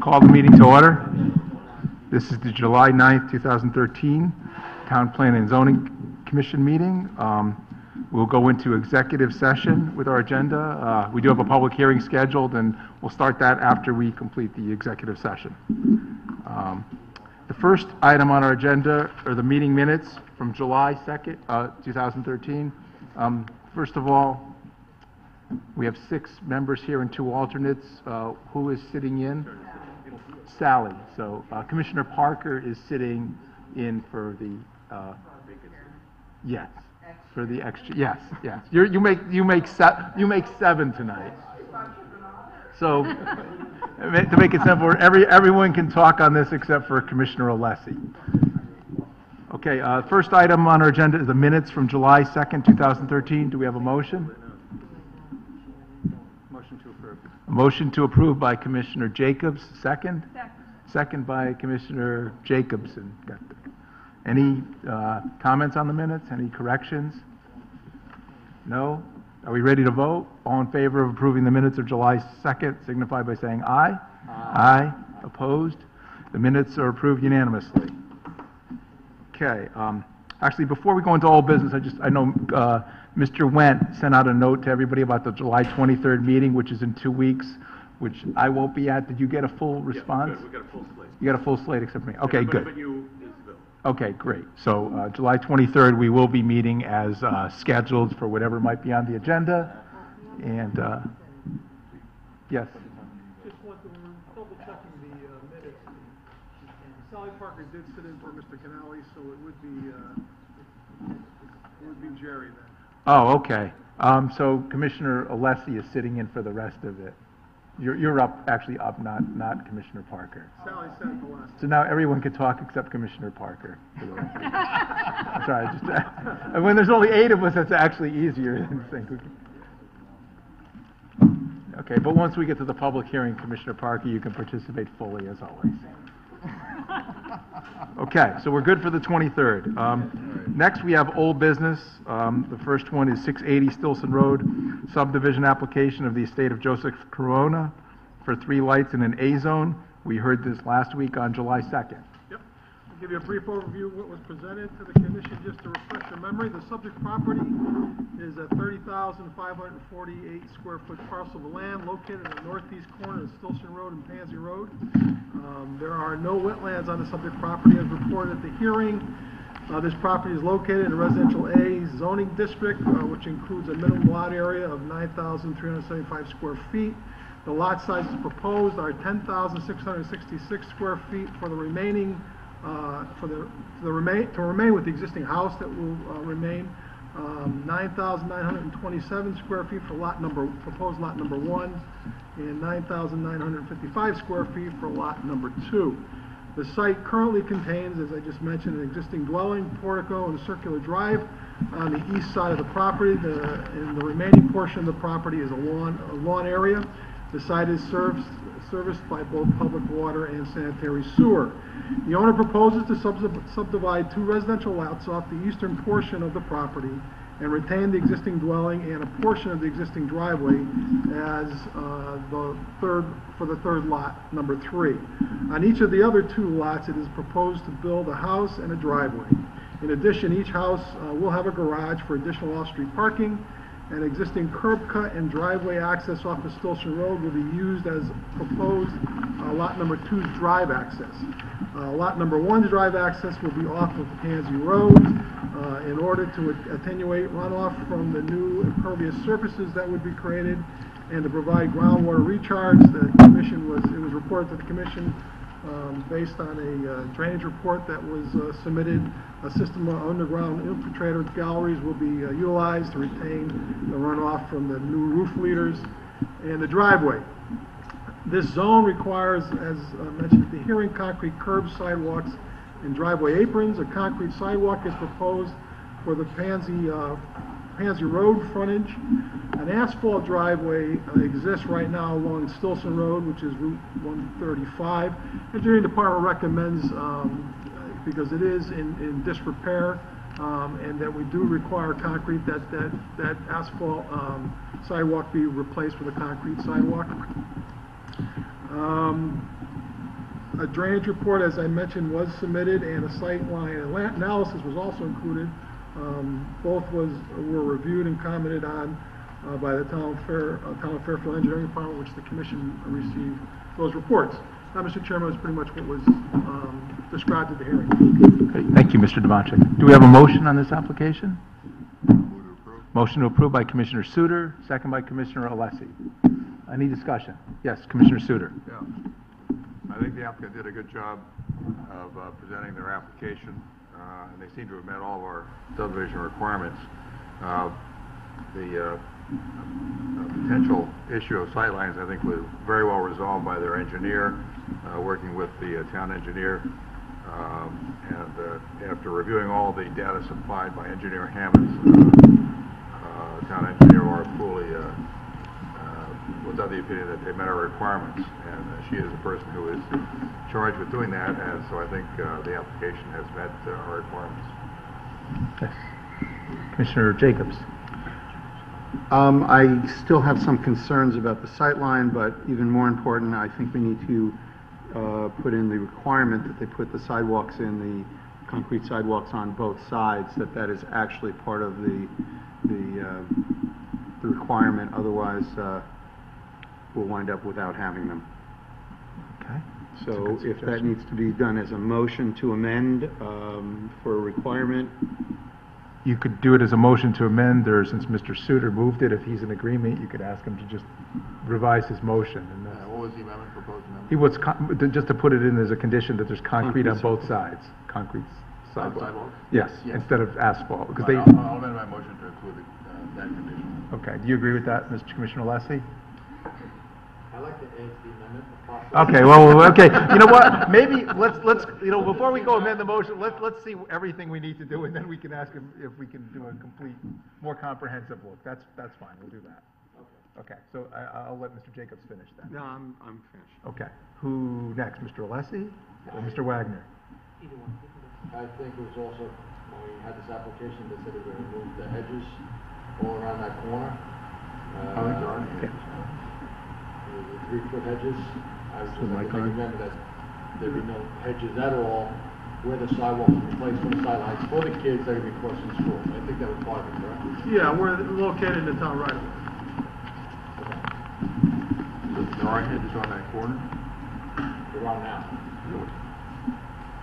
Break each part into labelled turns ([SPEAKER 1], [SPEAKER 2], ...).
[SPEAKER 1] Call the meeting to order. This is the July 9th, 2013 Town Planning and Zoning Commission meeting. We'll go into executive session with our agenda. We do have a public hearing scheduled, and we'll start that after we complete the executive session. The first item on our agenda are the meeting minutes from July 2nd, 2013. First of all, we have 6 members here and 2 alternates. Who is sitting in? Sally. So Commissioner Parker is sitting in for the yes, for the extra. Yes, yes. You make 7 tonight. So to make it simple, everyone can talk on this except for Commissioner Alessi. Okay. First item on our agenda is the minutes from July 2nd, 2013. Do we have a motion? Motion to approve. A motion to approve by Commissioner Jacobs. Second? Second by Commissioner Jacobson. Any comments on the minutes? Any corrections? No? Are we ready to vote? All in favor of approving the minutes of July 2nd, signify by saying aye. Aye. Opposed? The minutes are approved unanimously. Okay. Actually, before we go into all business, I know Mr. Wendt sent out a note to everybody about the July 23rd meeting, which is in 2 weeks, which I won't be at. Did you get a full response?
[SPEAKER 2] Yeah, we got a full slate.
[SPEAKER 1] You got a full slate except for me. Okay, good.
[SPEAKER 2] But you is Bill.
[SPEAKER 1] Okay, great. So July 23rd, we will be meeting as scheduled for whatever might be on the agenda. And yes.
[SPEAKER 3] Just want to double checking the minutes. Sally Parker did sit in for Mr. Canale, so it would be Jerry then.
[SPEAKER 1] Oh, okay. So Commissioner Alessi is sitting in for the rest of it. You're actually up, not Commissioner Parker.
[SPEAKER 3] Sally sat the last.
[SPEAKER 1] So now everyone can talk except Commissioner Parker. Sorry, and when there's only 8 of us, that's actually easier than think. Okay, but once we get to the public hearing, Commissioner Parker, you can participate fully as always. Okay, so we're good for the 23rd. Next, we have old business. The first one is 680 Stilson Road, subdivision application of the estate of Joseph Corona for 3 lights in an A zone. We heard this last week on July 2nd.
[SPEAKER 3] Yep. I'll give you a brief overview of what was presented to the commission just to refresh your memory. The subject property is a 30,548 square foot parcel of land located in the northeast corner of Stilson Road and Pansy Road. There are no wetlands on the subject property as reported at the hearing. This property is located in a residential A zoning district, which includes a minimum lot area of 9,375 square feet. The lot sizes proposed are 10,666 square feet for the remaining, to remain with the existing house that will remain. 9,927 square feet for proposed lot number 1, and 9,955 square feet for lot number 2. The site currently contains, as I just mentioned, an existing dwelling, portico, and a circular drive on the east side of the property. And the remaining portion of the property is a lawn area. The site is serviced by both public water and sanitary sewer. The owner proposes to subdivide 2 residential lots off the eastern portion of the property and retain the existing dwelling and a portion of the existing driveway as for the third lot, number 3. On each of the other 2 lots, it is proposed to build a house and a driveway. In addition, each house will have a garage for additional off-street parking. An existing curb cut and driveway access off of Stilson Road will be used as proposed lot number 2's drive access. Lot number 1's drive access will be off of Pansy Road in order to attenuate runoff from the new impervious surfaces that would be created and to provide groundwater recharge. It was reported to the commission based on a drainage report that was submitted. A system of underground infiltrator galleries will be utilized to retain the runoff from the new roof leaders and the driveway. This zone requires, as mentioned at the hearing, concrete curbs, sidewalks, and driveway aprons. A concrete sidewalk is proposed for the Pansy Road frontage. An asphalt driveway exists right now along Stilson Road, which is Route 135. Engineering Department recommends, because it is in disrepair, and that we do require concrete, that asphalt sidewalk be replaced with a concrete sidewalk. A drainage report, as I mentioned, was submitted, and a sight line analysis was also included. Both were reviewed and commented on by the Town of Fairfield Engineering Department, which the Commission received those reports. Now, Mr. Chairman, that's pretty much what was described at the hearing.
[SPEAKER 1] Okay, thank you, Mr. Devanchik. Do we have a motion on this application? Motion to approve by Commissioner Suter, second by Commissioner Alessi. Any discussion? Yes, Commissioner Suter.
[SPEAKER 2] Yeah. I think the applicant did a good job of presenting their application, and they seem to have met all of our subdivision requirements. The potential issue of sightlines, I think, was very well resolved by their engineer, working with the town engineer. And after reviewing all the data supplied by Engineer Hammonds, town engineer Laura Pooley was of the opinion that they met our requirements, and she is the person who is charged with doing that, and so I think the application has met our requirements.
[SPEAKER 1] Yes. Commissioner Jacobs.
[SPEAKER 4] I still have some concerns about the sightline, but even more important, I think we need to put in the requirement that they put the sidewalks in, the concrete sidewalks on both sides, that is actually part of the requirement. Otherwise, we'll wind up without having them.
[SPEAKER 1] Okay.
[SPEAKER 4] So if that needs to be done as a motion to amend for a requirement.
[SPEAKER 1] You could do it as a motion to amend, or since Mr. Suter moved it, if he's in agreement, you could ask him to just revise his motion. And
[SPEAKER 2] What was the amendment, proposed amendment?
[SPEAKER 1] he was just to put it in as a condition that there's concrete on both sides. Concrete sidewalk.
[SPEAKER 2] Sidewalks?
[SPEAKER 1] Yes,
[SPEAKER 2] Yes.
[SPEAKER 1] instead of asphalt. Because
[SPEAKER 2] Right, I'll amend my motion to include that condition.
[SPEAKER 1] Okay, do you agree with that, Mr. Commissioner Alessi?
[SPEAKER 5] I'd like to add the amendment if possible.
[SPEAKER 1] Okay, well, okay, you know what, maybe, let's, before we go amend the motion, let's see everything we need to do, and then we can ask him if we can do a complete, more comprehensive look. That's fine, we'll do that. Okay, so I'll let Mr. Jacobs finish that.
[SPEAKER 4] No, I'm finished.
[SPEAKER 1] Okay, who next, Mr. Alessi or Mr. Wagner?
[SPEAKER 5] Either one. I think it was also, when we had this application, they said they were going to remove the hedges all around that corner.
[SPEAKER 2] I think there are any
[SPEAKER 1] Okay.
[SPEAKER 5] The 3-foot hedges. I was just
[SPEAKER 1] So
[SPEAKER 5] like
[SPEAKER 1] Mike
[SPEAKER 5] to make
[SPEAKER 1] on?
[SPEAKER 5] an amendment that there be no hedges at all where the sidewalks are replaced from the sidelines for the kids that are going to be crossing school. I think that was part of it, correct?
[SPEAKER 3] Yeah, we're located in the town right away.
[SPEAKER 2] There are hedges on that corner?
[SPEAKER 5] They're on now.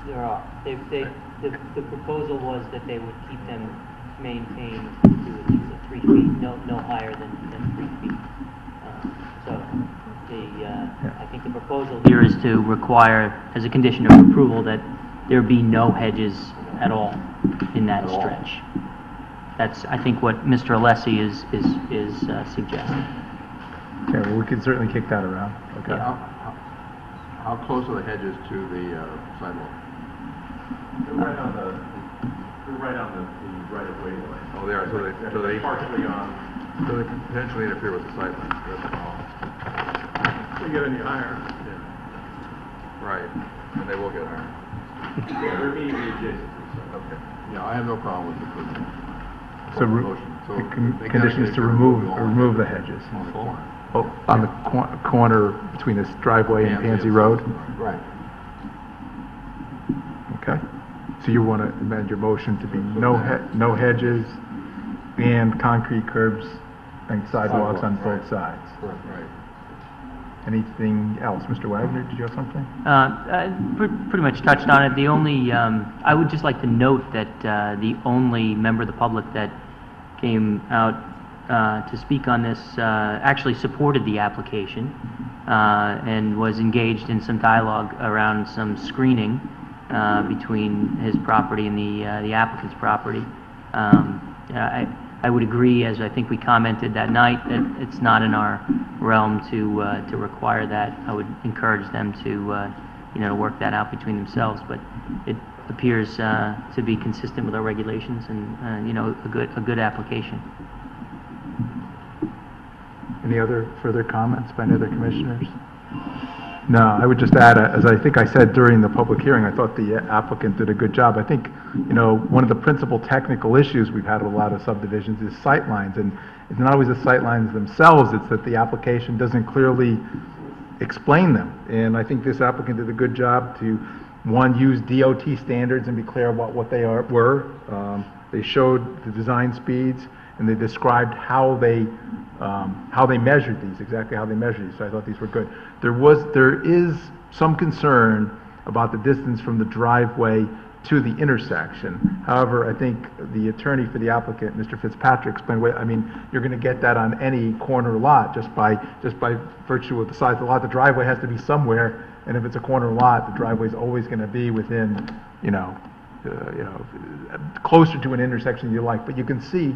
[SPEAKER 6] There are. The proposal was that they would keep them maintained to 3 feet, no higher than 3 feet. I think the proposal here is to require, as a condition of approval, that there be no hedges at all in that stretch. That's, I think, what Mr. Alessi is suggesting.
[SPEAKER 1] Okay, well, we can certainly kick that around. Okay.
[SPEAKER 2] How close are the hedges to the sidewalk?
[SPEAKER 7] They're right on the right of way line.
[SPEAKER 2] Oh, they are, so they
[SPEAKER 7] Partially on.
[SPEAKER 2] so they can potentially interfere with the sightline. That's all.
[SPEAKER 3] If they get any higher.
[SPEAKER 2] Right, and they will get higher.
[SPEAKER 7] Yeah, they're immediately adjacent to each other.
[SPEAKER 2] Okay. Yeah, I have no problem with the
[SPEAKER 1] So,
[SPEAKER 2] motion. So
[SPEAKER 1] the condition is to remove the hedges.
[SPEAKER 2] On the corner.
[SPEAKER 1] Oh, on the corner between this driveway and Pansy Road?
[SPEAKER 2] Right.
[SPEAKER 1] Okay. So you want to amend your motion to be no hedges and concrete curbs and sidewalks on both sides?
[SPEAKER 2] Right.
[SPEAKER 1] Anything else? Mr. Wagner, did you have something?
[SPEAKER 6] Pretty much touched on it. The only, I would just like to note that the only member of the public that came out to speak on this actually supported the application and was engaged in some dialogue around some screening between his property and the applicant's property. I would agree, as I think we commented that night, that it's not in our realm to require that. I would encourage them to work that out between themselves, but it appears to be consistent with our regulations and a good application.
[SPEAKER 1] Any other further comments by any other commissioners? No, I would just add, as I think I said during the public hearing, I thought the applicant did a good job. I think, one of the principal technical issues we've had with a lot of subdivisions is sight lines, and it's not always the sight lines themselves, it's that the application doesn't clearly explain them. And I think this applicant did a good job to, one, use DOT standards and be clear about what they were. They showed the design speeds, and they described how they measured these, exactly how they measured these. So I thought these were good. There is some concern about the distance from the driveway to the intersection. However, I think the attorney for the applicant, Mr. Fitzpatrick, explained, I mean, you're going to get that on any corner lot just by virtue of the size of the lot. The driveway has to be somewhere, and if it's a corner lot, the driveway is always going to be within, closer to an intersection you like. But you can see,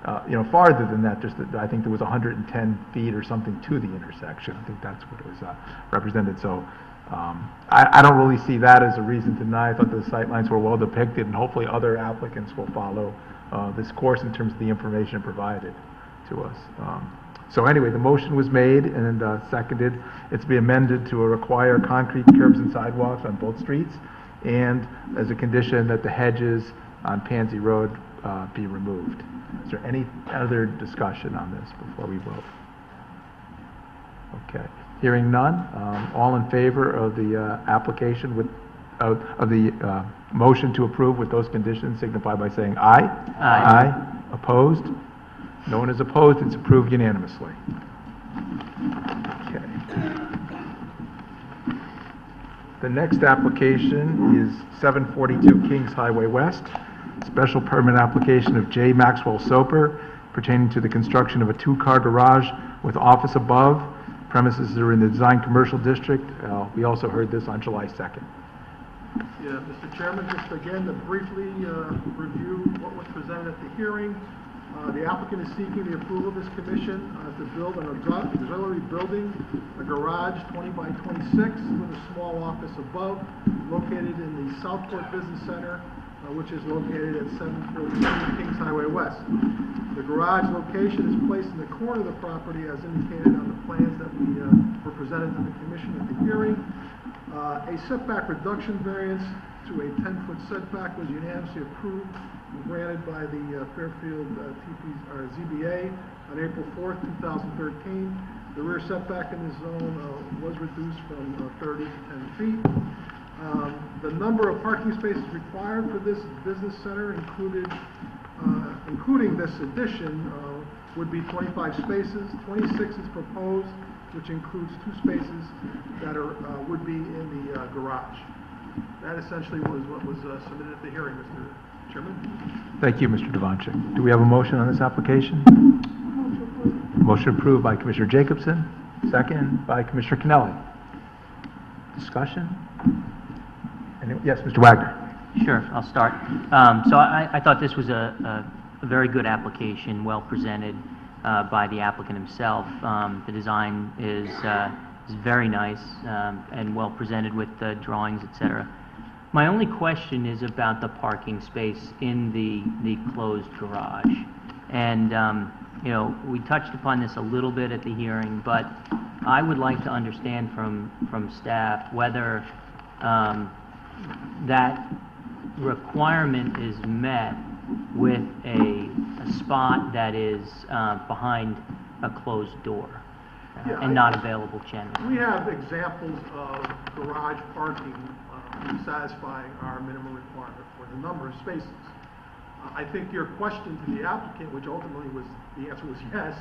[SPEAKER 1] farther than that, just that I think there was 110 feet or something to the intersection. I think that's what it was represented. So I don't really see that as a reason to deny. I thought the sightlines were well depicted, and hopefully other applicants will follow this course in terms of the information provided to us. So anyway, the motion was made and seconded. It's to be amended to require concrete curbs and sidewalks on both streets, and as a condition that the hedges on Pansy Road be removed. Is there any other discussion on this before we vote? Okay. Hearing none, all in favor of the application of the motion to approve with those conditions signify by saying aye.
[SPEAKER 6] Aye.
[SPEAKER 1] Aye. Opposed? No one is opposed. It's approved unanimously. Okay. The next application is 742 Kings Highway West, special permit application of J. Maxwell Soper pertaining to the construction of a two-car garage with office above. Premises are in the design commercial district. We also heard this on July 2nd.
[SPEAKER 3] Yeah, Mr. Chairman, just again to briefly review what was presented at the hearing. The applicant is seeking the approval of this commission to build an auxiliary building, a garage 20 by 26 with a small office above, located in the Southport Business Center, which is located at 742 Kings Highway West. The garage location is placed in the corner of the property as indicated on the plans that were presented to the commission at the hearing. A setback reduction variance to a 10-foot setback was unanimously approved and granted by the Fairfield ZBA on April 4th, 2013. The rear setback in the zone was reduced from 30 to 10 feet. The number of parking spaces required for this business center including this addition, would be 25 spaces. 26 is proposed, which includes 2 spaces that would be in the garage. That essentially was what was submitted at the hearing, Mr. Chairman.
[SPEAKER 1] Thank you, Mr. Devanchik. Do we have a motion on this application? Motion approved by Commissioner Jacobson, second by Commissioner Kennelly. Discussion? Yes, Mr. Wagner.
[SPEAKER 6] Sure, I'll start. So I thought this was a very good application, well presented by the applicant himself. The design is very nice and well presented with the drawings, etc. My only question is about the parking space in the closed garage. And we touched upon this a little bit at the hearing, but I would like to understand from staff whether that requirement is met with a spot that is behind a closed door and not available generally.
[SPEAKER 3] We have examples of garage parking satisfying our minimum requirement for the number of spaces. I think your question to the applicant, which ultimately the answer was yes,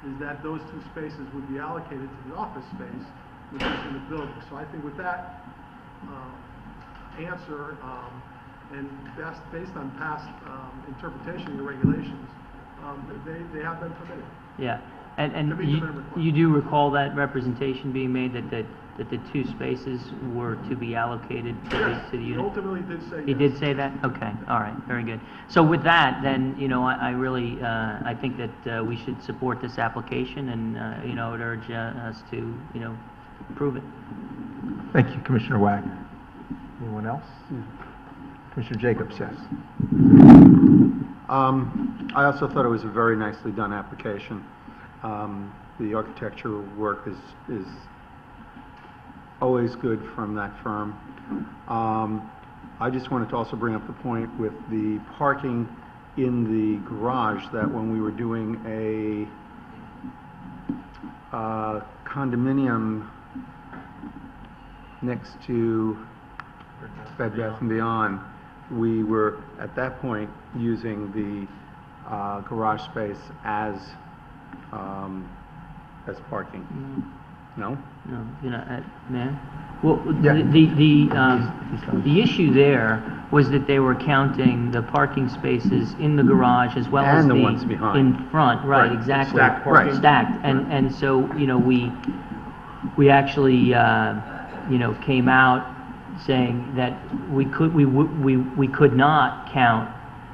[SPEAKER 3] is that those 2 spaces would be allocated to the office space, which is in the building. So I think with that answer, and that's based on past interpretation of the regulations, they have been permitted.
[SPEAKER 6] Yeah, and you do recall that representation being made that the 2 spaces were to be allocated to the unit?
[SPEAKER 3] He ultimately did say
[SPEAKER 6] He did say that? Okay, all right, very good. So with that, then, I really, I think that we should support this application and, I would urge us to, approve it.
[SPEAKER 1] Thank you, Commissioner Wagner. Anyone else? Commissioner Jacobs, yes.
[SPEAKER 4] I also thought it was a very nicely done application. The architectural work is always good from that firm. I just wanted to also bring up the point with the parking in the garage, that when we were doing a condominium next to Bed Bath & Beyond, we were, at that point, using the garage space as parking. No?
[SPEAKER 6] No, man. Well,
[SPEAKER 1] Yeah.
[SPEAKER 6] the issue there was that they were counting the parking spaces in the garage as well as
[SPEAKER 4] And the ones behind.
[SPEAKER 6] in front, right,
[SPEAKER 4] Right.
[SPEAKER 6] exactly.
[SPEAKER 4] Stacked parking.
[SPEAKER 6] Right. Stacked, and so, we actually, came out saying that we could not count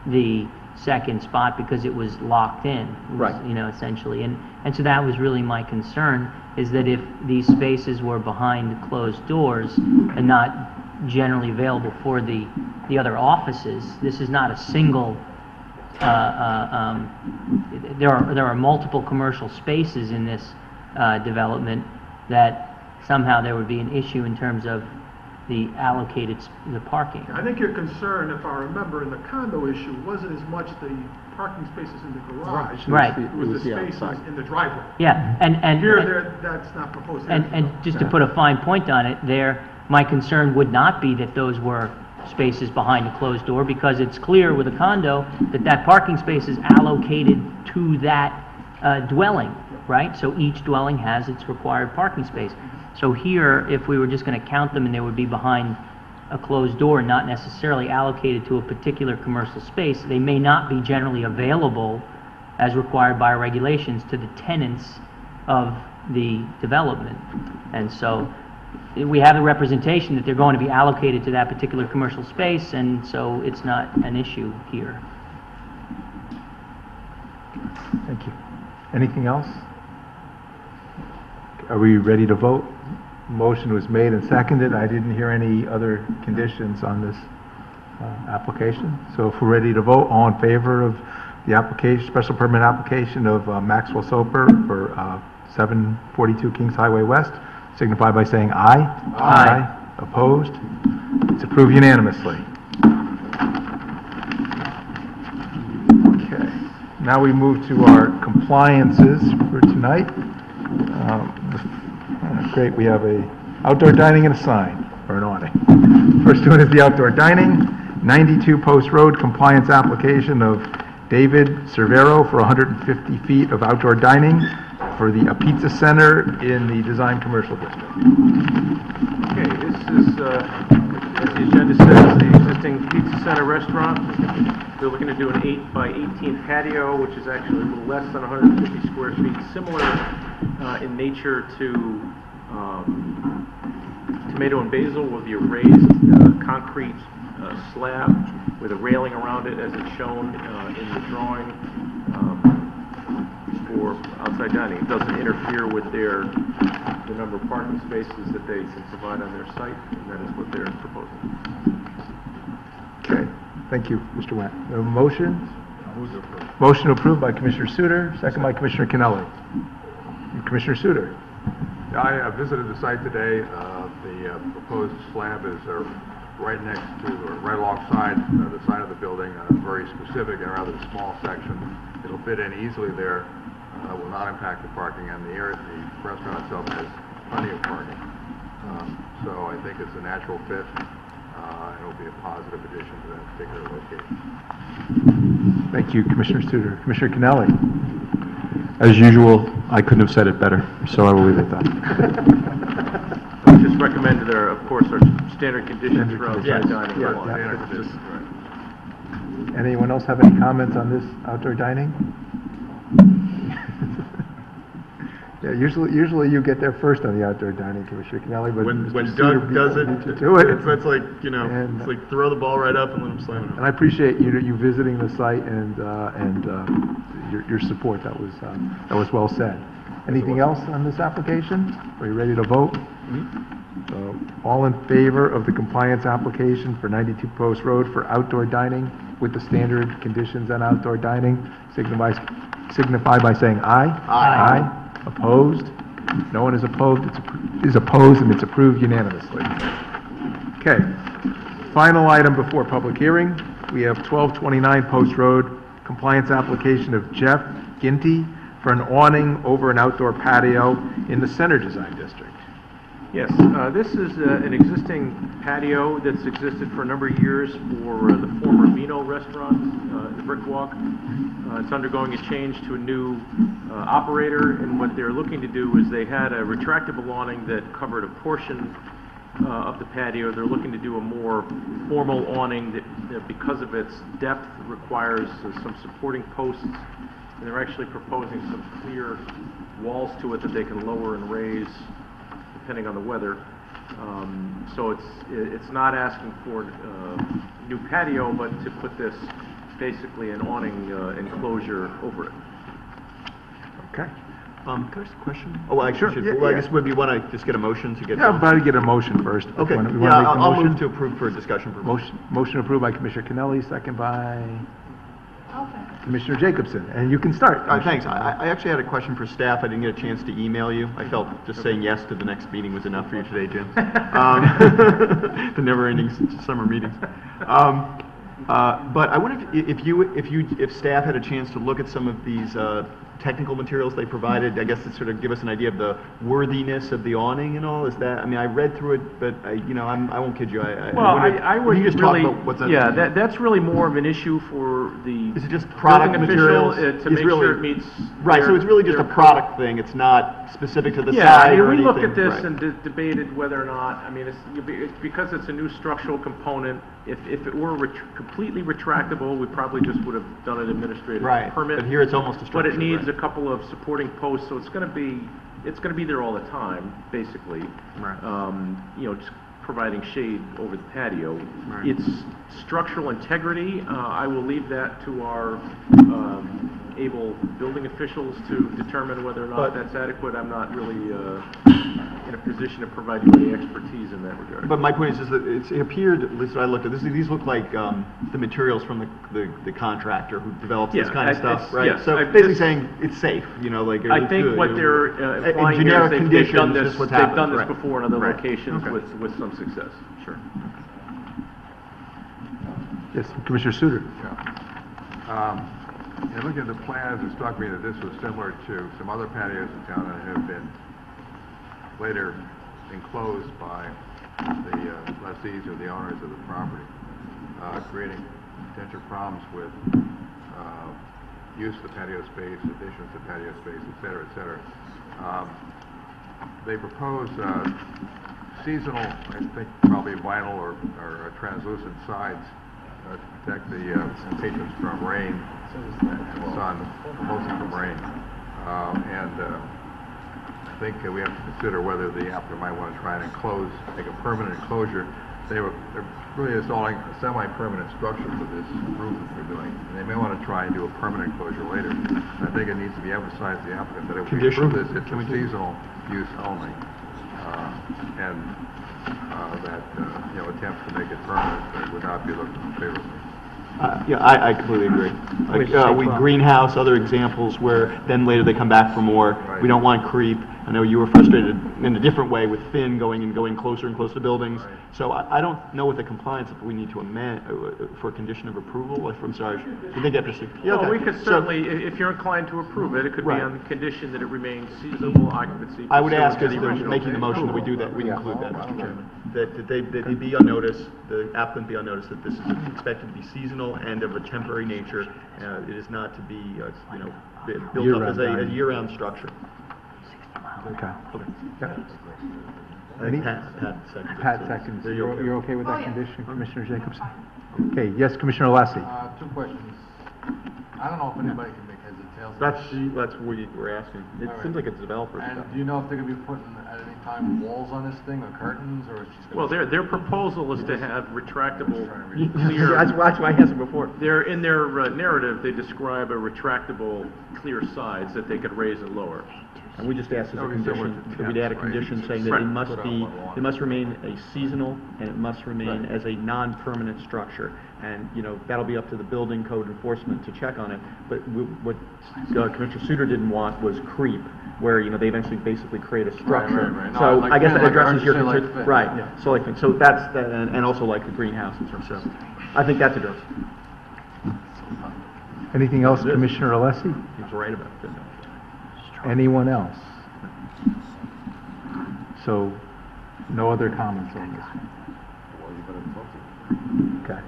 [SPEAKER 6] the second spot because it was locked in. It was,
[SPEAKER 4] Right.
[SPEAKER 6] Essentially, and so that was really my concern, is that if these spaces were behind closed doors and not generally available for the other offices, this is not a single, there are multiple commercial spaces in this development, that somehow there would be an issue in terms of the the parking.
[SPEAKER 3] I think your concern, if I remember, in the condo issue, wasn't as much the parking spaces in the garage.
[SPEAKER 6] Right.
[SPEAKER 3] It was the spaces in the driveway.
[SPEAKER 6] Yeah, and
[SPEAKER 3] Here, that's not proposed.
[SPEAKER 6] and just to put a fine point on it, my concern would not be that those were spaces behind a closed door, because it's clear with a condo that parking space is allocated to that dwelling, right? So each dwelling has its required parking space. So here, if we were just going to count them and they would be behind a closed door, not necessarily allocated to a particular commercial space, they may not be generally available as required by our regulations to the tenants of the development. And so we have the representation that they're going to be allocated to that particular commercial space, and so it's not an issue here.
[SPEAKER 1] Thank you. Anything else? Are we ready to vote? Motion was made and seconded. I didn't hear any other conditions on this application. So if we're ready to vote, all in favor of the application, special permit application of Maxwell Soper for 742 Kings Highway West, signify by saying aye.
[SPEAKER 6] Aye.
[SPEAKER 1] Opposed? It's approved unanimously. Okay. Now we move to our compliances for tonight. Great, we have a outdoor dining and a sign, or an awning. First one is the outdoor dining, 92 Post Road compliance application of David Cervero for 150 feet of outdoor dining for a pizza center in the Design Commercial District.
[SPEAKER 8] Okay, this is, as the agenda says, the existing pizza center restaurant. They're looking to do an 8 by 18 patio, which is actually a little less than 150 square feet, similar in nature to tomato and basil, with the raised concrete slab with a railing around it, as it's shown in the drawing, for outside dining. It doesn't interfere with the number of parking spaces that they can provide on their site, and that is what they're proposing.
[SPEAKER 1] Okay, thank you, Mr. Wendt. A motion? Motion approved by Commissioner Suter, second by Commissioner Kennelly. Commissioner Suter.
[SPEAKER 2] I visited the site today. The proposed slab is right next to, or right alongside the side of the building, a very specific and rather small section. It'll fit in easily there, will not impact the parking, and the restaurant itself has plenty of parking. So I think it's a natural fit, and it'll be a positive addition to that particular location.
[SPEAKER 1] Thank you, Commissioner Suter. Commissioner Kennelly.
[SPEAKER 9] As usual, I couldn't have said it better, so I will leave it at that.
[SPEAKER 8] I would just recommend that there, of course, are standard conditions for outside dining.
[SPEAKER 1] Standard conditions. Anyone else have any comments on this outdoor dining? Yeah, usually you get there first on the outdoor dining, Commissioner Kennelly, but
[SPEAKER 9] When
[SPEAKER 1] Mr.
[SPEAKER 9] Doug
[SPEAKER 1] Suter
[SPEAKER 9] does
[SPEAKER 1] beat
[SPEAKER 9] it,
[SPEAKER 1] you to it.
[SPEAKER 9] it's like,
[SPEAKER 1] And,
[SPEAKER 9] it's like throw the ball right up and let him slam it.
[SPEAKER 1] And I appreciate you visiting the site and your support. That was well said. Anything else on this application? Are you ready to vote? All in favor of the compliance application for 92 Post Road for outdoor dining with the standard conditions on outdoor dining, signify by saying aye.
[SPEAKER 6] Aye.
[SPEAKER 1] Opposed? No one is opposed. Is opposed, and it's approved unanimously. Okay. Final item before public hearing. We have 1229 Post Road compliance application of Jeff Ginty for an awning over an outdoor patio in the Center Design District.
[SPEAKER 8] Yes, this is an existing patio that's existed for a number of years for the former Vino restaurant, the Brick Walk. It's undergoing a change to a new operator, and what they're looking to do is they had a retractable awning that covered a portion of the patio. They're looking to do a more formal awning that because of its depth, requires some supporting posts, and they're actually proposing some clear walls to it that they can lower and raise depending on the weather. So it's not asking for a new patio, but to put this basically an awning enclosure over it.
[SPEAKER 1] Okay.
[SPEAKER 10] Can I ask a question? Oh, well, I
[SPEAKER 1] Sure,
[SPEAKER 10] should,
[SPEAKER 1] yeah,
[SPEAKER 10] well, I
[SPEAKER 1] yeah.
[SPEAKER 10] guess maybe want to just get a motion to get.
[SPEAKER 1] Yeah, I'm about to get a motion first.
[SPEAKER 10] Okay,
[SPEAKER 1] You wanna
[SPEAKER 10] yeah,
[SPEAKER 1] make the
[SPEAKER 10] I'll
[SPEAKER 1] motion?
[SPEAKER 10] move to approve for discussion purposes.
[SPEAKER 1] Motion approved by Commissioner Kennelly, second by Commissioner Jacobson, and you can start.
[SPEAKER 10] Thanks. I actually had a question for staff. I didn't get a chance to email you. I felt just saying yes to the next meeting was enough for you today, Jim. The never-ending summer meetings. But I wonder if staff had a chance to look at some of these technical materials they provided, I guess to sort of give us an idea of the worthiness of the awning and all. Is that? I mean, I read through it, but I won't kid you.
[SPEAKER 8] I would
[SPEAKER 10] can you just
[SPEAKER 8] really,
[SPEAKER 10] talk about what's that?
[SPEAKER 8] yeah, that's really more of an issue for the
[SPEAKER 10] Is it just product
[SPEAKER 8] building official,
[SPEAKER 10] materials?
[SPEAKER 8] to make sure it meets.
[SPEAKER 10] Right, so
[SPEAKER 8] their-
[SPEAKER 10] it's really just a
[SPEAKER 8] their-
[SPEAKER 10] product thing. It's not specific to the
[SPEAKER 8] Yeah,
[SPEAKER 10] side
[SPEAKER 8] I mean,
[SPEAKER 10] or
[SPEAKER 8] we
[SPEAKER 10] anything.
[SPEAKER 8] looked at this
[SPEAKER 10] Right.
[SPEAKER 8] and debated whether or not, I mean, it's because it's a new structural component. If it were completely retractable, we probably just would have done an administrative
[SPEAKER 10] Right,
[SPEAKER 8] permit.
[SPEAKER 10] but here it's almost a
[SPEAKER 8] But
[SPEAKER 10] structure.
[SPEAKER 8] it needs
[SPEAKER 10] right.
[SPEAKER 8] a couple of supporting posts, so it's going to be there all the time, basically.
[SPEAKER 10] Right.
[SPEAKER 8] Just providing shade over the patio.
[SPEAKER 10] Right.
[SPEAKER 8] Its structural integrity, I will leave that to our able building officials to determine whether or not
[SPEAKER 10] But-
[SPEAKER 8] that's adequate. I'm not really in a position to provide you any expertise in that regard.
[SPEAKER 10] But my point is that it appeared, at least I looked at this, these look like the materials from the contractor who develops this
[SPEAKER 8] Yeah,
[SPEAKER 10] kind of stuff,
[SPEAKER 8] it's-
[SPEAKER 10] right?
[SPEAKER 8] yes,
[SPEAKER 10] So
[SPEAKER 8] I've
[SPEAKER 10] basically
[SPEAKER 8] just-
[SPEAKER 10] saying it's safe, like.
[SPEAKER 8] I
[SPEAKER 10] it's
[SPEAKER 8] think
[SPEAKER 10] good,
[SPEAKER 8] what they're
[SPEAKER 10] in
[SPEAKER 8] implying here
[SPEAKER 10] generic
[SPEAKER 8] is they've
[SPEAKER 10] conditions,
[SPEAKER 8] done this,
[SPEAKER 10] just what's
[SPEAKER 8] they've
[SPEAKER 10] happened,
[SPEAKER 8] done this
[SPEAKER 10] right.
[SPEAKER 8] before in other
[SPEAKER 10] Right.
[SPEAKER 8] locations
[SPEAKER 10] Okay.
[SPEAKER 8] with some success.
[SPEAKER 10] Sure.
[SPEAKER 1] Yes, Commissioner Suter.
[SPEAKER 2] In looking at the plans, it struck me that this was similar to some other patios in town that have been later enclosed by the lessees or the owners of the property, creating potential problems with use of the patio space, additions to patio space, et cetera, et cetera. They propose seasonal, I think probably vinyl or translucent sides to protect the patrons from rain and sun, mostly from rain. I think we have to consider whether the applicant might want to try and make a permanent enclosure. They're really installing a semi-permanent structure for this roof that they're doing, and they may want to try and do a permanent enclosure later. I think it needs to be emphasized to the applicant that if we approve this, it's for seasonal use only, and that attempts to make it permanent would not be looked favorably.
[SPEAKER 10] Yeah, I completely agree. Like, we greenhouse, other examples where then later they come back for more.
[SPEAKER 2] Right.
[SPEAKER 10] We don't want creep. I know you were frustrated in a different way with Finn going closer and closer to buildings.
[SPEAKER 2] Right.
[SPEAKER 10] So I don't know what the compliance, if we need to amend for a condition of approval. I'm sorry. You think after six? Yeah,
[SPEAKER 8] Well,
[SPEAKER 10] okay.
[SPEAKER 8] we could
[SPEAKER 10] So-
[SPEAKER 8] certainly, if you're inclined to approve it, it could be
[SPEAKER 10] Right.
[SPEAKER 8] on the condition that it remains seasonable occupancy.
[SPEAKER 10] I would
[SPEAKER 8] pursuant
[SPEAKER 10] ask
[SPEAKER 8] to
[SPEAKER 10] us,
[SPEAKER 8] the
[SPEAKER 10] if
[SPEAKER 8] original
[SPEAKER 10] making the motion that we do that, we include that, Mr. Chairman. That they be on notice, the applicant be on notice that this is expected to be seasonal and of a temporary nature. It is not to be, built up as a year-round structure.
[SPEAKER 1] Okay. Yep.
[SPEAKER 10] Pat seconded.
[SPEAKER 1] Pat
[SPEAKER 10] So
[SPEAKER 1] seconds.
[SPEAKER 10] you're okay.
[SPEAKER 1] You're okay with that condition, Commissioner Jacobson? Okay, yes, Commissioner Lassie.
[SPEAKER 5] Two questions. I don't know if anybody can make heads or tails of
[SPEAKER 10] That's what we were asking. It
[SPEAKER 5] All right.
[SPEAKER 10] seems like it's developer
[SPEAKER 5] And
[SPEAKER 10] stuff.
[SPEAKER 5] do you know if they're gonna be putting at any time walls on this thing or curtains, or is it just gonna?
[SPEAKER 8] Well, their proposal is to have retractable,
[SPEAKER 10] That's
[SPEAKER 8] clear,
[SPEAKER 10] why I answered before.
[SPEAKER 8] in their narrative, they describe a retractable, clear sides that they could raise and lower.
[SPEAKER 10] And we just asked as a
[SPEAKER 2] That would be similar
[SPEAKER 10] condition,
[SPEAKER 2] to
[SPEAKER 10] that we'd add a
[SPEAKER 2] tents, right?
[SPEAKER 10] condition saying that
[SPEAKER 8] Right.
[SPEAKER 10] it must remain a seasonal, and it must remain as a non-permanent structure. And, that'll be up to the building code enforcement to check on it. But what Commissioner Suter didn't want was creep, where, they eventually basically create a structure.
[SPEAKER 5] right. No,
[SPEAKER 10] So
[SPEAKER 5] like
[SPEAKER 10] I guess
[SPEAKER 5] Finn,
[SPEAKER 10] that
[SPEAKER 5] like
[SPEAKER 10] addresses your
[SPEAKER 5] artificial,
[SPEAKER 10] concern.
[SPEAKER 5] like Finn.
[SPEAKER 10] Right, yeah, so like, so that's, and also like the greenhouse and stuff. So I think that's addressed.
[SPEAKER 1] Anything else,
[SPEAKER 10] It is.
[SPEAKER 1] Commissioner Alessi?
[SPEAKER 10] He's right about that.
[SPEAKER 1] Anyone else? So, No other comments on this? Okay.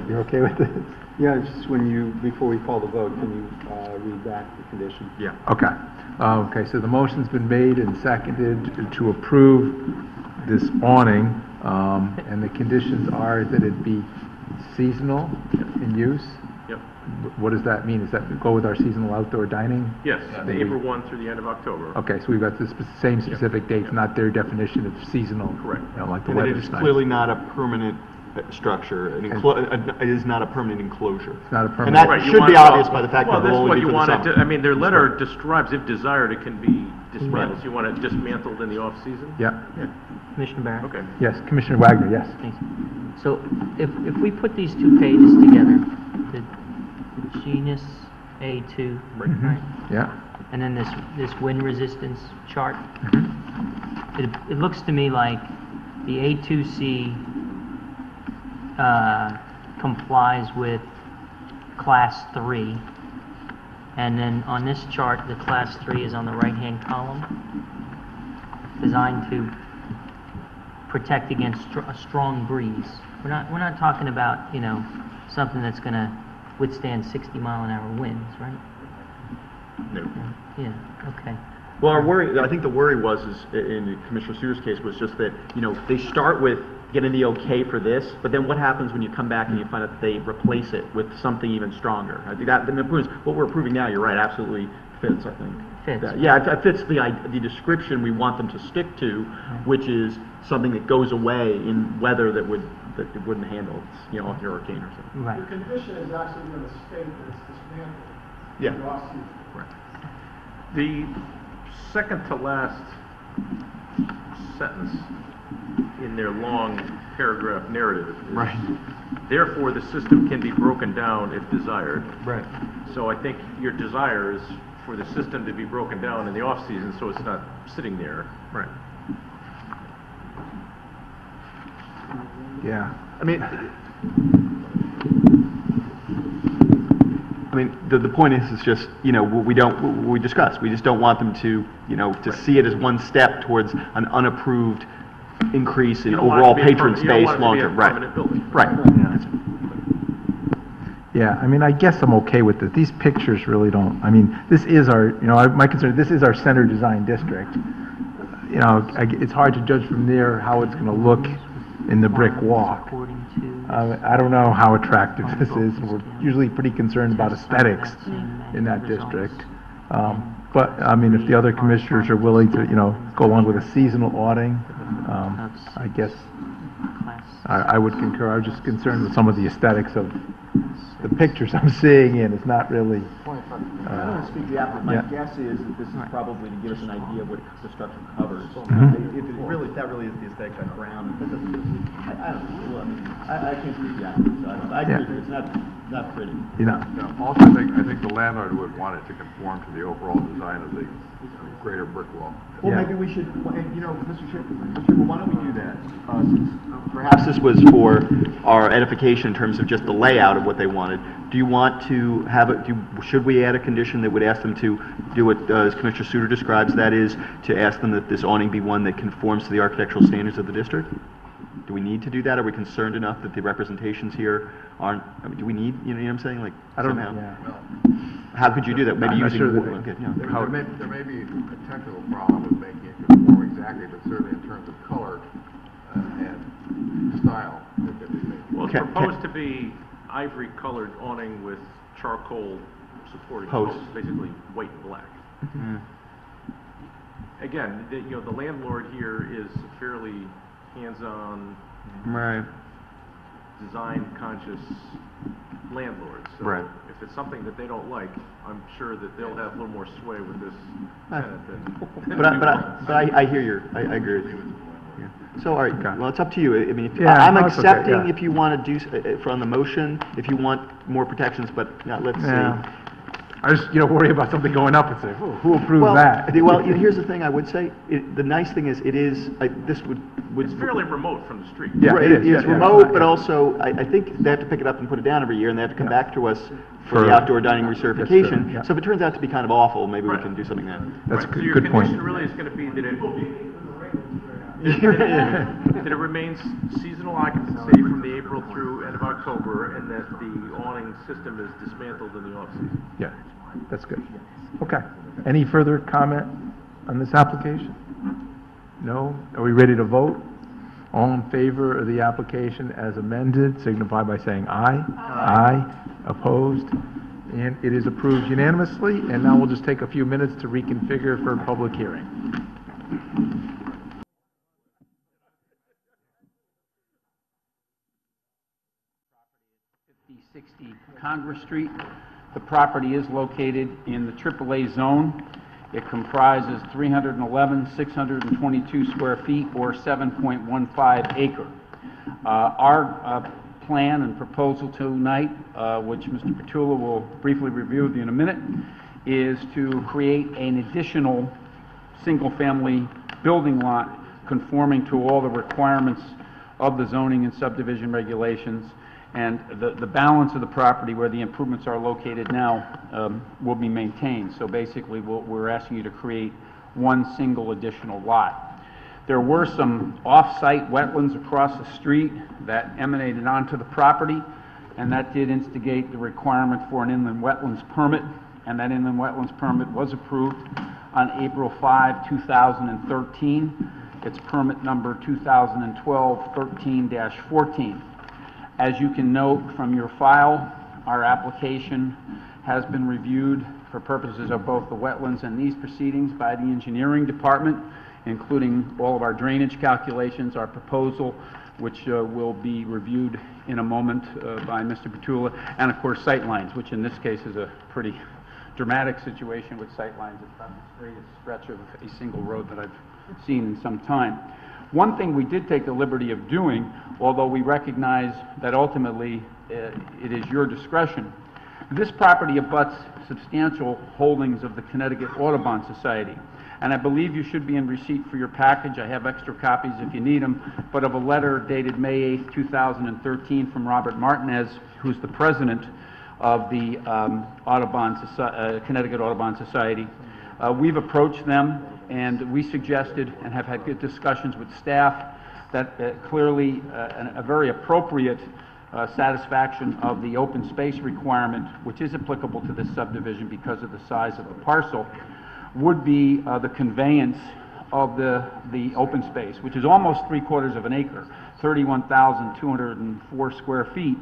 [SPEAKER 1] You're okay with this?
[SPEAKER 4] Yeah, just before we call the vote, can you read back the condition?
[SPEAKER 1] Yeah. Okay. Okay, so the motion's been made and seconded to approve this awning, and the conditions are that it be seasonal in use.
[SPEAKER 8] Yep.
[SPEAKER 1] What does that mean? Does that go with our seasonal outdoor dining?
[SPEAKER 8] Yes, April 1 through the end of October.
[SPEAKER 1] Okay, so we've got the same specific dates, not their definition of seasonal.
[SPEAKER 8] Correct.
[SPEAKER 1] You know, like the
[SPEAKER 10] And that it
[SPEAKER 1] weather's
[SPEAKER 10] is
[SPEAKER 1] nice.
[SPEAKER 10] clearly not a permanent structure. It is not a permanent enclosure.
[SPEAKER 1] It's not a
[SPEAKER 10] And
[SPEAKER 1] permanent.
[SPEAKER 10] that
[SPEAKER 8] Right, you
[SPEAKER 10] should
[SPEAKER 8] want-
[SPEAKER 10] be obvious by the fact
[SPEAKER 8] well,
[SPEAKER 10] that it will
[SPEAKER 8] this is what
[SPEAKER 10] only be
[SPEAKER 8] you
[SPEAKER 10] for the
[SPEAKER 8] want
[SPEAKER 10] summer.
[SPEAKER 8] it to, I mean, their letter describes, if desired, it can be dismantled.
[SPEAKER 10] Right.
[SPEAKER 8] You want it dismantled in the off-season?
[SPEAKER 1] Yeah.
[SPEAKER 6] Commissioner Barrett?
[SPEAKER 8] Okay.
[SPEAKER 1] Yes, Commissioner Wagner, yes.
[SPEAKER 6] Thanks. So if we put these two pages together, the genus A2, right?
[SPEAKER 1] Yeah.
[SPEAKER 6] And then this wind resistance chart, it looks to me like the A2C complies with Class 3, and then on this chart, the Class 3 is on the right-hand column, designed to protect against a strong breeze. We're not talking about, you know, something that's going to withstand 60-mile-an-hour winds, right?
[SPEAKER 10] No.
[SPEAKER 6] Yeah, okay.
[SPEAKER 10] Well, our worry, I think the worry in Commissioner Suter's case, was just that, you know, they start with getting the okay for this, but then what happens when you come back and you find out that they replace it with something even stronger? I think that, what we're approving now, you're right, absolutely fits, I think.
[SPEAKER 6] Fits.
[SPEAKER 10] Yeah, it fits the description we want them to stick to, which is something that goes away in weather that it wouldn't handle, you know, a hurricane or something.
[SPEAKER 6] Right.
[SPEAKER 3] The condition is actually going to state that it's dismantled.
[SPEAKER 10] Yeah.
[SPEAKER 3] Off-season.
[SPEAKER 8] The second to last sentence in their long paragraph narrative is,
[SPEAKER 10] Right.
[SPEAKER 8] therefore the system can be broken down if desired.
[SPEAKER 10] Right.
[SPEAKER 8] So I think your desire is for the system to be broken down in the off-season so it's not sitting there.
[SPEAKER 10] Right.
[SPEAKER 1] Yeah.
[SPEAKER 10] I mean, the point is just, you know, we discussed, we just don't want them to, you know, to see it as one step towards an unapproved increase in
[SPEAKER 8] You don't want it to
[SPEAKER 10] overall
[SPEAKER 8] be a
[SPEAKER 10] patron
[SPEAKER 8] permanent- you don't
[SPEAKER 10] space
[SPEAKER 8] want it to be a
[SPEAKER 10] long term. Right.
[SPEAKER 8] permanent building.
[SPEAKER 10] Right.
[SPEAKER 1] Yeah, I mean, I guess I'm okay with it. These pictures really don't, I mean, this is our, you know, my concern, this is our center design district. You know, it's hard to judge from there how it's going to look in the brick walk. I don't know how attractive this is. We're usually pretty concerned about aesthetics in that district. But, I mean, if the other commissioners are willing to, you know, go along with a seasonal awning, I guess I would concur. I was just concerned with some of the aesthetics of the pictures I'm seeing, and it's not really.
[SPEAKER 10] I don't want to speak to the applicant. My
[SPEAKER 1] Yeah.
[SPEAKER 10] guess is that this is probably to give us an idea of what the structure covers. If that really is the aesthetic background, I don't know. Well, I mean, I can't speak to the applicant, so I agree with you. It's not pretty.
[SPEAKER 1] You know.
[SPEAKER 2] Also, I think the landlord would want it to conform to the overall design of the greater brick wall.
[SPEAKER 10] Well,
[SPEAKER 1] Yeah.
[SPEAKER 10] maybe we should, you know, Mr. Chairman, why don't we do that? Since perhaps this was for our edification in terms of just the layout of what they wanted. Do you want to have it, should we add a condition that would ask them to do what as Commissioner Suter describes, that is, to ask them that this awning be one that conforms to the architectural standards of the district? Do we need to do that? Are we concerned enough that the representations here aren't, I mean, do we need, you know what I'm saying, like,
[SPEAKER 1] I don't,
[SPEAKER 10] somehow?
[SPEAKER 1] yeah.
[SPEAKER 10] How could you do that? Maybe
[SPEAKER 1] I'm not
[SPEAKER 10] using
[SPEAKER 1] sure that-
[SPEAKER 10] wood, okay, yeah.
[SPEAKER 2] There may be a technical problem with making it conform exactly, but certainly in terms of color and style, it could be made.
[SPEAKER 8] Well, it's
[SPEAKER 10] Okay.
[SPEAKER 8] proposed to be ivory-colored awning with charcoal supporting
[SPEAKER 10] Posts.
[SPEAKER 8] posts, basically white and black.
[SPEAKER 10] Mm.
[SPEAKER 8] Again, you know, the landlord here is fairly hands-on,
[SPEAKER 10] Right.
[SPEAKER 8] design-conscious landlord. So
[SPEAKER 10] Right.
[SPEAKER 8] if it's something that they don't like, I'm sure that they'll have a little more sway with this tenant than.
[SPEAKER 10] But I hear I agree with you. Yeah. So, all right, well, it's up to you. I mean,
[SPEAKER 1] Yeah,
[SPEAKER 10] I'm
[SPEAKER 1] no, it's okay,
[SPEAKER 10] accepting
[SPEAKER 1] yeah.
[SPEAKER 10] if you want to do, from the motion, if you want more protections, but let's
[SPEAKER 1] Yeah.
[SPEAKER 10] see.
[SPEAKER 1] I just, you know, worry about something going up and say, who approved
[SPEAKER 10] Well,
[SPEAKER 1] that?
[SPEAKER 10] well, here's the thing I would say, the nice thing is, this would.
[SPEAKER 8] It's fairly remote from the street.
[SPEAKER 1] Yeah,
[SPEAKER 10] Right,
[SPEAKER 1] it is,
[SPEAKER 10] It's
[SPEAKER 1] yeah, yeah.
[SPEAKER 10] remote, but also, I think they have to pick it up and put it down every year, and they have to come back to us for the
[SPEAKER 1] For-
[SPEAKER 10] outdoor dining
[SPEAKER 1] That's true,
[SPEAKER 10] recertification.
[SPEAKER 1] yeah.
[SPEAKER 10] So if it turns out to be kind of awful, maybe we
[SPEAKER 8] Right.
[SPEAKER 10] can do something then.
[SPEAKER 1] That's a
[SPEAKER 8] Right, so
[SPEAKER 1] good
[SPEAKER 8] your
[SPEAKER 1] point.
[SPEAKER 8] condition really is going to be that it, That it remains seasonal occupancy from the April through end of October, and that the awning system is dismantled in the off-season.
[SPEAKER 1] Yeah, that's good. Okay. Any further comment on this application? No? Are we ready to vote? All in favor of the application as amended, signify by saying aye. Aye. Opposed? And it is approved unanimously, and now we'll just take a few minutes to reconfigure for a public hearing.
[SPEAKER 11] 5060 Congress Street. The property is located in the AAA zone. It comprises 311,622 square feet, or 7.15 acre. Our plan and proposal tonight, which Mr. Petula will briefly review in a minute, is to create an additional single-family building lot conforming to all the requirements of the zoning and subdivision regulations, and the balance of the property where the improvements are located now will be maintained. So basically, we're asking you to create one single additional lot. There were some off-site wetlands across the street that emanated onto the property, and that did instigate the requirement for an inland wetlands permit, and that inland wetlands permit was approved on April 5, 2013. It's permit number 2012-13-14. As you can note from your file, our application has been reviewed for purposes of both the wetlands and these proceedings by the engineering department, including all of our drainage calculations, our proposal, which will be reviewed in a moment by Mr. Petula, and of course sightlines, which in this case is a pretty dramatic situation with sightlines. It's about the straightest stretch of a single road that I've seen in some time. One thing we did take the liberty of doing, although we recognize that ultimately it is your discretion, this property abuts substantial holdings of the Connecticut Audubon Society. And I believe you should be in receipt for your package. I have extra copies if you need them, but of a letter dated May 8, 2013 from Robert Martinez, who's the president of the Connecticut Audubon Society. We've approached them, and we suggested and have had good discussions with staff that clearly a very appropriate satisfaction of the open space requirement, which is applicable to this subdivision because of the size of the parcel, would be the conveyance of the open space, which is almost 3/4 of an acre, 31,204 square feet,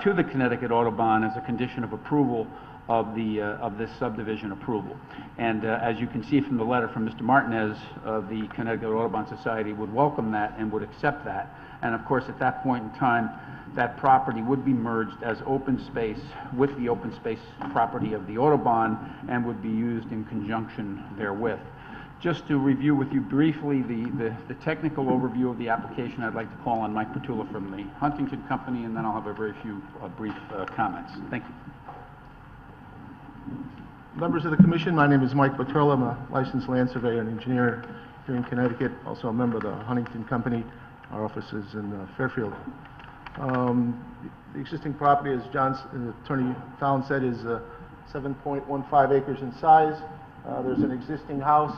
[SPEAKER 11] to the Connecticut Audubon as a condition of approval of this subdivision approval. And as you can see from the letter from Mr. Martinez, the Connecticut Audubon Society would welcome that and would accept that. And of course, at that point in time, that property would be merged as open space with the open space property of the Audubon and would be used in conjunction therewith. Just to review with you briefly the technical overview of the application, I'd like to call on Mike Petula from the Huntington Company, and then I'll have a very few brief comments. Thank you.
[SPEAKER 3] Members of the commission, my name is Mike Petula. I'm a licensed land surveyor and engineer here in Connecticut, also a member of the Huntington Company. Our office is in Fairfield. The existing property, as Attorney Fallon said, is 7.15 acres in size. There's an existing house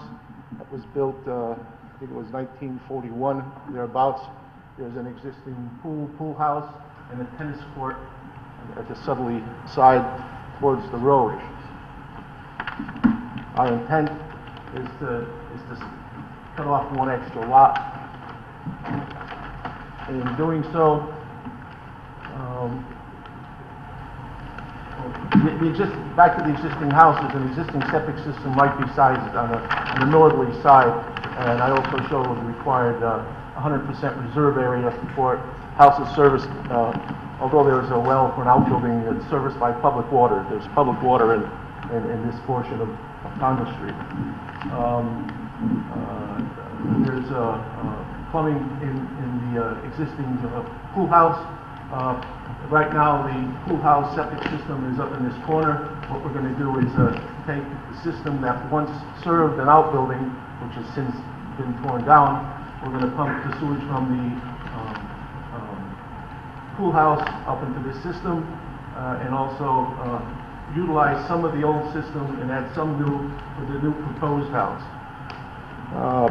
[SPEAKER 3] that was built, I think it was 1941, thereabouts. There's an existing pool house and a tennis court at the southerly side towards the road. Our intent is to cut off one extra lot. And in doing so, back to the existing house, there's an existing septic system right beside it on the northerly side, and I also show the required 100% reserve area for house's service. Although there is a well for an outbuilding that's serviced by public water, there's public water in this portion of Congress Street. There's plumbing in the existing pool house. Right now, the pool house septic system is up in this corner. What we're going to do is take the system that once served an outbuilding, which has since been torn down. We're going to pump the sewage from the pool house up into this system, and also utilize some of the old system and add some new with the new proposed house.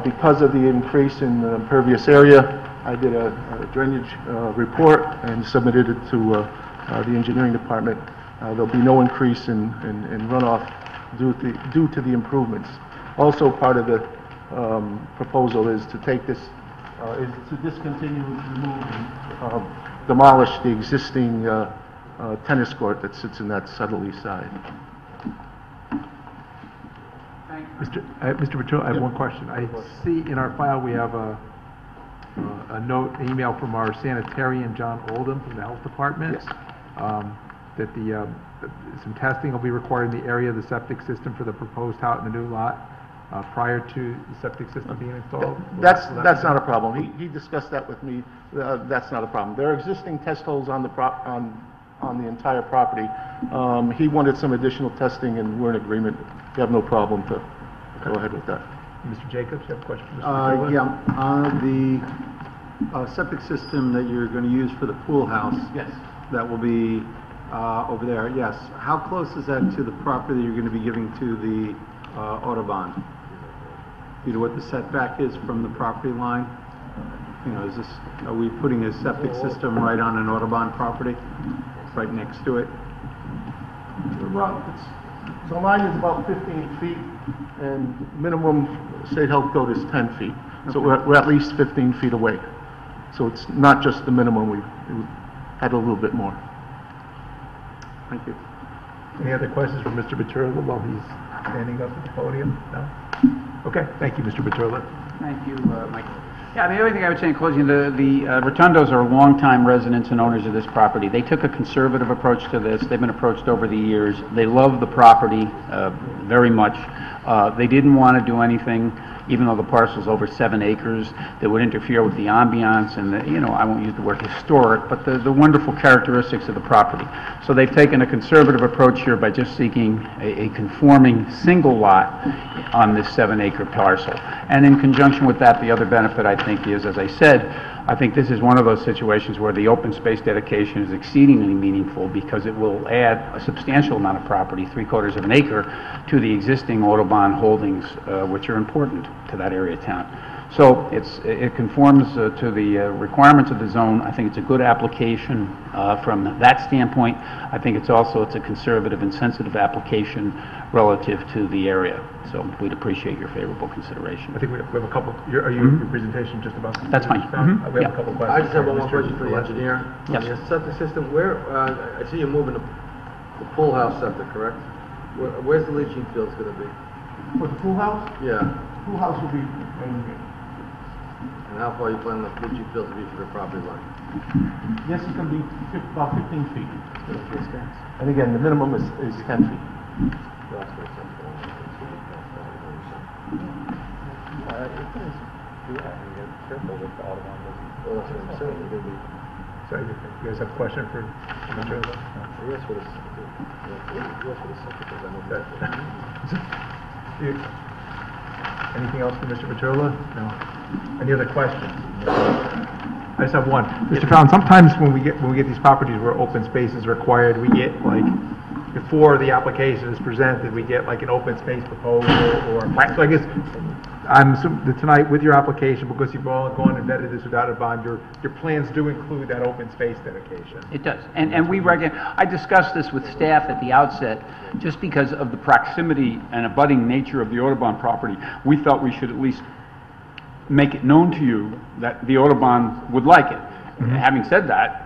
[SPEAKER 12] Because of the increase in the impervious area, I did a drainage report and submitted it to the engineering department. There'll be no increase in runoff due to the improvements. Also, part of the proposal is to take this, is to discontinue, remove, and demolish the existing tennis court that sits in that southerly side.
[SPEAKER 1] Mr. Petrillo, I have one question. I see in our file we have a note, an email from our sanitarian, John Oldham, from the health department.
[SPEAKER 12] Yes.
[SPEAKER 1] That some testing will be required in the area of the septic system for the proposed house in the new lot prior to the septic system being installed.
[SPEAKER 12] That's not a problem. He discussed that with me. That's not a problem. There are existing test holes on the entire property. He wanted some additional testing, and we're in agreement. We have no problem to go ahead with that.
[SPEAKER 1] Mr. Jacobs, you have a question for Mr. Petrillo?
[SPEAKER 4] Yeah, the septic system that you're going to use for the pool house.
[SPEAKER 12] Yes.
[SPEAKER 4] That will be over there, yes. How close is that to the property you're going to be giving to the Autobahn? Do you know what the setback is from the property line? You know, are we putting a septic system right on an Autobahn property, right next to it?
[SPEAKER 12] Well, the line is about 15 feet, and minimum state health code is 10 feet. So we're at least 15 feet away. So it's not just the minimum, we had a little bit more.
[SPEAKER 4] Thank you.
[SPEAKER 1] Any other questions for Mr. Petrillo while he's standing up at the podium? No? Okay, thank you, Mr. Petrillo.
[SPEAKER 11] Thank you, Mike. Yeah, the only thing I would say in closing, the Rotundos are longtime residents and owners of this property. They took a conservative approach to this. They've been approached over the years. They love the property very much. They didn't want to do anything, even though the parcel's over 7 acres, that would interfere with the ambiance and the, you know, I won't use the word historic, but the wonderful characteristics of the property. So they've taken a conservative approach here by just seeking a conforming single lot on this 7-acre parcel. And in conjunction with that, the other benefit, I think, is, as I said, I think this is one of those situations where the open space dedication is exceedingly meaningful because it will add a substantial amount of property, 3/4 of an acre, to the existing Autobahn holdings, which are important to that area of town. So it conforms to the requirements of the zone. I think it's a good application from that standpoint. I think it's a conservative and sensitive application relative to the area. So we'd appreciate your favorable consideration.
[SPEAKER 1] I think we have a couple. Are you your presentation just about?
[SPEAKER 11] That's fine.
[SPEAKER 1] We have a couple questions.
[SPEAKER 5] I just have one more question for the engineer.
[SPEAKER 11] Yes.
[SPEAKER 5] On your septic system, where, I see you're moving the pool house septic, correct? Where's the leaching fields going to be?
[SPEAKER 12] For the pool house?
[SPEAKER 5] Yeah.
[SPEAKER 12] Pool house will be,
[SPEAKER 5] And how far you plan the leaching fields to be from the property line?
[SPEAKER 12] yes, it's going to be about 15 feet. And again, the minimum is 10 feet.
[SPEAKER 1] So you guys have a question for Mr. Petrillo?
[SPEAKER 5] Yes, for the septic.
[SPEAKER 1] Anything else for Mr. Petrillo? No. Any other questions? I just have one. Mr. Fallon, sometimes when we get these properties where open space is required, we get like, before the application is presented, we get like an open space proposal or, so I guess, I'm assuming that tonight with your application, because you've all gone and vetted this without a bond, your plans do include that open space dedication.
[SPEAKER 11] It does. And I discussed this with staff at the outset, just because of the proximity and abutting nature of the Autobahn property. We thought we should at least make it known to you that the Autobahn would like it. Having said that,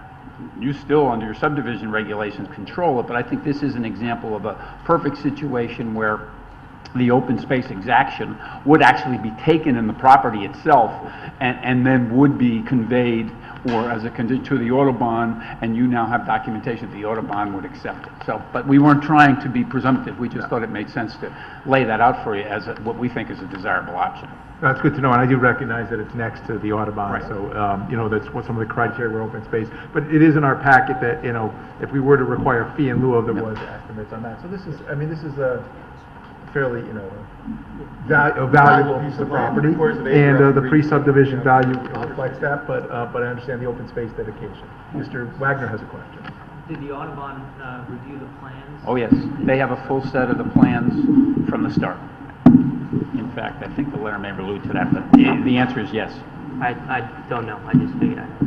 [SPEAKER 11] you still, under your subdivision regulations, control it, but I think this is an example of a perfect situation where the open space exaction would actually be taken in the property itself and then would be conveyed or as a condition to the Autobahn, and you now have documentation that the Autobahn would accept it. So, but we weren't trying to be presumptive. We just thought it made sense to lay that out for you as what we think is a desirable option.
[SPEAKER 1] That's good to know, and I do recognize that it's next to the Autobahn,
[SPEAKER 11] Right.
[SPEAKER 1] So, you know, that's what some of the criteria for open space. But it is in our packet that, you know, if we were to require a fee in lieu of, there was estimates on that. So this is, I mean, this is a fairly, you know, valuable piece of property, and the pre-subdivision value reflects that, but I understand the open space dedication. Mr. Wagner has a question.
[SPEAKER 6] Did the Audubon review the plans?
[SPEAKER 11] Oh, yes. They have a full set of the plans from the start. In fact, I think the letter may allude to that, but the answer is yes.
[SPEAKER 6] I don't know, I just figured I'd ask.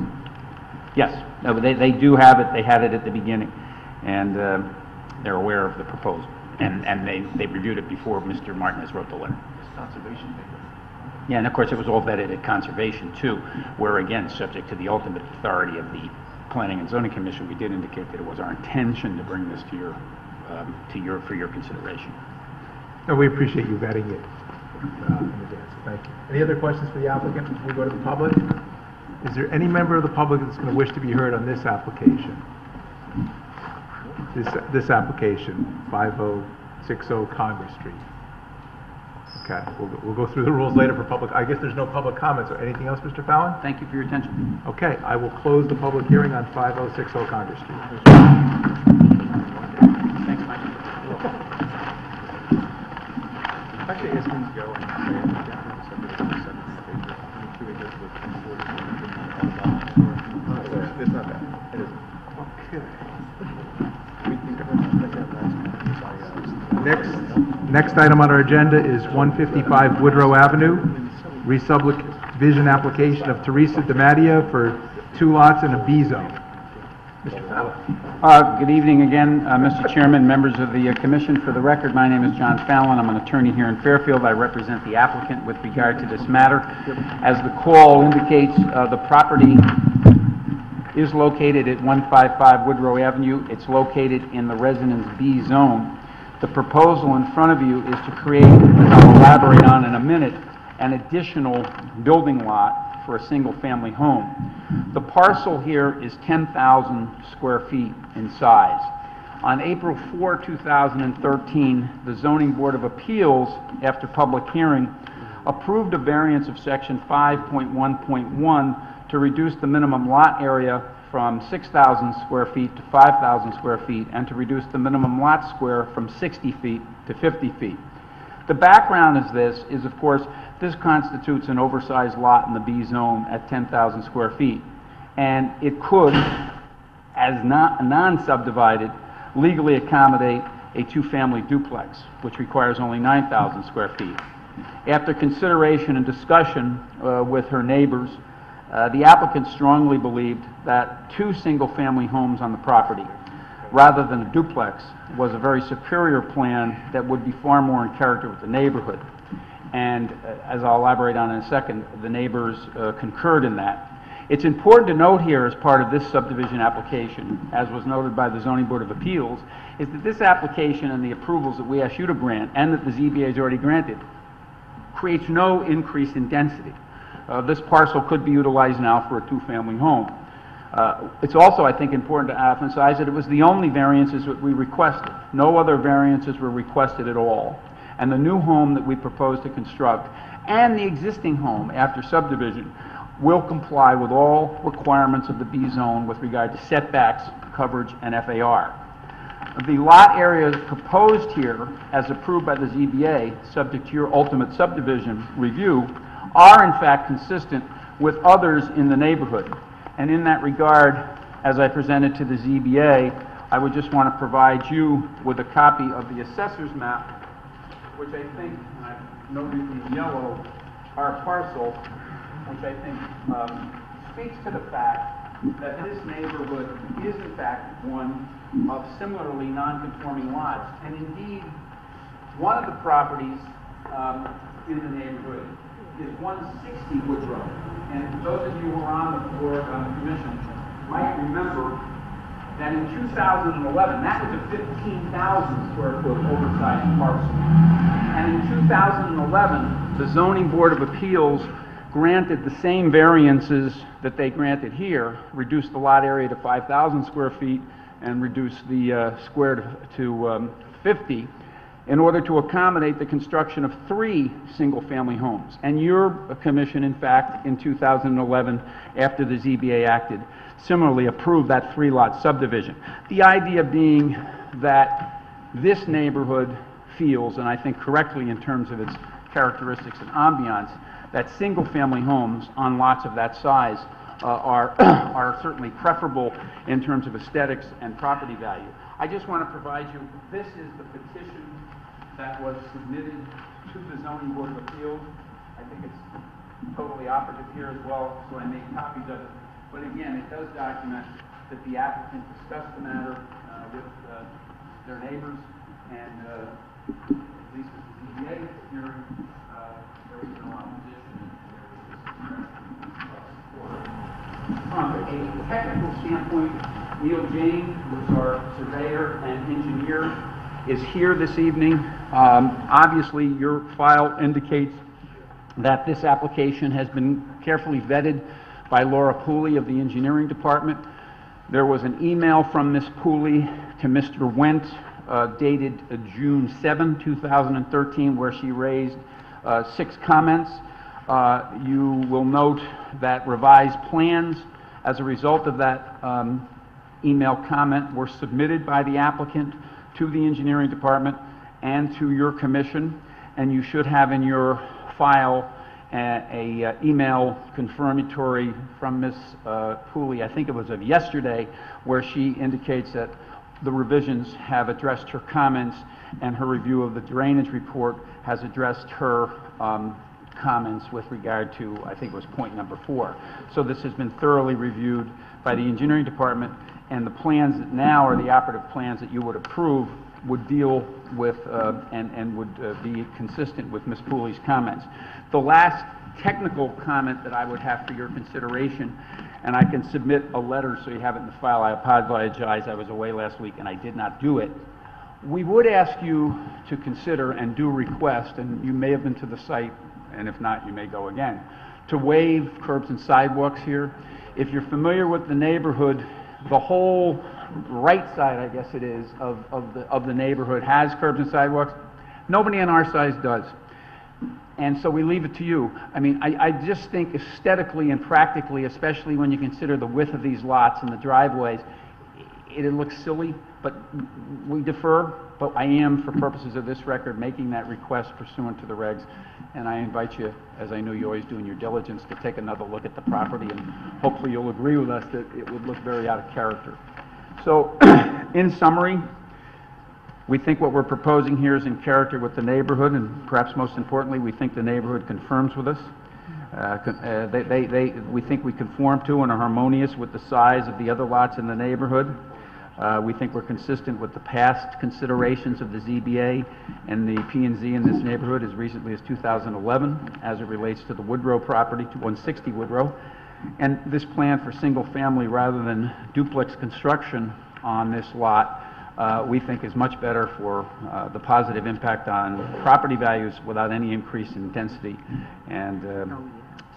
[SPEAKER 11] Yes, no, but they do have it, they had it at the beginning, and they're aware of the proposal, and they reviewed it before Mr. Martinez wrote the letter.
[SPEAKER 10] Conservation paper.
[SPEAKER 11] Yeah, and of course, it was all vetted at Conservation too, where again, subject to the ultimate authority of the Planning and Zoning Commission, we did indicate that it was our intention to bring this to for your consideration.
[SPEAKER 1] No, we appreciate you vetting it in advance. Thank you. Any other questions for the applicant before we go to the public? Is there any member of the public that's going to wish to be heard on this application? This application, 5060 Congress Street. Okay, we'll go through the rules later for public. I guess there's no public comments or anything else, Mr. Fallon?
[SPEAKER 11] Thank you for your attention.
[SPEAKER 1] Okay, I will close the public hearing on 5060 Congress Street.
[SPEAKER 11] Thanks, Mike.
[SPEAKER 10] Actually, as things go, and it's not bad. It isn't.
[SPEAKER 1] Next item on our agenda is 155 Woodrow Avenue, re-subdivision application of Teresa DiMattia for 2 lots in a B zone. Mr. Fallon.
[SPEAKER 11] Good evening again, Mr. Chairman, members of the Commission. For the record, my name is John Fallon. I'm an attorney here in Fairfield. I represent the applicant with regard to this matter. As the call indicates, the property is located at 155 Woodrow Avenue. It's located in the Residence B zone. The proposal in front of you is to create, as I'll elaborate on in a minute, an additional building lot for a single-family home. The parcel here is 10,000 square feet in size. On April 4, 2013, the Zoning Board of Appeals, after public hearing, approved a variance of Section 5.1.1 to reduce the minimum lot area from 6,000 square feet to 5,000 square feet, and to reduce the minimum lot square from 60 feet to 50 feet. The background of this is, of course, this constitutes an oversized lot in the B zone at 10,000 square feet, and it could, as non-subdivided, legally accommodate a 2-family duplex, which requires only 9,000 square feet. After consideration and discussion with her neighbors, the applicant strongly believed that 2 single-family homes on the property, rather than a duplex, was a very superior plan that would be far more in character with the neighborhood. And as I'll elaborate on in a second, the neighbors concurred in that. It's important to note here, as part of this subdivision application, as was noted by the Zoning Board of Appeals, is that this application and the approvals that we ask you to grant, and that the ZBA has already granted, creates no increase in density. This parcel could be utilized now for a 2-family home. It's also, I think, important to emphasize that it was the only variances that we requested. No other variances were requested at all. And the new home that we propose to construct, and the existing home after subdivision, will comply with all requirements of the B zone with regard to setbacks, coverage, and FAR. The lot areas proposed here, as approved by the ZBA, subject to your ultimate subdivision review, are in fact consistent with others in the neighborhood. And in that regard, as I presented to the ZBA, I would just want to provide you with a copy of the assessor's map, which I think, and I've noted in yellow, our parcel, which I think speaks to the fact that this neighborhood is in fact one of similarly non-conforming lots. And indeed, one of the properties in the neighborhood is 160 Woodrow. And those of you who are on the board, on the commission, might remember that in 2011, that was a 15,000 square foot oversized parcel. And in 2011, the Zoning Board of Appeals granted the same variances that they granted here, reduced the lot area to 5,000 square feet and reduced the square to 50, in order to accommodate the construction of 3 single-family homes. And your commission, in fact, in 2011, after the ZBA acted, similarly approved that 3-lot subdivision. The idea being that this neighborhood feels, and I think correctly in terms of its characteristics and ambiance, that single-family homes on lots of that size are certainly preferable in terms of aesthetics and property value. I just want to provide you, this is the petition that was submitted to the Zoning Board of Appeals. I think it's totally operative here as well, so I made copies of it. But again, it does document that the applicant discussed the matter with their neighbors, and at least with the ZBA hearing, there was no opposition, and there was from a technical standpoint, Neil Jane, who is our surveyor and engineer, is here this evening. Obviously, your file indicates that this application has been carefully vetted by Laura Pooley of the engineering department. There was an email from Ms. Pooley to Mr. Wendt dated June 7, 2013, where she raised 6 comments. You will note that revised plans as a result of that email comment were submitted by the applicant to the engineering department and to your commission, and you should have in your file a email confirmatory from Ms. Pooley, I think it was of yesterday, where she indicates that the revisions have addressed her comments, and her review of the drainage report has addressed her comments with regard to, I think it was point number 4. So this has been thoroughly reviewed by the engineering department, and the plans that now are the operative plans that you would approve would deal with and would be consistent with Ms. Pooley's comments. The last technical comment that I would have for your consideration, and I can submit a letter so you have it in the file. I apologize, I was away last week and I did not do it. We would ask you to consider and do request, and you may have been to the site, and if not, you may go again, to waive curbs and sidewalks here. If you're familiar with the neighborhood, the whole right side, I guess it is, of the neighborhood has curbs and sidewalks. Nobody on our side does. And so we leave it to you. I mean, I just think aesthetically and practically, especially when you consider the width of these lots and the driveways, it looks silly, but we defer. But I am, for purposes of this record, making that request pursuant to the regs. And I invite you, as I know you always do in your diligence, to take another look at the property, and hopefully you'll agree with us that it would look very out of character. So, in summary, we think what we're proposing here is in character with the neighborhood, and perhaps most importantly, we think the neighborhood confirms with us. We think we conform to and are harmonious with the size of the other lots in the neighborhood. We think we're consistent with the past considerations of the ZBA and the P&Z in this neighborhood as recently as 2011, as it relates to the Woodrow property, to 160 Woodrow. And this plan for single family rather than duplex construction on this lot, we think is much better for the positive impact on property values without any increase in density. And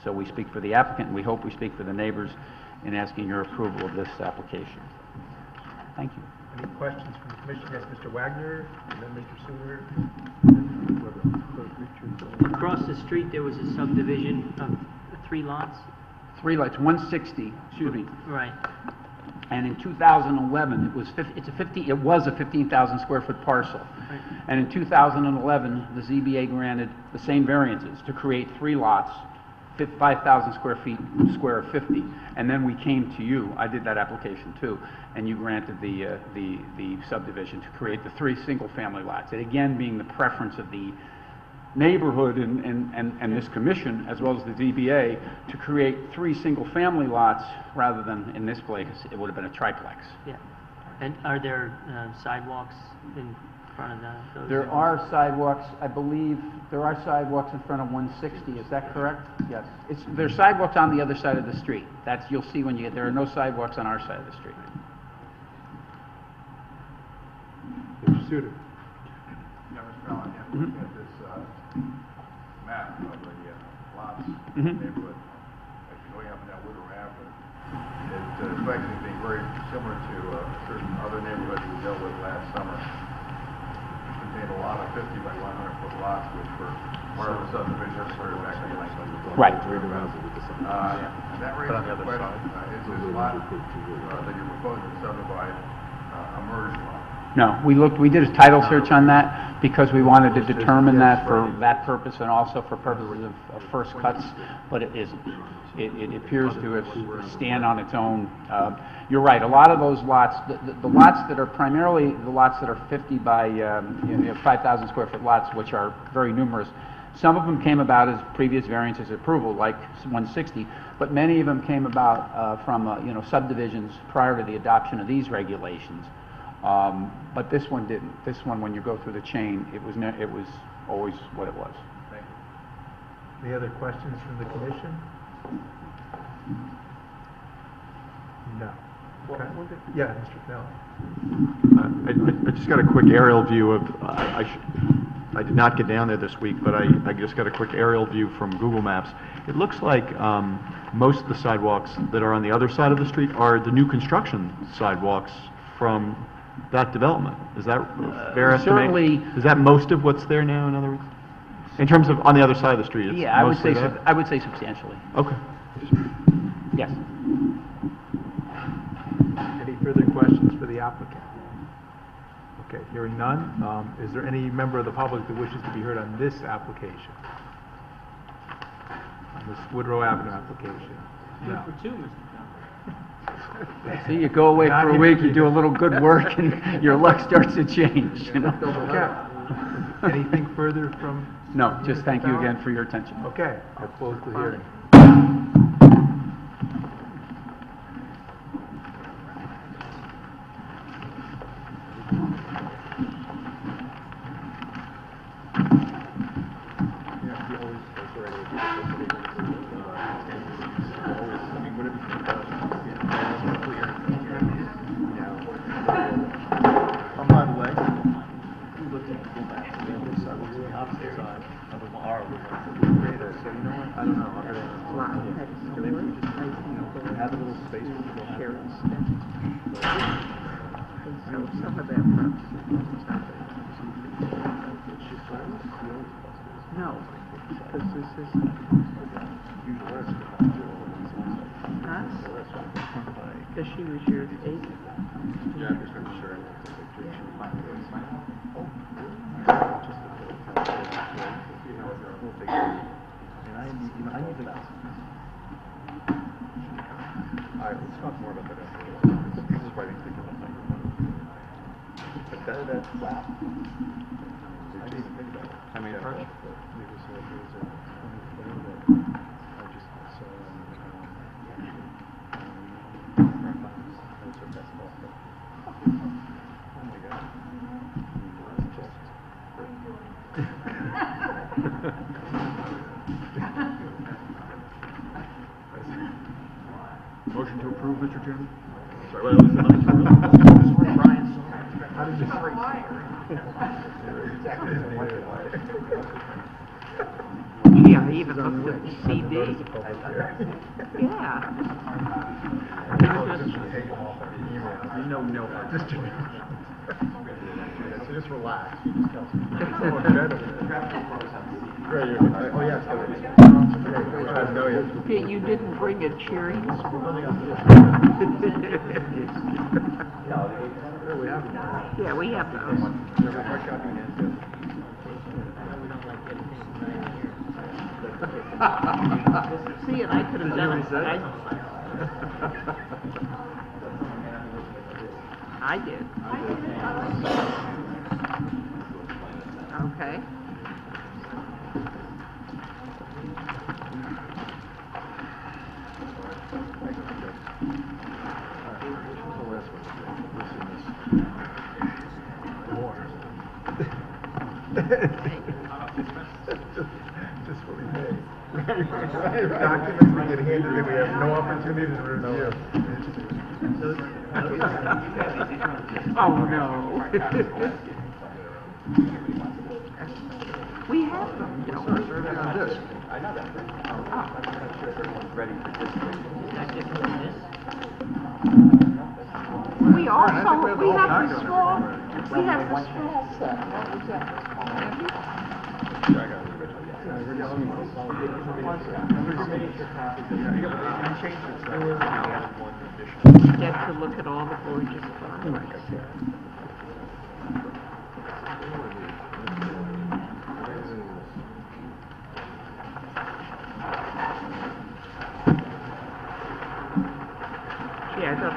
[SPEAKER 11] so we speak for the applicant, and we hope we speak for the neighbors in asking your approval of this application. Thank you.
[SPEAKER 1] Any questions from the commission? Yes, Mr. Wagner, and then Mr. Suter.
[SPEAKER 6] Across the street, there was a subdivision of 3 lots?
[SPEAKER 11] 3 lots, 160, excuse me.
[SPEAKER 6] Right.
[SPEAKER 11] And in 2011, it was a 15,000 square foot parcel.
[SPEAKER 6] Right.
[SPEAKER 11] And in 2011, the ZBA granted the same variances to create 3 lots, 5,000 square feet square of 50. And then we came to you, I did that application too, and you granted the subdivision to create the 3 single family lots. And again, being the preference of the neighborhood and this commission, as well as the ZBA, to create 3 single family lots rather than, in this place, it would have been a triplex.
[SPEAKER 6] Yeah. And are there sidewalks in front of those?
[SPEAKER 11] There are sidewalks, I believe, there are sidewalks in front of 160, is that correct? Yes. There's sidewalks on the other side of the street. That's, you'll see when you get there. Are no sidewalks on our side of the street.
[SPEAKER 1] Mr. Suter.
[SPEAKER 2] Yeah, Mr. Allen, yeah, looking at this map of the lots in the neighborhood, as you're going up and down Woodrow Avenue, it strikes me as being very similar to certain other neighborhoods we dealt with last summer. It contained a lot of 50 by 100 foot lots, which were part of the subdivision started back in 1920.
[SPEAKER 11] Right.
[SPEAKER 2] And that raises the question, is this lot that you're proposing to subdivide a merged lot?
[SPEAKER 11] No, we did a title search on that. because we wanted to determine that for that purpose and also for purposes of first cuts, but it isn't. It appears to stand on its own. You're right, a lot of those lots, the lots that are primarily the lots that are 50 by 5,000 square foot lots, which are very numerous, some of them came about as previous variances approval, like 160, but many of them came about from subdivisions prior to the adoption of these regulations. But this one didn't. This one, when you go through the chain, it was always what it was.
[SPEAKER 1] Thank you. Any other questions from the commission? No. Okay. Yeah, Mr. Fennell.
[SPEAKER 9] I just got a quick aerial view of, I did not get down there this week, but I just got a quick aerial view from Google Maps. It looks like most of the sidewalks that are on the other side of the street are the new construction sidewalks from that development. Is that fair estimate?
[SPEAKER 11] Certainly.
[SPEAKER 9] Is that most of what's there now, in other words? In terms of on the other side of the street? It's
[SPEAKER 11] Yeah, I would
[SPEAKER 9] mostly
[SPEAKER 11] say
[SPEAKER 9] that?
[SPEAKER 11] I would say substantially.
[SPEAKER 9] Okay.
[SPEAKER 11] Yes.
[SPEAKER 1] Any further questions for the applicant? Okay, hearing none. Is there any member of the public that wishes to be heard on this application? On this Woodrow Avenue application? No.
[SPEAKER 11] See, you go away for a week, you do a little good work, and your luck starts to change.
[SPEAKER 1] Okay. Anything further from?
[SPEAKER 11] No, just thank you again for your attention.
[SPEAKER 1] Okay, I'll close the hearing.
[SPEAKER 13] No, because this is... Huh? Because she was your agent.
[SPEAKER 2] Yeah, I'm just not sure. All right, let's talk more about that after this is writing thing. But that's flat. I didn't even think about it.
[SPEAKER 9] I mean, approach.
[SPEAKER 2] Motion to approve, Mr. Chairman? Sorry, what was that? How did you
[SPEAKER 13] Yeah, I even looked at the CD. Yeah.
[SPEAKER 2] Just relax. You just tell Oh, yes.
[SPEAKER 13] Hey, you didn't bring a cherry? Yeah, we have those. See, and I could have done it. I did. Okay.
[SPEAKER 2] Just what we pay. Documents we get handed in, we have no opportunity to review.
[SPEAKER 13] Oh, no. We have them, don't we?
[SPEAKER 2] I know that. I'm not sure if everyone's ready for this.
[SPEAKER 13] We also, we have the small, we have the small set. What was that? Get to look at all the gorgeous flowers.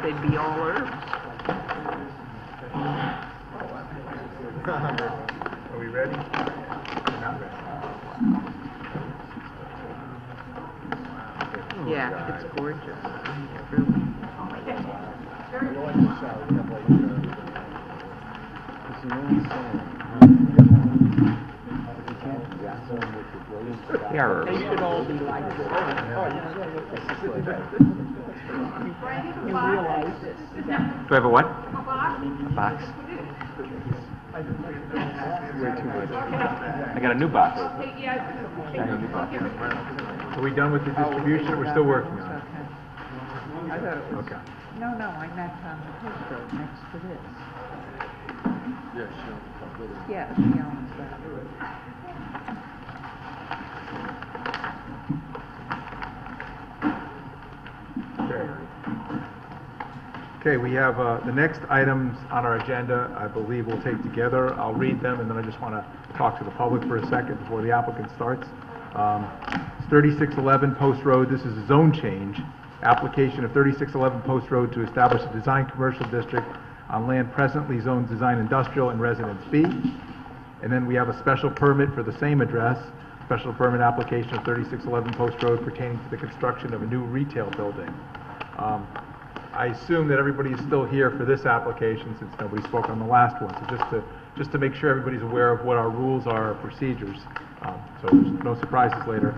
[SPEAKER 13] they'd be all herbs.
[SPEAKER 1] Are we ready? We're not ready.
[SPEAKER 13] Yeah, it's gorgeous. Really.
[SPEAKER 6] They are
[SPEAKER 13] They
[SPEAKER 6] herbs.
[SPEAKER 13] should all be like this. You realize this.
[SPEAKER 6] Do I have a what? Box? I got a new box.
[SPEAKER 1] Are we done with the distribution, or we're still working on it?
[SPEAKER 13] I thought it was.
[SPEAKER 1] Okay.
[SPEAKER 13] No, I meant on the post road next to this. Yeah, she owns that.
[SPEAKER 1] Okay, we have the next items on our agenda, I believe we'll take together. I'll read them, and then I just want to talk to the public for a second before the applicant starts. It's 3611 Post Road. This is a zone change. Application of 3611 Post Road to establish a design commercial district on land presently zoned design industrial and residence B. And then we have a special permit for the same address, special permit application of 3611 Post Road pertaining to the construction of a new retail building. I assume that everybody is still here for this application since nobody spoke on the last one. So just to make sure everybody's aware of what our rules are, our procedures, so there's no surprises later.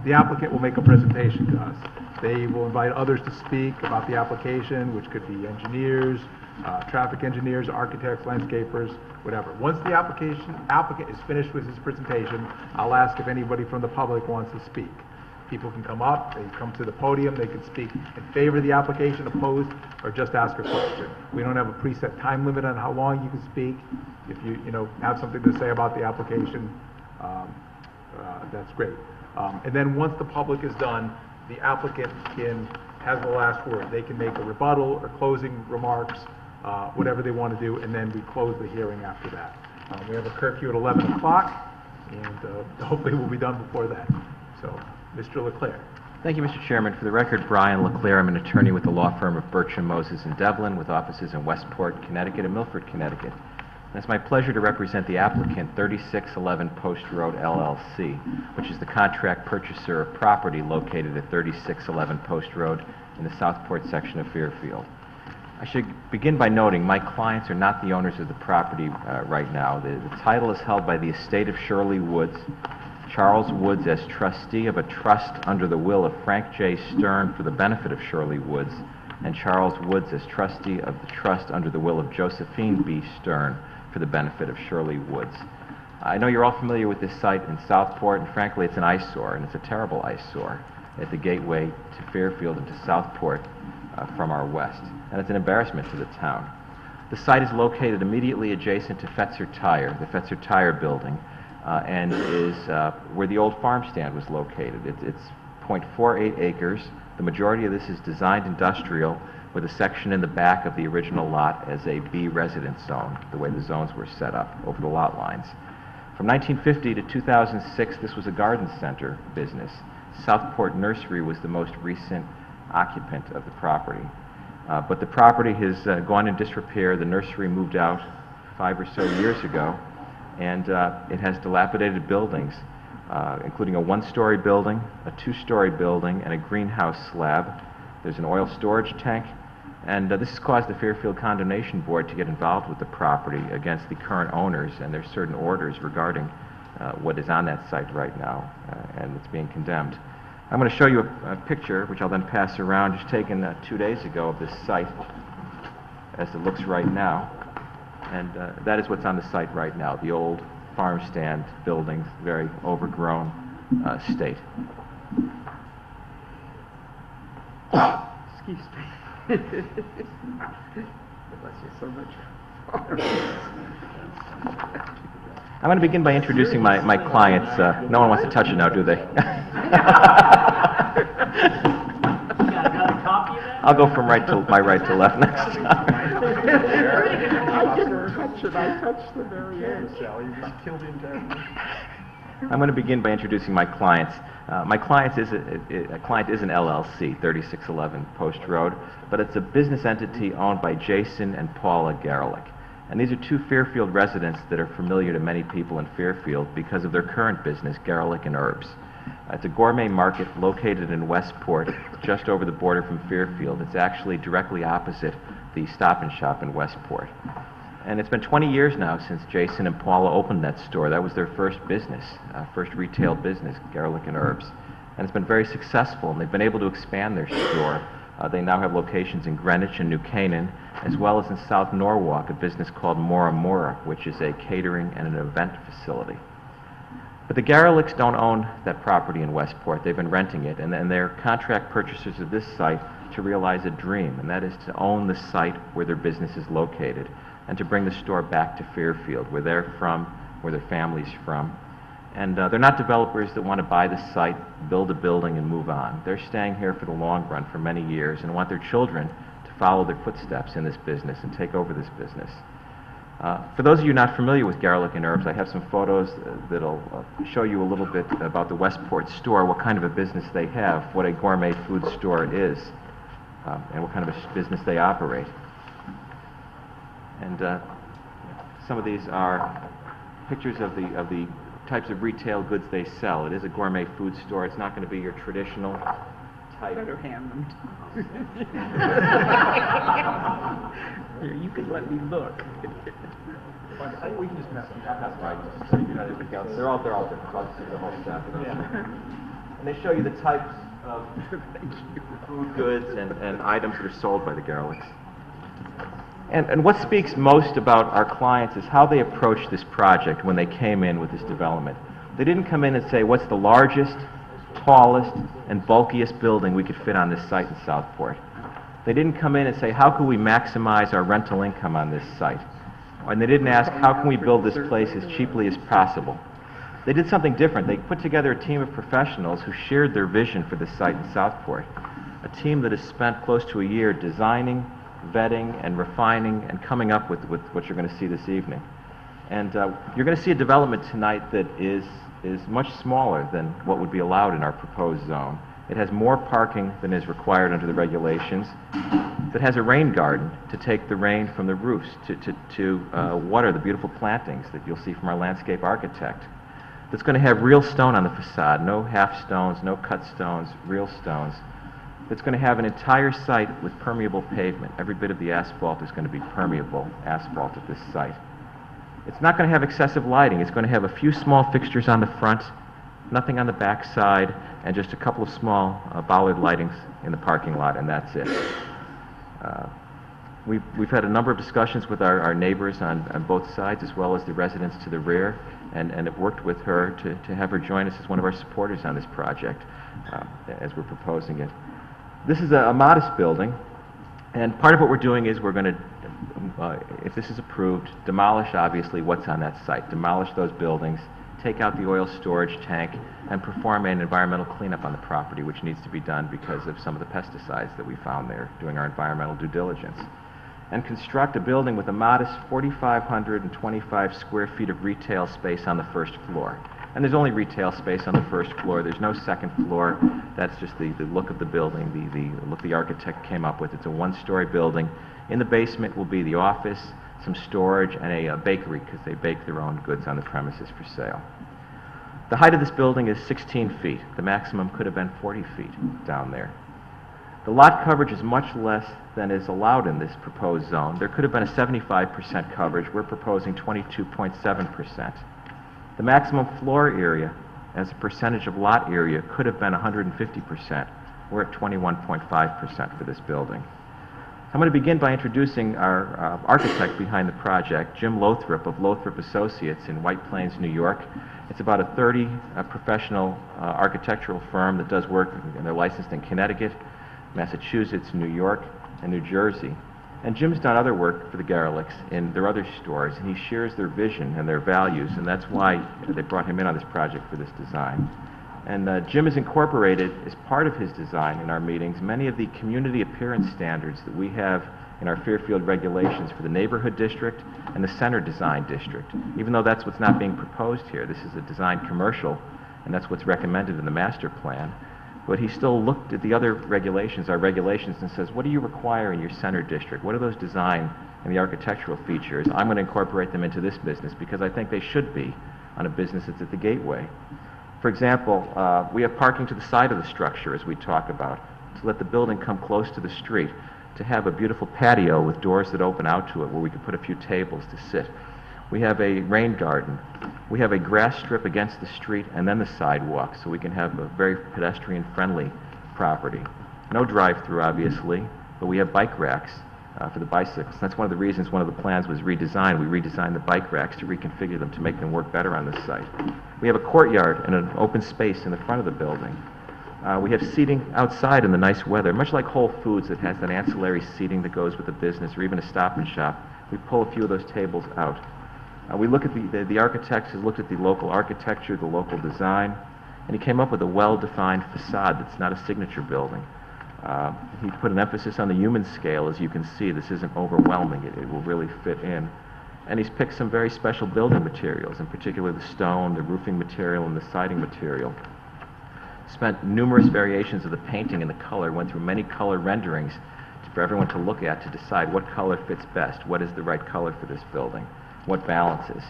[SPEAKER 1] The applicant will make a presentation to us. They will invite others to speak about the application, which could be engineers, traffic engineers, architects, landscapers, whatever. Once the applicant is finished with his presentation, I'll ask if anybody from the public wants to speak. People can come up, they come to the podium, they can speak in favor of the application, opposed, or just ask a question. We don't have a preset time limit on how long you can speak. If you have something to say about the application, that's great. And then once the public is done, the applicant has the last word. They can make a rebuttal or closing remarks, whatever they want to do, and then we close the hearing after that. We have a curfew at 11 o'clock, and hopefully we'll be done before that. So, Mr. LeClaire.
[SPEAKER 14] Thank you, Mr. Chairman. For the record, Brian LeClaire. I'm an attorney with the law firm of Bircham, Moses & Devlin, with offices in Westport, Connecticut, and Milford, Connecticut. And it's my pleasure to represent the applicant, 3611 Post Road, LLC, which is the contract purchaser of property located at 3611 Post Road in the Southport section of Fairfield. I should begin by noting my clients are not the owners of the property right now. The title is held by the estate of Shirley Woods, Charles Woods as trustee of a trust under the will of Frank J. Stern for the benefit of Shirley Woods, and Charles Woods as trustee of the trust under the will of Josephine B. Stern for the benefit of Shirley Woods. I know you're all familiar with this site in Southport, and frankly it's an eyesore, and it's a terrible eyesore at the gateway to Fairfield and to Southport from our west, and it's an embarrassment to the town. The site is located immediately adjacent to Fetzer Tire, the Fetzer Tire building, and is where the old farm stand was located. It's 0.48 acres. The majority of this is designed industrial, with a section in the back of the original lot as a B residence zone, the way the zones were set up over the lot lines. From 1950 to 2006, this was a garden center business. Southport Nursery was the most recent occupant of the property. But the property has gone in disrepair. The nursery moved out 5 or so years ago, and it has dilapidated buildings, including a 1-story building, a 2-story building, and a greenhouse slab. There's an oil storage tank, and this has caused the Fairfield Condemnation Board to get involved with the property against the current owners, and there's certain orders regarding what is on that site right now, and it's being condemned. I'm going to show you a picture, which I'll then pass around, just taken 2 days ago of this site as it looks right now. And that is what's on the site right now, the old farm stand buildings, very overgrown state.
[SPEAKER 13] Excuse me. Bless you so much.
[SPEAKER 14] I'm going to begin by introducing my clients. No one wants to touch it now, do they? I'll go from my right to left next time.
[SPEAKER 13] I didn't touch it. I touched the very end.
[SPEAKER 14] I'm going to begin by introducing my clients. My client is an LLC, 3611 Post Road, but it's a business entity owned by Jason and Paula Garelick. And these are two Fairfield residents that are familiar to many people in Fairfield because of their current business, Garelick and Herbs. It's a gourmet market located in Westport, just over the border from Fairfield. It's actually directly opposite the Stop and Shop in Westport. And it's been 20 years now since Jason and Paula opened that store. That was their first business, first retail business, Garelick and Herbs. And it's been very successful, and they've been able to expand their store. They now have locations in Greenwich and New Canaan, as well as in South Norwalk, a business called Mora Mora, which is a catering and an event facility. But the Garelicks don't own that property in Westport. They've been renting it, and they're contract purchasers of this site to realize a dream, and that is to own the site where their business is located, and to bring the store back to Fairfield, where they're from, where their family's from. And they're not developers that want to buy the site, build a building, and move on. They're staying here for the long run, for many years, and want their children to follow their footsteps in this business and take over this business. For those of you not familiar with Garelick and Herbs, I have some photos that'll show you a little bit about the Westport store, what kind of a business they have, what a gourmet food store is, and what kind of a business they operate. And some of these are pictures of the types of retail goods they sell. It is a gourmet food store. It's not going to be your traditional type.
[SPEAKER 11] Better hand them to me. Here, you can let me look.
[SPEAKER 14] I think we can just pass by just so you know everything else. They're all different. I'll just do the whole staff. And they show you the types of food goods and items that are sold by the Garelicks. And what speaks most about our clients is how they approached this project when they came in with this development. They didn't come in and say, what's the largest, tallest, and bulkiest building we could fit on this site in Southport. They didn't come in and say, how can we maximize our rental income on this site? And they didn't ask, how can we build this place as cheaply as possible? They did something different. They put together a team of professionals who shared their vision for this site in Southport. A team that has spent close to a year designing, vetting, and refining, and coming up with what you're going to see this evening. And you're going to see a development tonight that is much smaller than what would be allowed in our proposed zone. It has more parking than is required under the regulations. That has a rain garden to take the rain from the roofs, to water the beautiful plantings that you'll see from our landscape architect. That's going to have real stone on the facade, no half stones, no cut stones, real stones. It's going to have an entire site with permeable pavement. Every bit of the asphalt is going to be permeable asphalt at this site. It's not going to have excessive lighting. It's going to have a few small fixtures on the front, nothing on the back side, and just a couple of small bollard lightings in the parking lot, and that's it. We've had a number of discussions with our neighbors on both sides, as well as the residents to the rear, and have worked with her to have her join us as one of our supporters on this project as we're proposing it. This is a modest building, and part of what we're doing is we're going to, if this is approved, demolish obviously what's on that site, demolish those buildings, take out the oil storage tank, and perform an environmental cleanup on the property, which needs to be done because of some of the pesticides that we found there doing our environmental due diligence. And construct a building with a modest 4,525 square feet of retail space on the first floor. And there's only retail space on the first floor. There's no second floor. That's just the look of the building, the look the architect came up with. It's a one-story building. In the basement will be the office, some storage, and a bakery, because they bake their own goods on the premises for sale. The height of this building is 16 feet. The maximum could have been 40 feet down there. The lot coverage is much less than is allowed in this proposed zone. There could have been a 75% coverage. We're proposing 22.7%. The maximum floor area as a percentage of lot area could have been 150%. We're at 21.5% for this building. I'm going to begin by introducing our architect behind the project, Jim Lothrop of Lothrop Associates in White Plains, New York. It's about a 30 professional architectural firm that does work, and they're licensed in Connecticut, Massachusetts, New York, and New Jersey. And Jim's done other work for the Garelicks in their other stores, and he shares their vision and their values, and that's why they brought him in on this project for this design. And Jim has incorporated, as part of his design in our meetings, many of the community appearance standards that we have in our Fairfield regulations for the neighborhood district and the center design district. Even though that's what's not being proposed here, this is a design commercial and that's what's recommended in the master plan. But he still looked at the other regulations, our regulations, and says, what do you require in your center district? What are those design and the architectural features? I'm going to incorporate them into this business because I think they should be on a business that's at the gateway. For example, we have parking to the side of the structure, as we talk about, to let the building come close to the street, to have a beautiful patio with doors that open out to it where we could put a few tables to sit. We have a rain garden. We have a grass strip against the street and then the sidewalk, so we can have a very pedestrian-friendly property. No drive-through, obviously, but we have bike racks for the bicycles. That's one of the reasons one of the plans was redesigned. We redesigned the bike racks to reconfigure them to make them work better on this site. We have a courtyard and an open space in the front of the building. We have seating outside in the nice weather, much like Whole Foods that has that ancillary seating that goes with the business, or even a Stop and Shop. We pull a few of those tables out. We look at the architect has looked at the local architecture, the local design, and he came up with a well-defined facade that's not a signature building. He put an emphasis on the human scale. As you can see, this isn't overwhelming. It will really fit in. And he's picked some very special building materials, in particular the stone, the roofing material, and the siding material. Spent numerous variations of the painting and the color, went through many color renderings for everyone to look at to decide what color fits best, what is the right color for this building, what balances.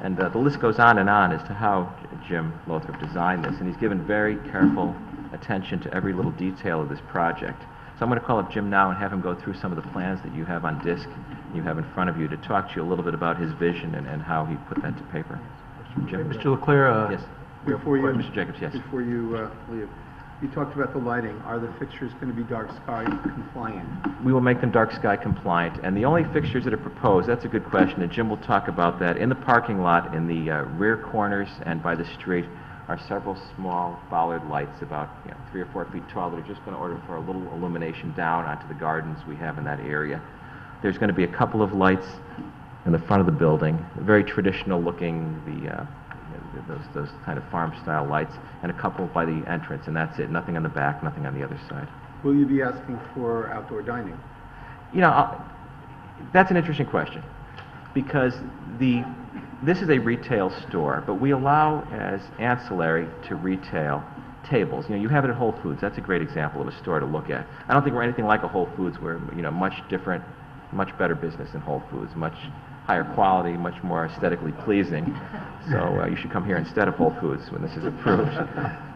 [SPEAKER 14] And the list goes on as to how Jim Lothrop designed this, and he's given very careful attention to every little detail of this project. So I'm going to call up Jim now and have him go through some of the plans that you have on disc, you have in front of you, to talk to you a little bit about his vision and how he put that to paper. Jim?
[SPEAKER 12] Mr. Leclerc?
[SPEAKER 14] Yes.
[SPEAKER 4] Before you,
[SPEAKER 14] Mr. Jacobs, yes.
[SPEAKER 4] Before you leave, you talked about the lighting. Are the fixtures going to be dark sky compliant?
[SPEAKER 14] We will make them dark sky compliant, and the only fixtures that are proposed, that's a good question, and Jim will talk about that. In the parking lot, in the rear corners and by the street, are several small bollard lights about 3 or 4 feet tall that are just going to order for a little illumination down onto the gardens we have in that area. There's going to be a couple of lights in the front of the building, very traditional looking, those kind of farm style lights, and a couple by the entrance, and that's it. Nothing on the back, nothing on the other side.
[SPEAKER 4] Will you be asking for outdoor dining?
[SPEAKER 14] That's an interesting question, because this is a retail store, but we allow as ancillary to retail tables. You have it at Whole Foods. That's a great example of a store to look at. I don't think we're anything like a Whole Foods. We're much different, much better business than Whole Foods, much higher quality, much more aesthetically pleasing. So you should come here instead of Whole Foods when this is approved.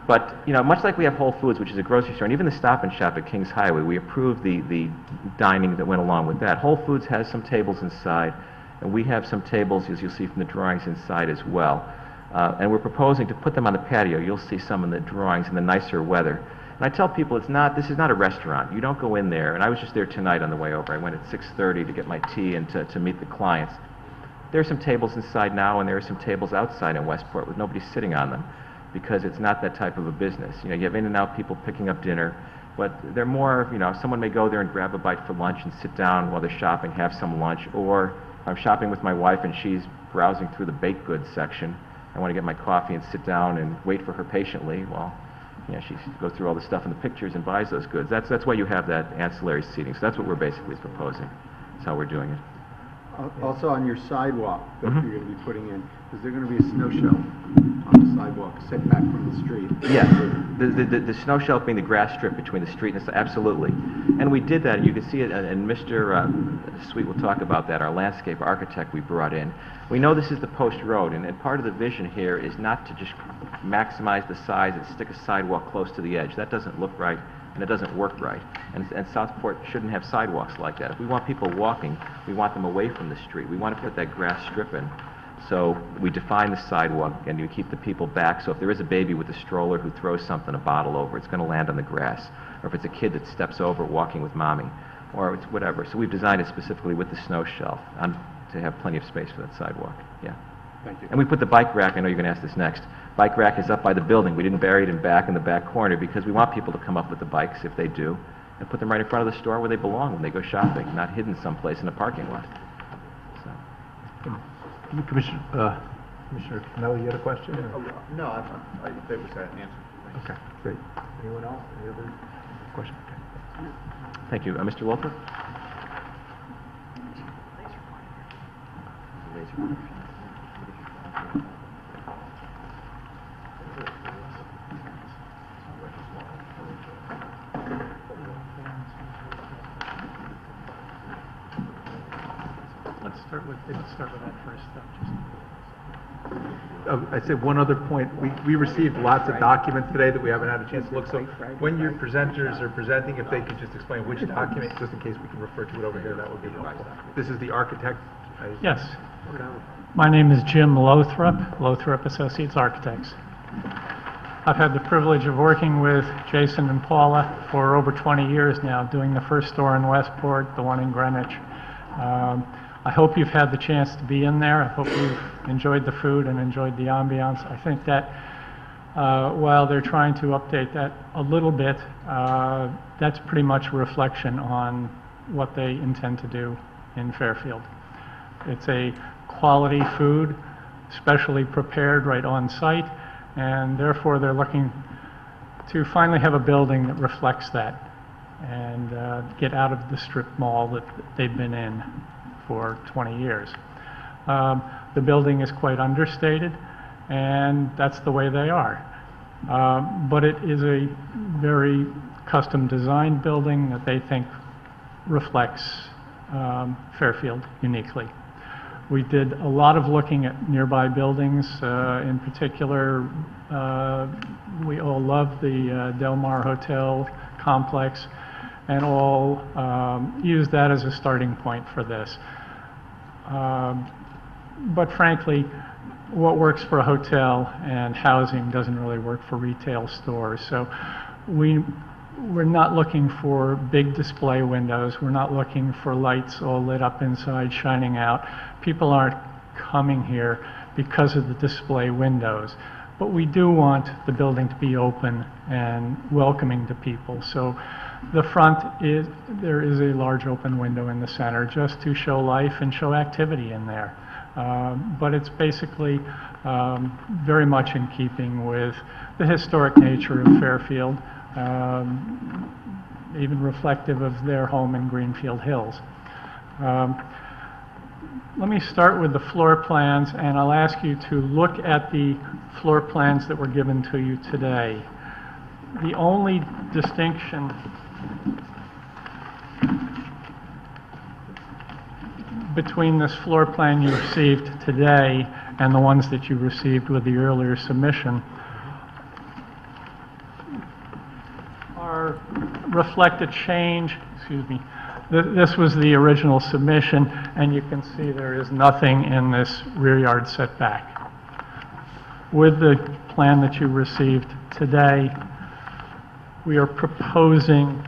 [SPEAKER 14] But much like we have Whole Foods, which is a grocery store, and even the Stop and Shop at Kings Highway, we approved the dining that went along with that. Whole Foods has some tables inside, and we have some tables, as you'll see from the drawings, inside as well. And we're proposing to put them on the patio. You'll see some in the drawings in the nicer weather. And I tell people this is not a restaurant. You don't go in there, and I was just there tonight on the way over. I went at 6:30 to get my tea and to meet the clients. There are some tables inside now, and there are some tables outside in Westport with nobody sitting on them, because it's not that type of a business. You have in and out people picking up dinner, but they're more, someone may go there and grab a bite for lunch and sit down while they're shopping, have some lunch, or I'm shopping with my wife and she's browsing through the baked goods section. I want to get my coffee and sit down and wait for her patiently while she goes through all the stuff in the pictures and buys those goods. That's why you have that ancillary seating. So that's what we're basically proposing. That's how we're doing it.
[SPEAKER 4] Also on your sidewalk that you're going to be putting in, is there going to be a snow shelf on the sidewalk set back from the street?
[SPEAKER 14] Yeah, the snow shelf being the grass strip between the street and absolutely. And we did that, and you can see it, and Mr. Sweet will talk about that, our landscape architect we brought in. We know this is the post road, and part of the vision here is not to just maximize the size and stick a sidewalk close to the edge. That doesn't look right, and it doesn't work right. And Southport shouldn't have sidewalks like that. If we want people walking, we want them away from the street. We want to put that grass strip in. So we define the sidewalk, and you keep the people back. So if there is a baby with a stroller who throws something, a bottle over, it's going to land on the grass. Or if it's a kid that steps over walking with mommy, or it's whatever. So we've designed it specifically with the snow shelf to have plenty of space for that sidewalk. Yeah.
[SPEAKER 4] Thank you.
[SPEAKER 14] And we put the bike rack, I know you're going to ask this next. Bike rack is up by the building. We didn't bury it in the back corner, because we want people to come up with the bikes if they do, and put them right in front of the store where they belong when they go shopping, not hidden someplace in a parking lot. So.
[SPEAKER 1] Commissioner Canelli, you had a question?
[SPEAKER 7] No, I think that was that answer.
[SPEAKER 1] Okay, great. Anyone else? Any other question? Okay.
[SPEAKER 14] Thank you. Mr. Wolfer?
[SPEAKER 15] start with that first stuff.
[SPEAKER 1] I'd say one other point. We received lots of documents today that we haven't had a chance to look. So when your presenters are presenting, if they could just explain which document, just in case we can refer to it over here, that would be helpful. This is the architect.
[SPEAKER 15] Yes. My name is Jim Lothrop Associates Architects. I've had the privilege of working with Jason and Paula for over 20 years now, doing the first store in Westport, the one in Greenwich. I hope you've had the chance to be in there. I hope you've enjoyed the food and enjoyed the ambiance. I think that while they're trying to update that a little bit, that's pretty much a reflection on what they intend to do in Fairfield. It's a quality food, specially prepared right on site, and therefore they're looking to finally have a building that reflects that and get out of the strip mall that they've been in for 20 years. The building is quite understated, and that's the way they are. But it is a very custom designed building that they think reflects Fairfield uniquely. We did a lot of looking at nearby buildings. In particular, we all love the Del Mar Hotel complex and all use that as a starting point for this. But frankly, what works for a hotel and housing doesn't really work for retail stores. So we're not looking for big display windows. We're not looking for lights all lit up inside, shining out. People aren't coming here because of the display windows. But we do want the building to be open and welcoming to people. So the front there is a large open window in the center just to show life and show activity in there. But it's basically very much in keeping with the historic nature of Fairfield, even reflective of their home in Greenfield Hills. Let me start with the floor plans, and I'll ask you to look at the floor plans that were given to you today. The only distinction between this floor plan you received today and the ones that you received with the earlier submission reflect a change. Excuse me. This was the original submission, and you can see there is nothing in this rear yard setback. With the plan that you received today, we are proposing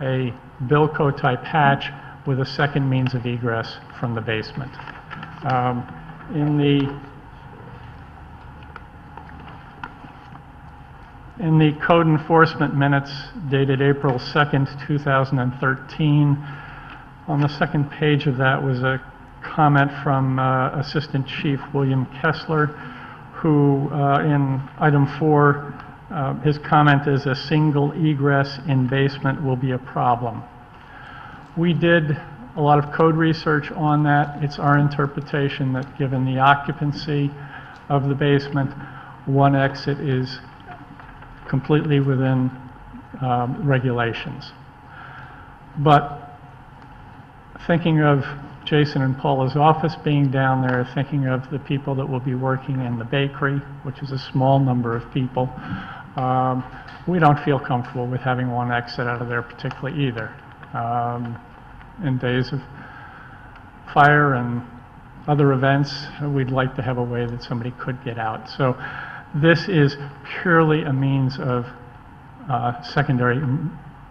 [SPEAKER 15] a Bilco type hatch with a second means of egress from the basement. In the code enforcement minutes dated April 2nd, 2013, on the second page of that was a comment from Assistant Chief William Kessler, who in item 4, his comment is a single egress in basement will be a problem. We did a lot of code research on that. It's our interpretation that given the occupancy of the basement, one exit is completely within regulations. But thinking of Jason and Paula's office being down there, thinking of the people that will be working in the bakery, which is a small number of people, we don't feel comfortable with having one exit out of there particularly either. In days of fire and other events, we'd like to have a way that somebody could get out. So this is purely a means of secondary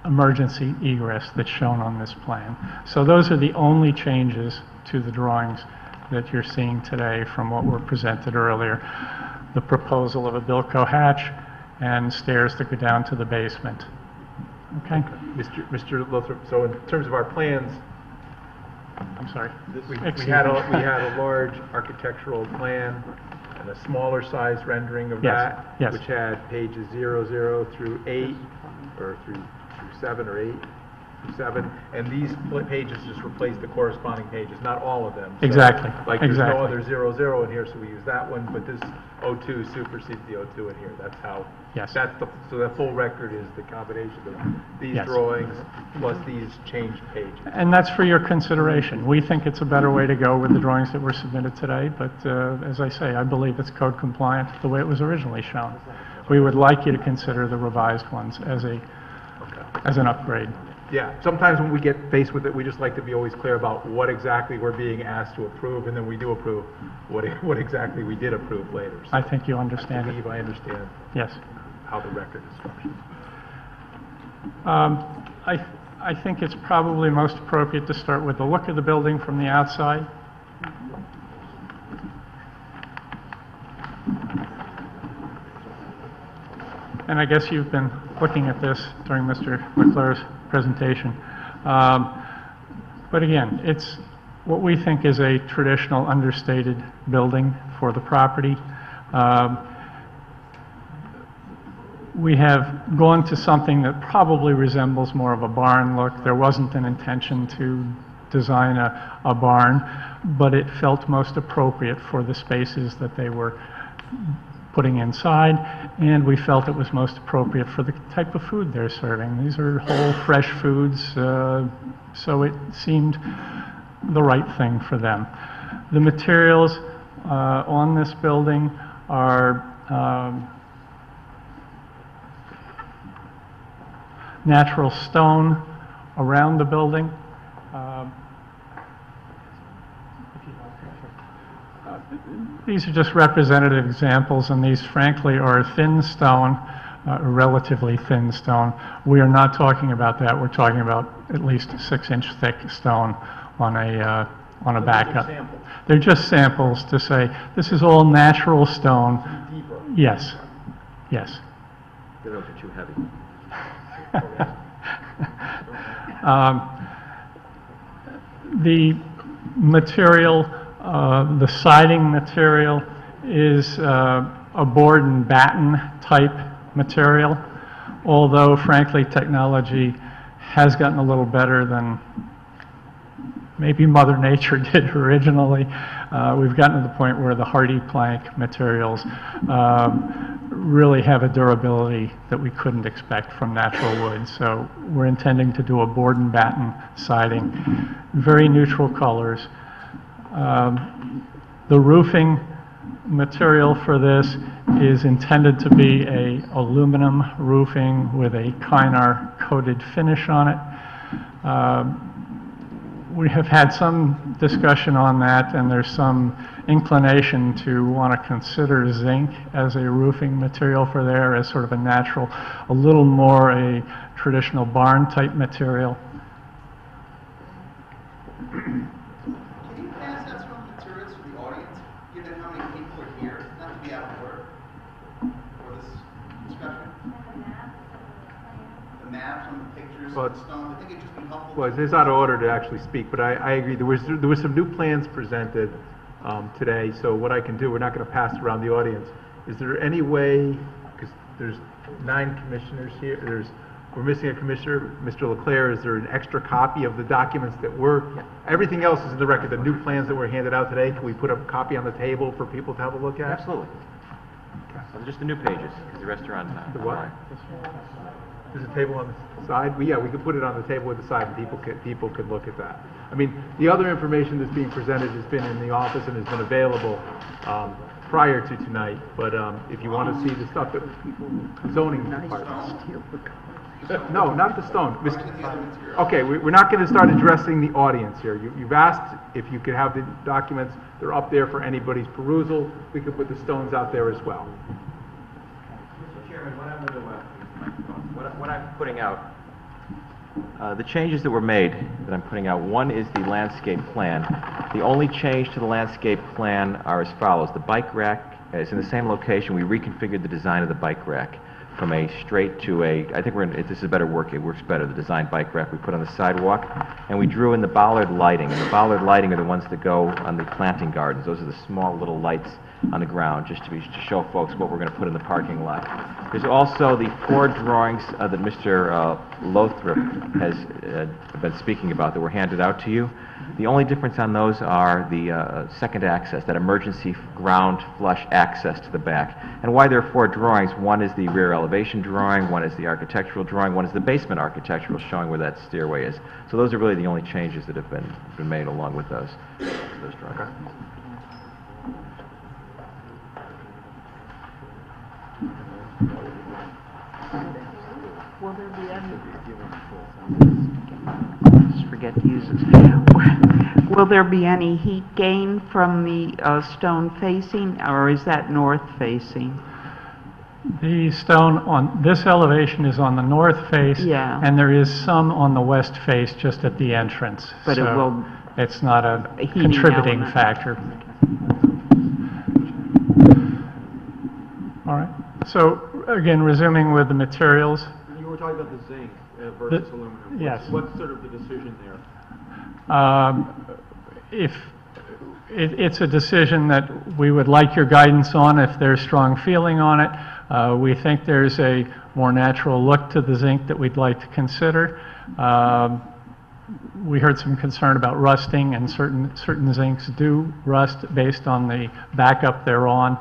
[SPEAKER 15] emergency egress that's shown on this plan. So those are the only changes to the drawings that you're seeing today from what were presented earlier. The proposal of a Bilco hatch and stairs that go down to the basement. Okay?
[SPEAKER 1] Mr. Lothrop, so in terms of our plans,
[SPEAKER 15] I'm sorry.
[SPEAKER 1] We had a large architectural plan and a smaller size rendering of that,
[SPEAKER 15] yes.
[SPEAKER 1] Which had pages 00 through 8, or through 7 or 8.
[SPEAKER 16] through 7, and these pages just replace the corresponding pages, not all of them. So,
[SPEAKER 15] Exactly,
[SPEAKER 16] like there's no
[SPEAKER 15] exactly.
[SPEAKER 16] other 00 in here, so we use that one, but this 02 supersedes the 02 in here. That's how.
[SPEAKER 15] Yes.
[SPEAKER 16] So the full record is the combination of these
[SPEAKER 15] Yes.
[SPEAKER 16] drawings plus these changed pages.
[SPEAKER 15] And that's for your consideration. We think it's a better way to go with the drawings that were submitted today, but as I say, I believe it's code compliant the way it was originally shown. We would like you to consider the revised ones as an upgrade.
[SPEAKER 16] Yeah, sometimes when we get faced with it, we just like to be always clear about what exactly we're being asked to approve, and then we do approve what exactly we did approve later. So
[SPEAKER 15] I think you understand
[SPEAKER 16] I
[SPEAKER 15] it.
[SPEAKER 16] believe I understand
[SPEAKER 15] Yes.
[SPEAKER 16] how the record is structured.
[SPEAKER 15] I think it's probably most appropriate to start with the look of the building from the outside. And I guess you've been looking at this during Mr. Leclerc's presentation. But again, it's what we think is a traditional understated building for the property. We have gone to something that probably resembles more of a barn look. There wasn't an intention to design a barn, but it felt most appropriate for the spaces that they were putting inside, and we felt it was most appropriate for the type of food they're serving. These are whole, fresh foods, so it seemed the right thing for them. The materials on this building are natural stone around the building. These are just representative examples, and these, frankly, are thin stone, relatively thin stone. We are not talking about that. We're talking about at least 6-inch thick stone on a backup. They're just samples to say this is all natural stone. Yes, yes.
[SPEAKER 14] They don't get too heavy.
[SPEAKER 15] The material, the siding material is a board and batten type material, although frankly technology has gotten a little better than maybe Mother Nature did originally. We've gotten to the point where the hardy plank materials really have a durability that we couldn't expect from natural wood. So we're intending to do a board and batten siding, very neutral colors. The roofing material for this is intended to be a aluminum roofing with a Kynar coated finish on it. We have had some discussion on that, and there's some inclination to want to consider zinc as a roofing material for there as sort of a natural, a little more a traditional barn type material.
[SPEAKER 7] Can you pass out some materials for the audience, given how many people are here, not to be out of order for this discussion? The maps and the pictures
[SPEAKER 16] Well,
[SPEAKER 7] and the stone, I think it'd just be helpful.
[SPEAKER 16] Well, it's out of order to actually speak, but I agree. There was some new plans presented today, so what I can do, we're not going to pass it around the audience. Is there any way, because there's 9 commissioners here, we're missing a commissioner, Mr. Leclerc, is there an extra copy of the documents that everything else is in the record, the new plans that were handed out today, can we put a copy on the table for people to have a look at?
[SPEAKER 14] Absolutely. Well, just the new pages, because the rest are on.
[SPEAKER 16] The what?
[SPEAKER 14] online.
[SPEAKER 16] There's a table on the side? Well, yeah, we could put it on the table at the side, and people could look at that. I mean, the other information that's being presented has been in the office and has been available prior to tonight, but if you want to see the stuff that zoning department. No, not the stone. Okay, we're not going to start addressing the audience here. You've asked if you could have the documents. They're up there for anybody's perusal. We could put the stones out there as well.
[SPEAKER 14] Mr. Chairman, what I'm putting out, the changes that were made that I'm putting out, one is the landscape plan. The only change to the landscape plan are as follows. The bike rack is in the same location. We reconfigured the design of the bike rack from a straight to I think this is better work. It works better. The design bike rack we put on the sidewalk, and we drew in the bollard lighting. And the bollard lighting are the ones that go on the planting gardens. Those are the small little lights on the ground, just to show folks what we're going to put in the parking lot. There's also the 4 drawings that Mr. Lothrop has been speaking about that were handed out to you. The only difference on those are the second access, that emergency ground flush access to the back. And why there are 4 drawings, one is the rear elevation drawing, one is the architectural drawing, one is the basement architectural showing where that stairway is. So those are really the only changes that have been made along with those drawings.
[SPEAKER 11] Will there be any... Just forget to use this. Will there be any heat gain from the stone facing, or is that north facing?
[SPEAKER 15] The stone on this elevation is on the north face,
[SPEAKER 11] Yeah.
[SPEAKER 15] and there is some on the west face just at the entrance.
[SPEAKER 11] But
[SPEAKER 15] so
[SPEAKER 11] it will...
[SPEAKER 15] it's not a
[SPEAKER 11] heating
[SPEAKER 15] contributing
[SPEAKER 11] element.
[SPEAKER 15] factor. All right. So again, resuming with the materials.
[SPEAKER 10] You were talking about the zinc versus aluminum.
[SPEAKER 15] Yes.
[SPEAKER 10] What's sort of the decision there?
[SPEAKER 15] If it's a decision that we would like your guidance on, if there's strong feeling on it. We think there's a more natural look to the zinc that we'd like to consider. We heard some concern about rusting, and certain zincs do rust based on the backup they're on.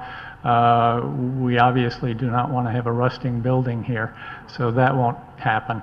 [SPEAKER 15] We obviously do not want to have a rusting building here, so that won't happen.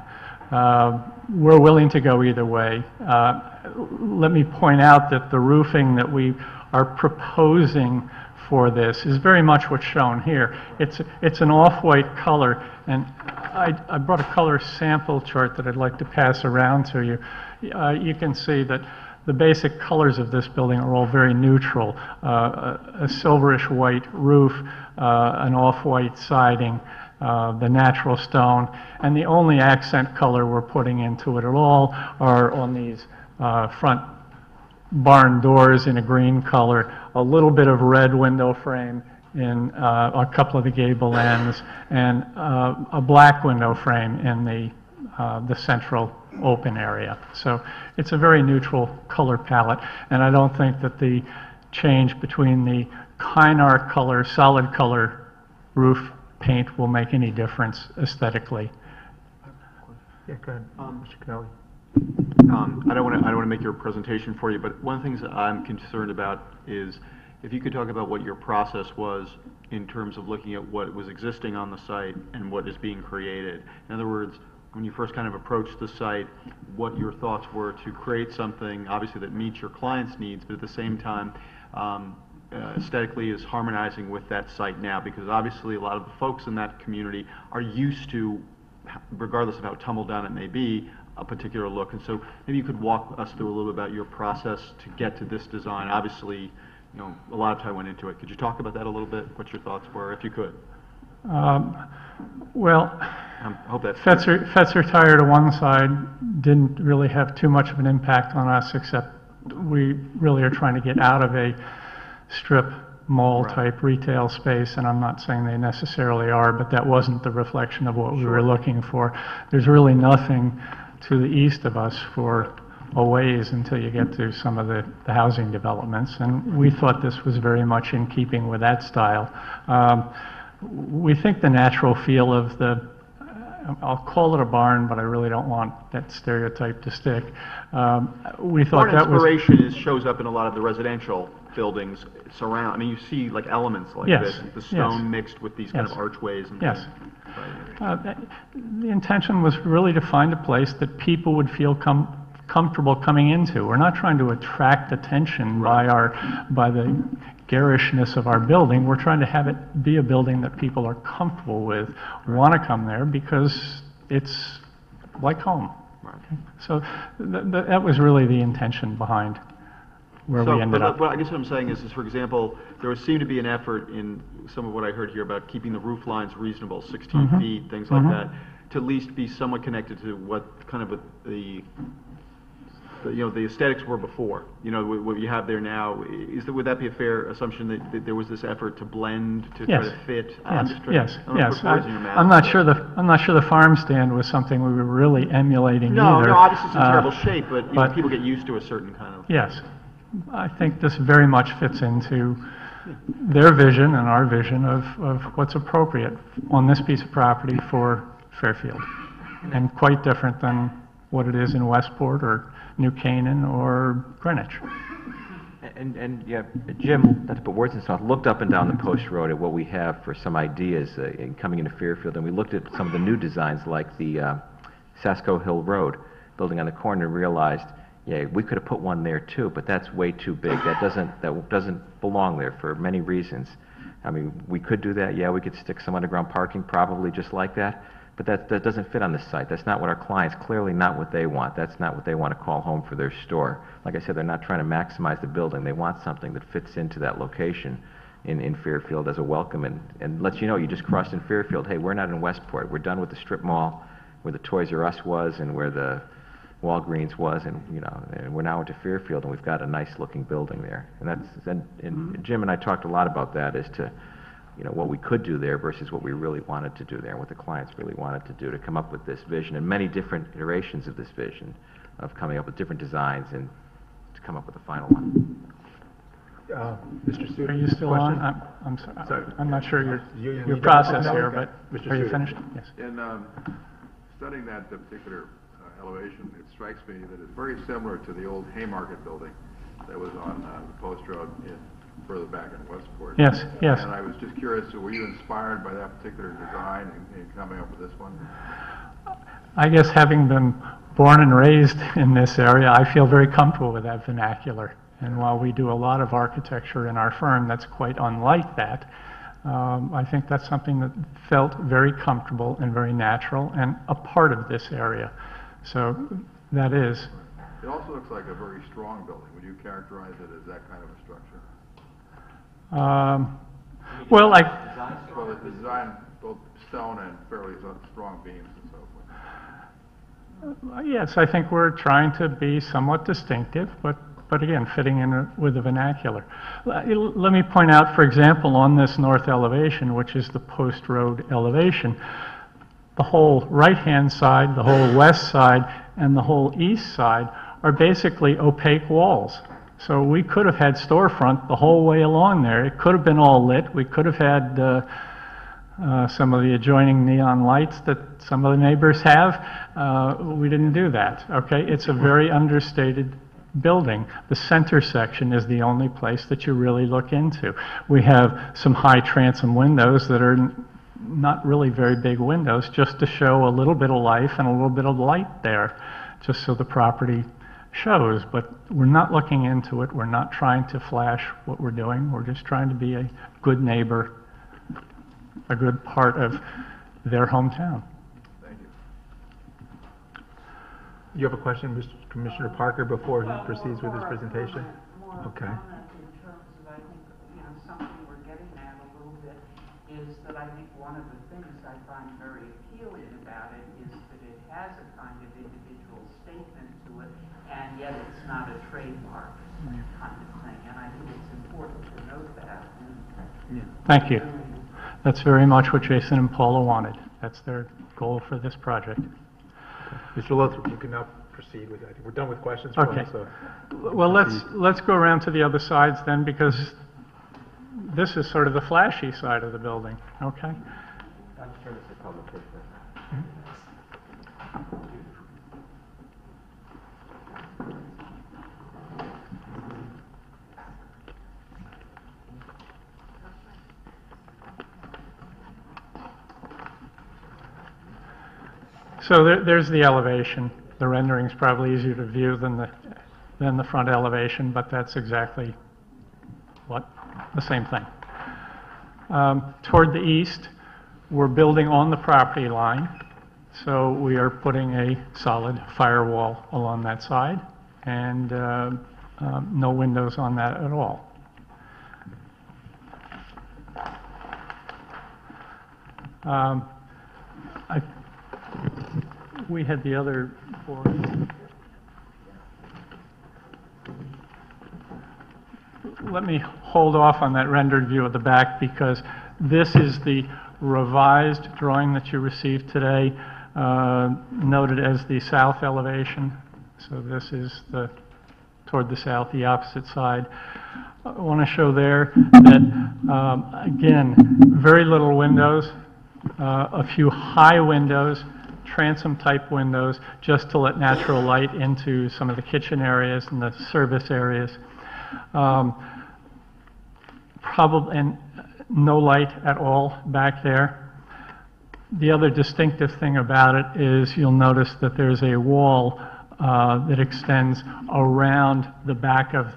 [SPEAKER 15] We're willing to go either way. Let me point out that the roofing that we are proposing for this is very much what's shown here. It's an off-white color, and I brought a color sample chart that I'd like to pass around to you. You can see that the basic colors of this building are all very neutral. A silverish white roof, an off-white siding, the natural stone, and the only accent color we're putting into it at all are on these front barn doors in a green color, a little bit of red window frame in a couple of the gable ends, and a black window frame in the central open area. So it's a very neutral color palette, and I don't think that the change between the Kynar color, solid color roof paint will make any difference aesthetically.
[SPEAKER 16] Yeah, go ahead, Mr. Kelly.
[SPEAKER 9] I don't want to make your presentation for you, but one of the things that I'm concerned about is if you could talk about what your process was in terms of looking at what was existing on the site and what is being created. In other words, when you first kind of approached the site, what your thoughts were to create something, obviously, that meets your client's needs, but at the same time, aesthetically is harmonizing with that site now, because obviously a lot of the folks in that community are used to, regardless of how tumbled down it may be, a particular look. And so maybe you could walk us through a little bit about your process to get to this design. Obviously, you know, a lot of time went into it. Could you talk about that a little bit, what your thoughts were, if you could?
[SPEAKER 15] Well,
[SPEAKER 9] I hope that's
[SPEAKER 15] Fetzer Tire to one side didn't really have too much of an impact on us, except we really are trying to get out of a strip mall type retail space, and I'm not saying they necessarily are, but that wasn't the reflection of what we were looking for. There's really nothing to the east of us for a ways until you get to some of the housing developments, and we thought this was very much in keeping with that style. We think the natural feel of the, I'll call it a barn, but I really don't want that stereotype to stick. We thought that was...
[SPEAKER 9] Barn inspiration shows up in a lot of the residential buildings surround. I mean, you see like elements like this, the stone mixed with these kind of archways and things.
[SPEAKER 15] The intention was really to find a place that people would feel comfortable coming into. We're not trying to attract attention by the garishness of our building. We're trying to have it be a building that people are comfortable with, want to come there because it's like home. Okay? So that was really the intention behind where we ended up.
[SPEAKER 9] But I guess what I'm saying is, for example, there seemed to be an effort in some of what I heard here about keeping the roof lines reasonable, 16 feet, things like that, to at least be somewhat connected to what kind of the aesthetics were before. You know, what you have there now. Would that be a fair assumption that there was this effort to blend to try to fit?
[SPEAKER 15] Yes. I'm not sure the farm stand was something we were really emulating either.
[SPEAKER 9] No, obviously it's in terrible shape, but people get used to a certain kind of...
[SPEAKER 15] Yes. I think this very much fits into their vision and our vision of what's appropriate on this piece of property for Fairfield. And quite different than what it is in Westport or New Canaan or Greenwich.
[SPEAKER 14] And yeah, Jim, not to put words in his mouth, looked up and down the post road at what we have for some ideas in coming into Fairfield, and we looked at some of the new designs like the Sasco Hill Road building on the corner and realized, yeah, we could have put one there too, but that's way too big. That doesn't belong there for many reasons. I mean, we could do that. Yeah, we could stick some underground parking probably just like that, but that doesn't fit on this site. That's not what our clients, clearly not what they want. That's not what they want to call home for their store. Like I said, they're not trying to maximize the building. They want something that fits into that location in Fairfield as a welcome and lets you know you just crossed in Fairfield. Hey, we're not in Westport. We're done with the strip mall where the Toys R Us was and where the Walgreens was, and we're now into Fairfield, and we've got a nice looking building there. And Jim and I talked a lot about that as to what we could do there versus what we really wanted to do there, and what the clients really wanted to do to come up with this vision, and many different iterations of this vision, of coming up with different designs and to come up with a final one.
[SPEAKER 16] Mr. Studer,
[SPEAKER 15] Are you still
[SPEAKER 16] question?
[SPEAKER 15] on? I'm sorry.
[SPEAKER 16] Sorry.
[SPEAKER 15] I'm not sure
[SPEAKER 16] You
[SPEAKER 15] your
[SPEAKER 16] don't-
[SPEAKER 15] process
[SPEAKER 16] no,
[SPEAKER 15] here,
[SPEAKER 16] okay.
[SPEAKER 15] but
[SPEAKER 2] Mr.
[SPEAKER 15] are you
[SPEAKER 2] Studer.
[SPEAKER 15] finished? Yes.
[SPEAKER 2] In studying that particular elevation, it strikes me that it's very similar to the old Haymarket building that was on the post road further back in Westport.
[SPEAKER 15] Yes, yes.
[SPEAKER 2] And I was just curious, were you inspired by that particular design in coming up with this one?
[SPEAKER 15] I guess having been born and raised in this area, I feel very comfortable with that vernacular. And while we do a lot of architecture in our firm that's quite unlike that, I think that's something that felt very comfortable and very natural and a part of this area. So that is.
[SPEAKER 2] It also looks like a very strong building. Would you characterize it as that kind of a structure?
[SPEAKER 15] Well,
[SPEAKER 2] Well, the design, both stone and fairly strong beams and so forth.
[SPEAKER 15] Yes, I think we're trying to be somewhat distinctive, but again, fitting in with the vernacular. Let me point out, for example, on this north elevation, which is the post road elevation, the whole right-hand side, the whole west side, and the whole east side are basically opaque walls. So we could have had storefront the whole way along there. It could have been all lit. We could have had some of the adjoining neon lights that some of the neighbors have. We didn't do that, okay? It's a very understated building. The center section is the only place that you really look into. We have some high transom windows that are not really very big windows, just to show a little bit of life and a little bit of light there, just so the property shows. But we're not looking into it. We're not trying to flash what we're doing. We're just trying to be a good neighbor, a good part of their hometown.
[SPEAKER 2] Thank you.
[SPEAKER 16] You have a question, Mr. Commissioner Parker, before he proceeds with his presentation? Okay.
[SPEAKER 17] In terms of, I think, something we're getting at a little bit is that I think one of the things I find very appealing about it is that it has a kind of individual statement to it, and yet it's not a trademark kind of thing, and I think it's important to note that.
[SPEAKER 15] Thank you. That's very much what Jason and Paula wanted. That's their goal for this project.
[SPEAKER 16] Mr. Lothrop, you can now proceed with that. We're done with questions. For
[SPEAKER 15] Okay.
[SPEAKER 16] us, so
[SPEAKER 15] Well, let's go around to the other sides then, because this is sort of the flashy side of the building, okay? So there's the elevation. The rendering's probably easier to view than the front elevation, but that's exactly the same thing. Toward the east, we're building on the property line, so we are putting a solid firewall along that side, and no windows on that at all. We had the other board. Let me hold off on that rendered view of the back, because this is the revised drawing that you received today, noted as the south elevation. So this is toward the south, the opposite side. I want to show there that, again, very little windows, a few high windows, transom-type windows, just to let natural light into some of the kitchen areas and the service areas. Probably, and no light at all back there. The other distinctive thing about it is you'll notice that there's a wall that extends around the back of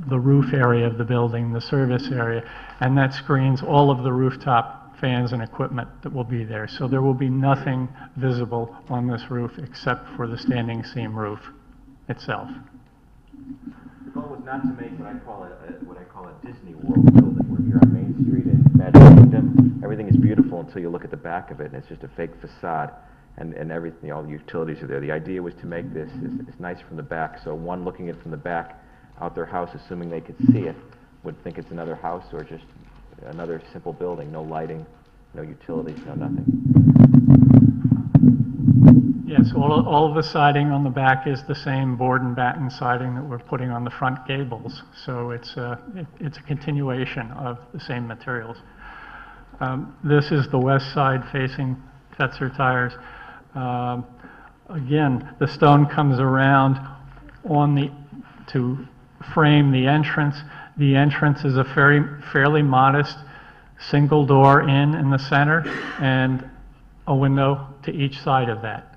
[SPEAKER 15] the roof area of the building, the service area, and that screens all of the rooftop fans and equipment that will be there. So there will be nothing visible on this roof except for the standing seam roof itself.
[SPEAKER 14] The goal was not to make what I call a Disney World building. We're here on Main Street in Magic Kingdom. Everything is beautiful until you look at the back of it, and it's just a fake facade, and everything, all the utilities are there. The idea was to make this as nice from the back, so one looking at it from the back out their house, assuming they could see it, would think it's another house or just another simple building, no lighting, no utilities, no nothing.
[SPEAKER 15] Yes, all of the siding on the back is the same board and batten siding that we're putting on the front gables. So it's a continuation of the same materials. This is the west side facing Fetzer Tires. Again, the stone comes around to frame the entrance. The entrance is a fairly modest single door in the center and a window to each side of that.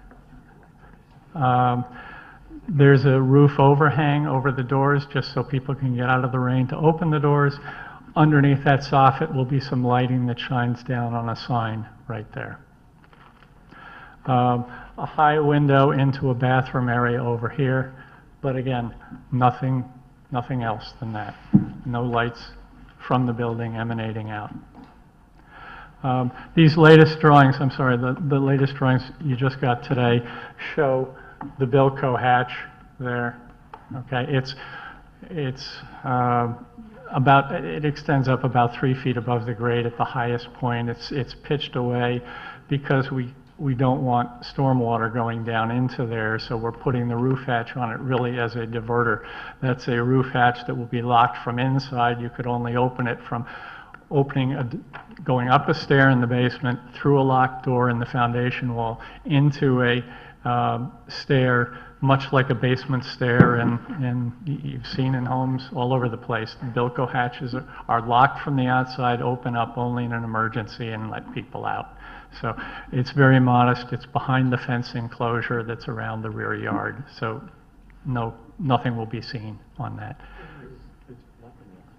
[SPEAKER 15] There's a roof overhang over the doors just so people can get out of the rain to open the doors. Underneath that soffit will be some lighting that shines down on a sign right there. A high window into a bathroom area over here, but again, nothing else than that. No lights from the building emanating out. These latest drawings, I'm sorry, the latest drawings you just got today show the Bilco Hatch there. Okay, it extends up about 3 feet above the grade at the highest point. It's pitched away because we don't want stormwater going down into there, so we're putting the roof hatch on it really as a diverter. That's a roof hatch that will be locked from inside. You could only open it from going up a stair in the basement, through a locked door in the foundation wall, into a stair, much like a basement stair, and you've seen in homes all over the place. The Bilco hatches are locked from the outside, open up only in an emergency, and let people out. So it's very modest. It's behind the fence enclosure that's around the rear yard. So nothing will be seen on that.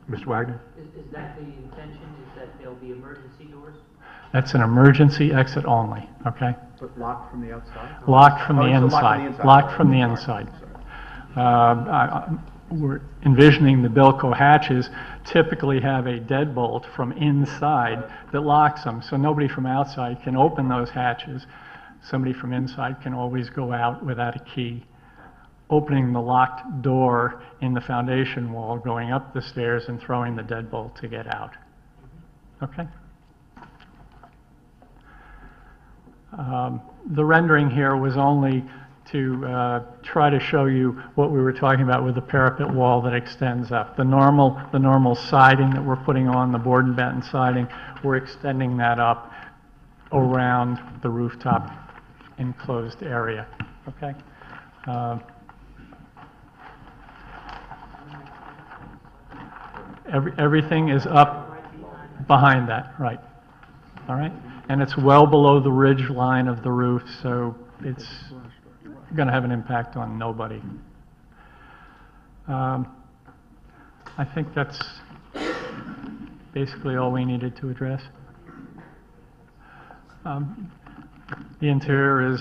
[SPEAKER 16] Mr. Wagner?
[SPEAKER 6] Is that the intention, is that there'll be emergency doors?
[SPEAKER 15] That's an emergency exit only, okay?
[SPEAKER 4] But locked from the outside?
[SPEAKER 15] Locked from the inside. Locked from the inside. We're envisioning the Bilco hatches typically have a deadbolt from inside that locks them, so nobody from outside can open those hatches. Somebody from inside can always go out without a key, opening the locked door in the foundation wall, going up the stairs, and throwing the deadbolt to get out. Okay? The rendering here was only to try to show you what we were talking about with the parapet wall that extends up. The normal siding that we're putting on, the board and batten siding, we're extending that up around the rooftop enclosed area. Okay? Everything is up behind that, right? All right? And it's well below the ridge line of the roof, so it's going to have an impact on nobody. I think that's basically all we needed to address. The interior is,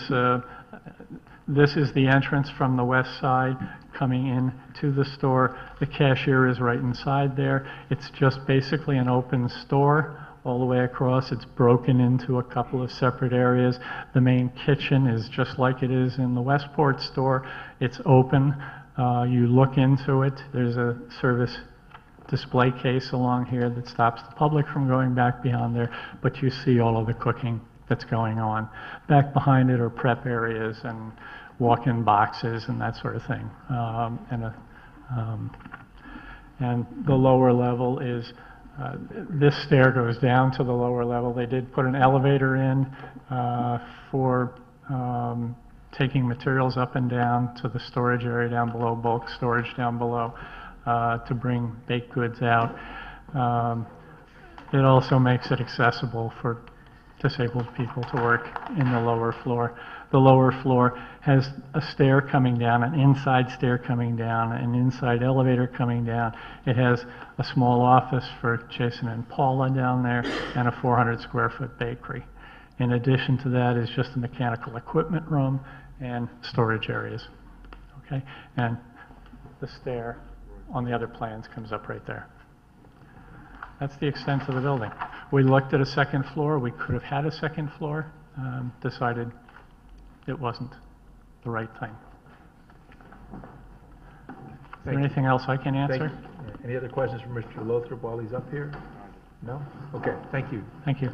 [SPEAKER 15] this is the entrance from the west side coming in to the store. The cashier is right inside there. It's just basically an open store all the way across. It's broken into a couple of separate areas. The main kitchen is just like it is in the Westport store. It's open. You look into it. There's a service display case along here that stops the public from going back beyond there, but you see all of the cooking that's going on. Back behind it are prep areas and walk-in boxes and that sort of thing. And the lower level is, this stair goes down to the lower level. They did put an elevator in for taking materials up and down to the storage area down below, bulk storage down below, to bring baked goods out. It also makes it accessible for disabled people to work in the lower floor. The lower floor has a stair coming down, an inside stair coming down, an inside elevator coming down. It has a small office for Jason and Paula down there, and a 400 square foot bakery. In addition to that is just the mechanical equipment room and storage areas. Okay, and the stair on the other plans comes up right there. That's the extent of the building. We looked at a second floor. We could have had a second floor, decided it wasn't the right thing. Is there anything else I can answer?
[SPEAKER 16] Any other questions for Mr. Lothrop while he's up here? No? Okay, thank you.
[SPEAKER 15] Thank you.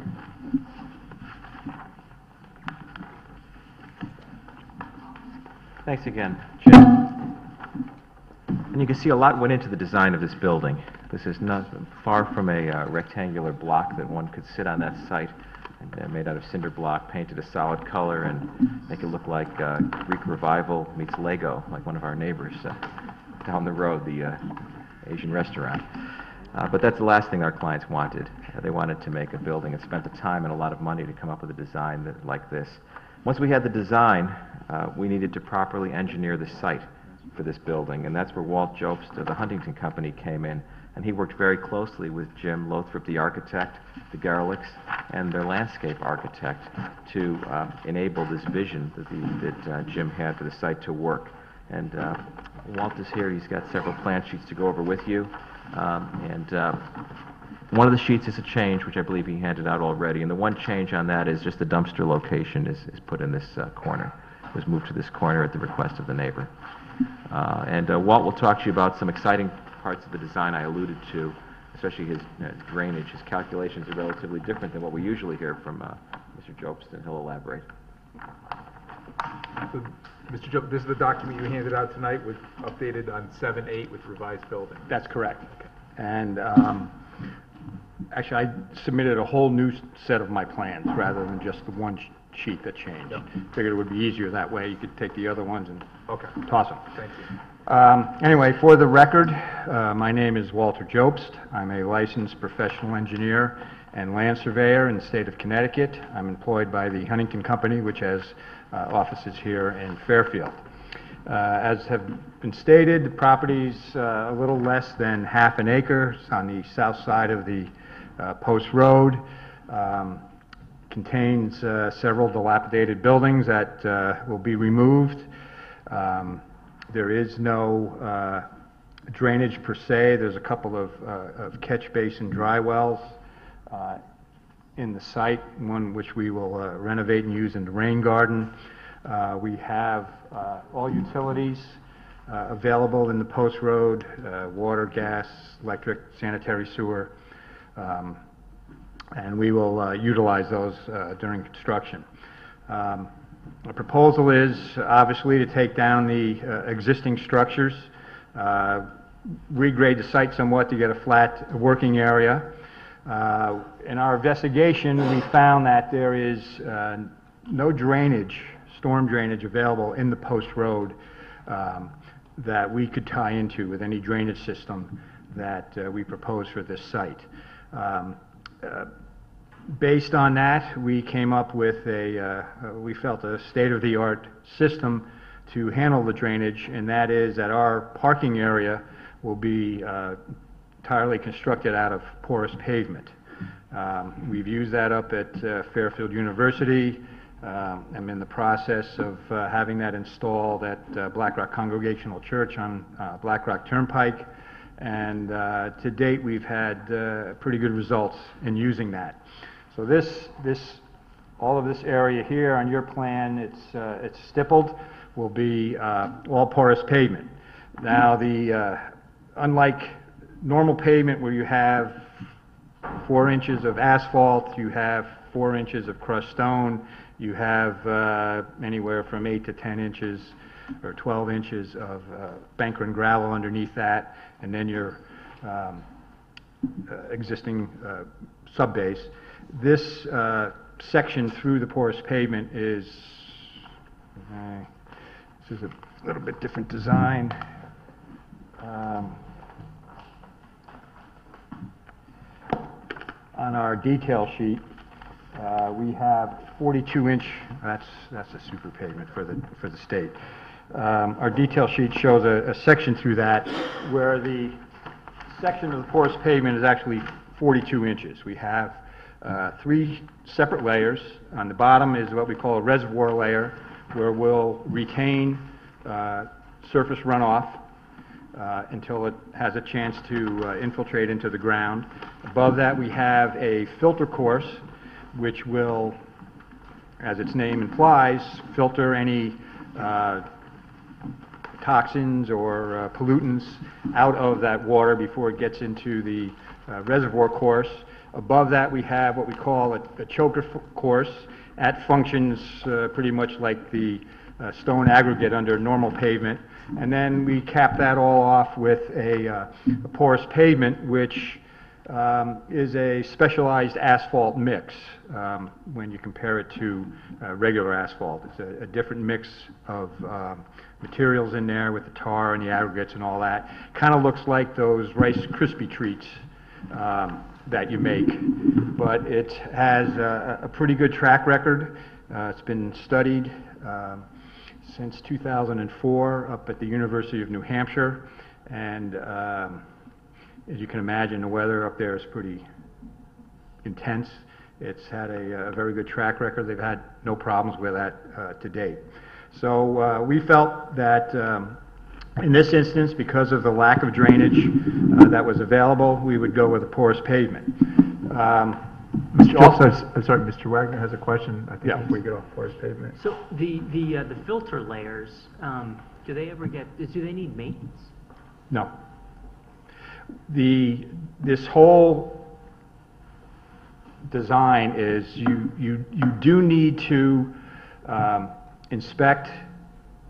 [SPEAKER 14] Thanks again, Jim. And you can see a lot went into the design of this building. This is not far from a rectangular block that one could sit on that site, and made out of cinder block, painted a solid color, and make it look like Greek Revival meets Lego, like one of our neighbors down the road, the Asian restaurant. But that's the last thing our clients wanted. They wanted to make a building and spent the time and a lot of money to come up with a design like this. Once we had the design, we needed to properly engineer the site for this building, and that's where Walt Jobst of the Huntington Company came in, and he worked very closely with Jim Lothrop, the architect, the Garlicks, and their landscape architect to enable this vision that Jim had for the site to work. And Walt is here. He's got several plan sheets to go over with you, and one of the sheets is a change, which I believe he handed out already, and the one change on that is just the dumpster location is put in this corner. It was moved to this corner at the request of the neighbor. And Walt will talk to you about some exciting parts of the design I alluded to, especially his drainage. His calculations are relatively different than what we usually hear from Mr. Jobst, and he'll elaborate.
[SPEAKER 16] So, Mr. Jobst, this is the document you handed out tonight, with updated on 7/8 with revised building.
[SPEAKER 11] That's correct. Okay. And actually, I submitted a whole new set of my plans rather than just the one sheet that changed. Yep. Figured it would be easier that way. You could take the other ones and toss them.
[SPEAKER 16] Thank you.
[SPEAKER 11] Anyway, for the record, my name is Walter Jobst. I'm a licensed professional engineer and land surveyor in the state of Connecticut. I'm employed by the Huntington Company, which has offices here in Fairfield. As have been stated, the property's a little less than half an acre. It's on the south side of the Post Road. Contains several dilapidated buildings that will be removed. There is no drainage per se. There's a couple of catch basin dry wells in the site, one which we will renovate and use in the rain garden. We have all utilities available in the Post Road, water, gas, electric, sanitary sewer, and we will utilize those during construction. The proposal is obviously to take down the existing structures, regrade the site somewhat to get a flat working area. In our investigation, we found that there is no drainage, storm drainage available in the Post Road that we could tie into with any drainage system that we propose for this site. Based on that, we came up with we felt a state-of-the-art system to handle the drainage, and that is that our parking area will be entirely constructed out of porous pavement. We've used that up at Fairfield University. I'm in the process of having that installed at Black Rock Congregational Church on Black Rock Turnpike, and to date we've had pretty good results in using that. So all of this area here on your plan, it's stippled, will be all porous pavement. Now, unlike normal pavement where you have 4 inches of asphalt, you have 4 inches of crushed stone, you have anywhere from 8 to 10 inches or 12 inches of bank and gravel underneath that, and then your existing subbase. This section through the porous pavement is, this is a little bit different design. On our detail sheet, we have 42-inch. That's a super pavement for the state. Our detail sheet shows a section through that where the section of the porous pavement is actually 42 inches. We have 3 separate layers. On the bottom is what we call a reservoir layer, where we'll retain surface runoff until it has a chance to infiltrate into the ground. Above that, we have a filter course, which will, as its name implies, filter any toxins or pollutants out of that water before it gets into the reservoir course. Above that, we have what we call a choker course. That functions pretty much like the stone aggregate under normal pavement. And then we cap that all off with a porous pavement, which is a specialized asphalt mix when you compare it to regular asphalt. It's a different mix of materials in there with the tar and the aggregates and all that. Kind of looks like those Rice Krispie treats that you make, but it has a pretty good track record. It's been studied since 2004 up at the University of New Hampshire, and as you can imagine, the weather up there is pretty intense. It's had a very good track record. They've had no problems with that to date. So we felt that in this instance, because of the lack of drainage that was available, we would go with a porous pavement.
[SPEAKER 16] Mr. Wagner has a question, I think, before we get off porous pavement.
[SPEAKER 6] So the filter layers, do they need maintenance?
[SPEAKER 11] No. This whole design is you do need to inspect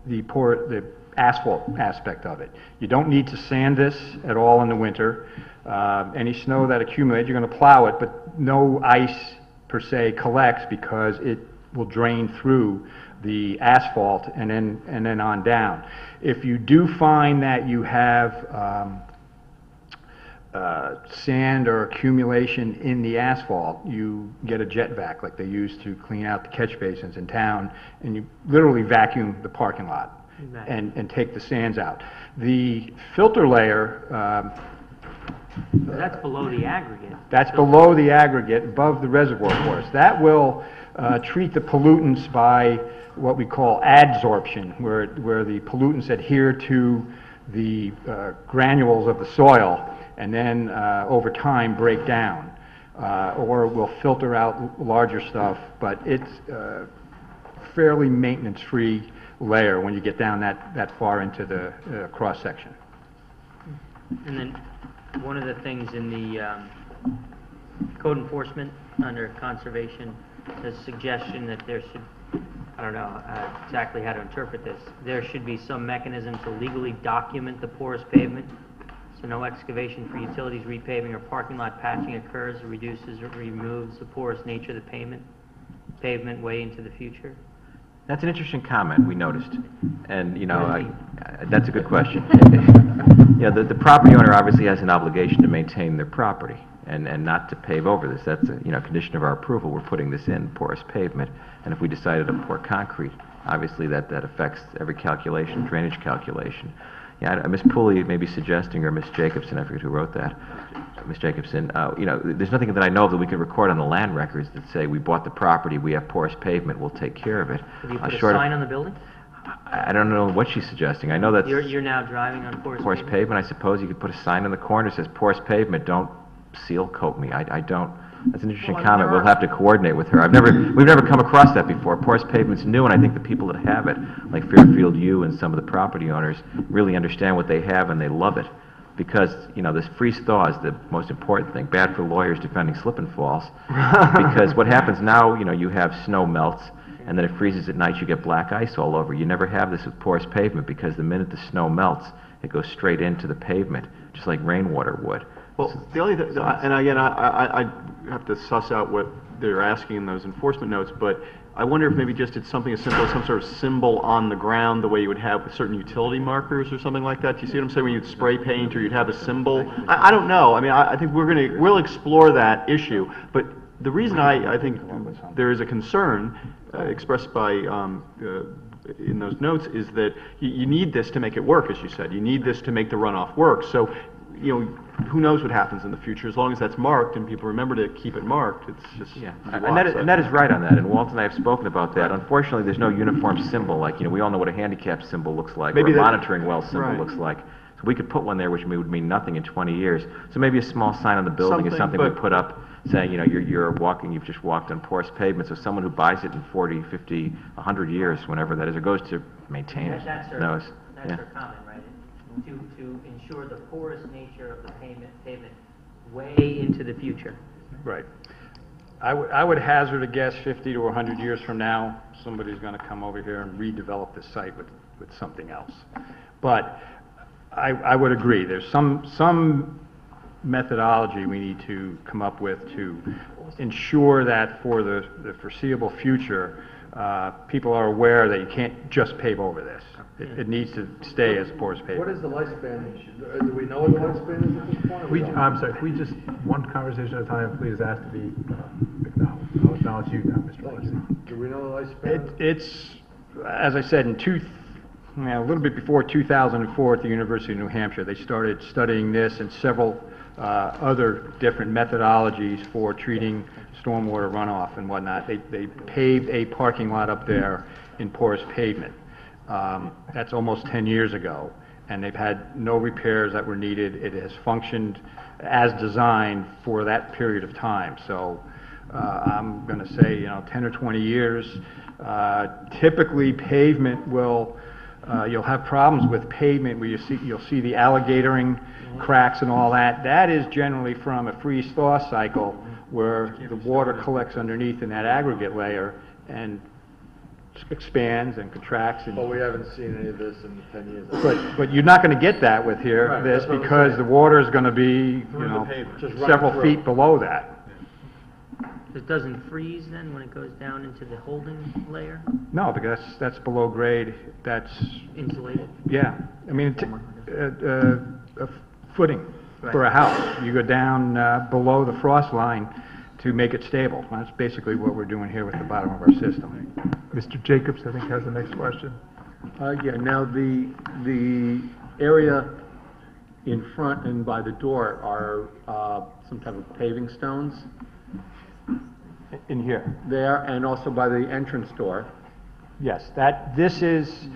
[SPEAKER 11] the asphalt aspect of it. You don't need to sand this at all in the winter. Any snow that accumulates, you're going to plow it, but no ice per se collects because it will drain through the asphalt and then on down. If you do find that you have sand or accumulation in the asphalt, you get a jet vac like they use to clean out the catch basins in town, and you literally vacuum the parking lot and take the sands out. The filter layer,
[SPEAKER 6] that's below the aggregate.
[SPEAKER 11] That's below the aggregate, above the reservoir course. That will treat the pollutants by what we call adsorption, where the pollutants adhere to the granules of the soil and then over time break down, or will filter out larger stuff, but it's fairly maintenance-free layer when you get down that far into the cross section.
[SPEAKER 6] And then one of the things in the code enforcement under conservation, the suggestion that there should, I don't know exactly how to interpret this, there should be some mechanism to legally document the porous pavement, so no excavation for utilities, repaving, or parking lot patching occurs or reduces or removes the porous nature of the pavement way into the future.
[SPEAKER 14] That's an interesting comment, we noticed. And, that's a good question. The property owner obviously has an obligation to maintain their property and not to pave over this. That's a condition of our approval. We're putting this in, porous pavement. And if we decided to pour concrete, obviously that affects every calculation, drainage calculation. Ms. Pooley may be suggesting, or Ms. Jacobson, I forget who wrote that, Ms. Jacobson, there's nothing that I know of that we can record on the land records that say we bought the property, we have porous pavement, we'll take care of it.
[SPEAKER 6] Have you put a sign on the building?
[SPEAKER 14] I don't know what she's suggesting. I know that
[SPEAKER 6] you're now driving on porous
[SPEAKER 14] pavement. I suppose you could put a sign in the corner that says porous pavement, don't seal coat me. I don't. That's an interesting comment. We'll have to coordinate with her. We've never come across that before. Porous pavement's new, and I think the people that have it, like Fairfield U and some of the property owners, really understand what they have and they love it. Because, this freeze thaw is the most important thing. Bad for lawyers defending slip and falls. Because what happens now, you have snow melts, and then it freezes at night, you get black ice all over. You never have this with porous pavement because the minute the snow melts, it goes straight into the pavement, just like rainwater would.
[SPEAKER 9] Well, the only thing, and again, I have to suss out what they're asking in those enforcement notes, but I wonder if maybe just it's something as simple as some sort of symbol on the ground, the way you would have with certain utility markers or something like that. Do you see what I'm saying? When you'd spray paint or you'd have a symbol. I don't know. I mean, I think we'll explore that issue. But the reason I think there is a concern expressed by in those notes is that you need this to make it work, as you said. You need this to make the runoff work. So, you know, who knows what happens in the future? As long as that's marked and people remember to keep it marked, it's just
[SPEAKER 14] and that is right on that. And Walt and I have spoken about that. Unfortunately, there's no uniform symbol. Like, you know, we all know what a handicap symbol looks like, or a monitoring well symbol looks like. So we could put one there, which would mean nothing in 20 years. So maybe a small sign on the building is something we put up saying, you know, you've just walked on porous pavement. So someone who buys it in 40, 50, 100 years, whenever that is, or goes to maintain it, knows.
[SPEAKER 6] That's our comment, right? To ensure the porous nature of the pavement way into the future.
[SPEAKER 11] Right. I would hazard a guess 50 to 100 years from now, somebody's going to come over here and redevelop this site with something else. But I would agree. There's some methodology we need to come up with to ensure that for the foreseeable future, people are aware that you can't just pave over this. It needs to stay as porous pavement.
[SPEAKER 5] What is the lifespan? Do we know what the lifespan is at this point?
[SPEAKER 16] I'm sorry, we just, one conversation at a time, please ask to be acknowledged. I'll acknowledge you now, Mr. Lawson.
[SPEAKER 5] Do we know the lifespan?
[SPEAKER 11] It's, as I said, a little bit before 2004 at the University of New Hampshire, they started studying this and several other different methodologies for treating stormwater runoff and whatnot. They paved a parking lot up there in porous pavement. That's almost 10 years ago, and they've had no repairs that were needed. It has functioned as designed for that period of time. So I'm going to say, 10 or 20 years. Typically, pavement will, you'll have problems with pavement where you'll see the alligatoring cracks and all that. That is generally from a freeze-thaw cycle where the water collects underneath in that aggregate layer and expands and contracts.
[SPEAKER 5] But we haven't seen any of this in 10 years.
[SPEAKER 11] But you're not going to get that with this because the water is going to be, several feet below that.
[SPEAKER 6] It doesn't freeze then when it goes down into the holding layer?
[SPEAKER 11] No, because that's below grade. That's
[SPEAKER 6] insulated.
[SPEAKER 11] Yeah, I mean, a footing for a house. You go down below the frost line to make it stable. That's basically what we're doing here with the bottom of our system.
[SPEAKER 16] Mr. Jacobs, I think, has the next question.
[SPEAKER 4] Yeah, now the area in front and by the door are some type of paving stones?
[SPEAKER 11] In here?
[SPEAKER 4] There, and also by the entrance door.
[SPEAKER 11] Yes, this is,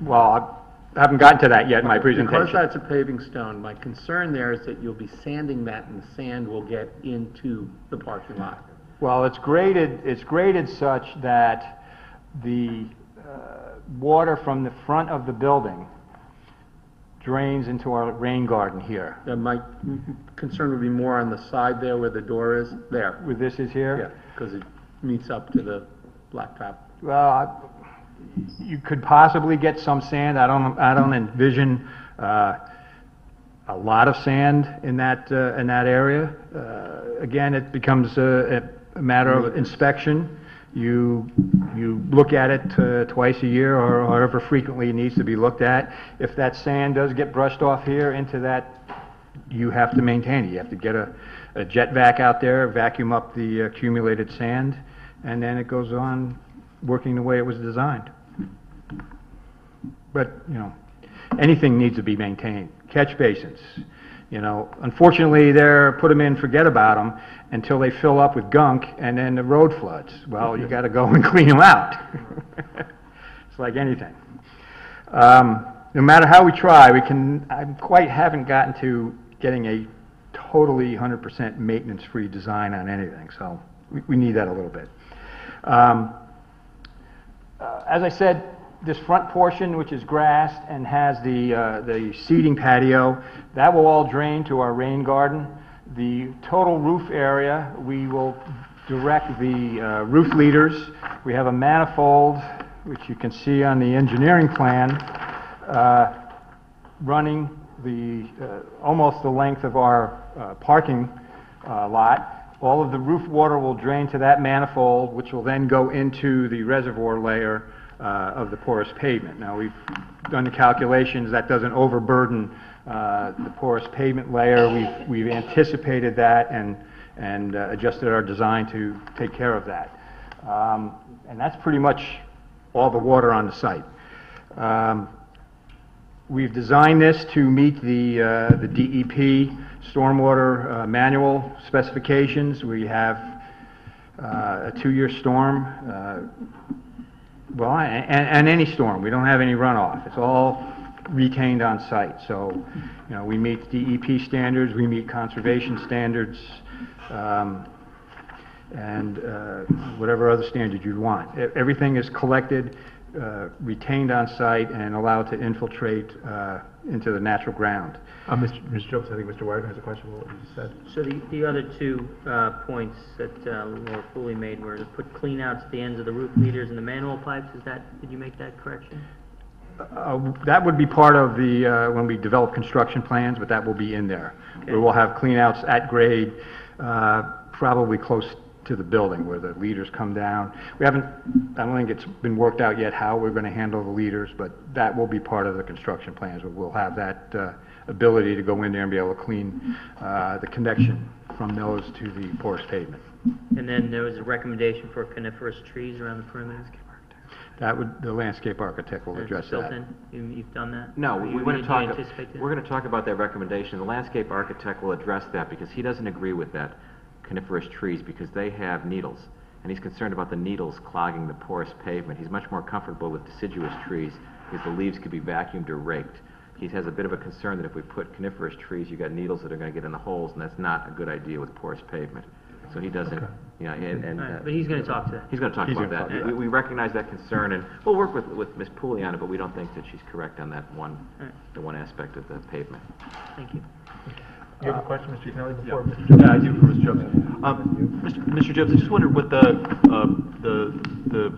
[SPEAKER 11] well, I haven't gotten to that yet in my presentation.
[SPEAKER 4] Because that's a paving stone, my concern there is that you'll be sanding that and the sand will get into the parking lot.
[SPEAKER 11] Well, it's graded such that the water from the front of the building drains into our rain garden here.
[SPEAKER 4] My concern would be more on the side there where the door is. There.
[SPEAKER 11] Where this is here?
[SPEAKER 4] Yeah, because it meets up to the blacktop.
[SPEAKER 11] Well, you could possibly get some sand. I don't envision a lot of sand in that area. Again, it becomes a matter of inspection. You look at it twice a year or however frequently it needs to be looked at. If that sand does get brushed off here into that, you have to maintain it. You have to get a jet vac out there, vacuum up the accumulated sand, and then it goes on working the way it was designed. But, anything needs to be maintained. Catch basins, unfortunately put them in, forget about them until they fill up with gunk and then the road floods. Well, you got to go and clean them out. It's like anything. No matter how we try, I haven't gotten to getting a totally 100% maintenance-free design on anything, so we need that a little bit. As I said, this front portion, which is grassed and has the seating patio, that will all drain to our rain garden. The total roof area, we will direct the roof leaders. We have a manifold, which you can see on the engineering plan, running almost the length of our parking lot. All of the roof water will drain to that manifold, which will then go into the reservoir layer of the porous pavement. Now, we've done the calculations. That doesn't overburden the porous pavement layer. We've anticipated that and adjusted our design to take care of that. And that's pretty much all the water on the site. We've designed this to meet the DEP stormwater manual specifications. We have a 2-year storm, and any storm. We don't have any runoff. It's all retained on site. So, we meet DEP standards, we meet conservation standards, and whatever other standard you'd want. Everything is collected, retained on site, and allowed to infiltrate into the natural ground.
[SPEAKER 16] Mr. Jobs, I think Mr. Wagner has a question about what you just said.
[SPEAKER 6] So the other two points that Laura Foley made were to put cleanouts at the ends of the roof leaders and the manhole pipes. Did you make that correction?
[SPEAKER 11] That would be part of the when we develop construction plans, but that will be in there. Okay. We will have cleanouts at grade, probably close to the building where the leaders come down. I don't think it's been worked out yet how we're going to handle the leaders, but that will be part of the construction plans. We'll have that ability to go in there and be able to clean the connection from those to the porous pavement.
[SPEAKER 6] And then there was a recommendation for coniferous trees around the perimeter.
[SPEAKER 11] The landscape architect will address that.
[SPEAKER 6] You've done that?
[SPEAKER 14] No, we're going
[SPEAKER 6] to
[SPEAKER 14] talk about that recommendation. The landscape architect will address that because he doesn't agree with that coniferous trees because they have needles, and he's concerned about the needles clogging the porous pavement. He's much more comfortable with deciduous trees because the leaves could be vacuumed or raked. He has a bit of a concern that if we put coniferous trees, you've got needles that are going to get in the holes, and that's not a good idea with porous pavement. So he doesn't,
[SPEAKER 6] but he's going to talk to that.
[SPEAKER 14] He's going to talk about that. We recognize that concern, and we'll work with Ms. Pooley on it, but we don't think that she's correct on that the one aspect of the pavement.
[SPEAKER 6] Thank you.
[SPEAKER 16] Do you have a question, Mr. Kennelly, before Mr.
[SPEAKER 9] Jobs? Yeah, I do for Mr. Jobs. Mr. Jobs, I just wondered what the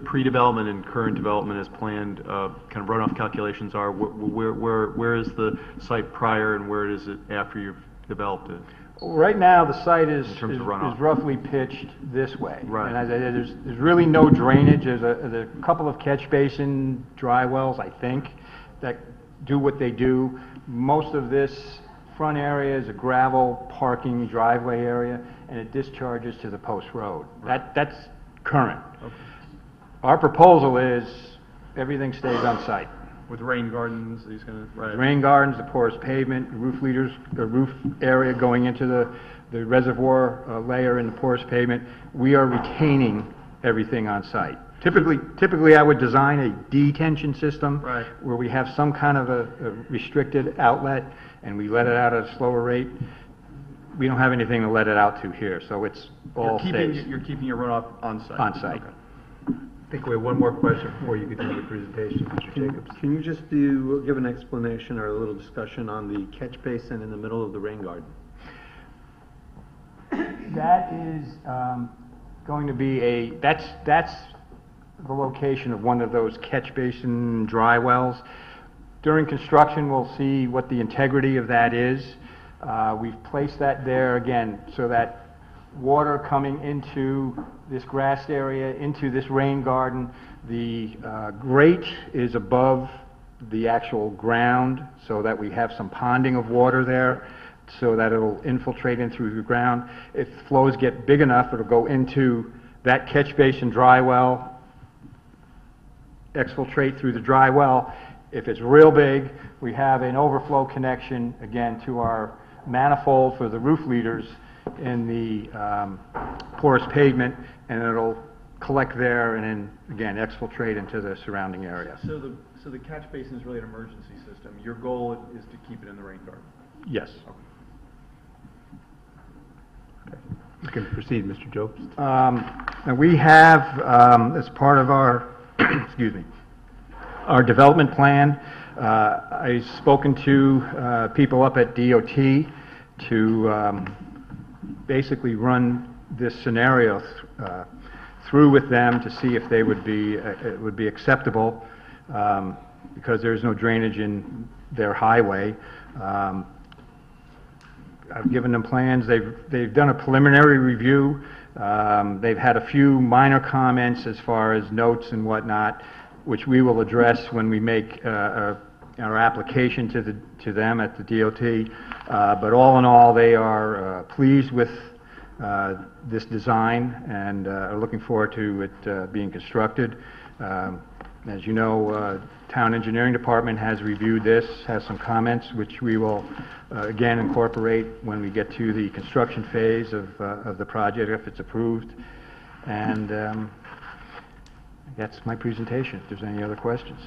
[SPEAKER 9] pre-development and current development as planned kind of runoff calculations are. Where is the site prior and where is it after you've developed it?
[SPEAKER 11] Right now, the site is roughly pitched this way.
[SPEAKER 9] Right.
[SPEAKER 11] And as I said, there's really no drainage. There's a couple of catch basin dry wells, I think, that do what they do. Most of this front area is a gravel parking driveway area, and it discharges to the post road. Right. That's current. Okay. Our proposal is everything stays on site.
[SPEAKER 9] With rain gardens, these kind of
[SPEAKER 11] rain gardens, the porous pavement, roof leaders, the roof area going into the reservoir layer in the porous pavement. We are retaining everything on site. Typically, I would design a detention system where we have some kind of a restricted outlet and we let it out at a slower rate. We don't have anything to let it out to here, so it's all stays.
[SPEAKER 9] You're keeping your runoff on site.
[SPEAKER 11] On site.
[SPEAKER 16] Okay. I think we have one more question before you continue the presentation, Mr. Jacobs.
[SPEAKER 4] Can you just give an explanation or a little discussion on the catch basin in the middle of the rain garden?
[SPEAKER 11] That is going to be that's the location of one of those catch basin dry wells. During construction, we'll see what the integrity of that is. We've placed that there again so that water coming into this grassed area, into this rain garden, the grate is above the actual ground so that we have some ponding of water there so that it'll infiltrate in through the ground. If flows get big enough, it'll go into that catch basin dry well, exfiltrate through the dry well. If it's real big, we have an overflow connection, again, to our manifold for the roof leaders in the porous pavement, and it'll collect there and then, again, exfiltrate into the surrounding area.
[SPEAKER 10] So the catch basin is really an emergency system. Your goal is to keep it in the rain garden?
[SPEAKER 11] Yes.
[SPEAKER 16] Okay. You can proceed, Mr. Jobs.
[SPEAKER 11] And we have, as part of our, excuse me, our development plan, I've spoken to people up at DOT to basically run this scenario through with them to see if they would be, it would be acceptable, because there's no drainage in their highway. I've given them plans. They've done a preliminary review. They've had a few minor comments as far as notes and whatnot, which we will address when we make our application to them at the DOT. But all in all, they are pleased with this design and are looking forward to it being constructed. As you know, Town Engineering Department has reviewed this, has some comments, which we will again incorporate when we get to the construction phase of the project, if it's approved. And that's my presentation, if there's any other questions.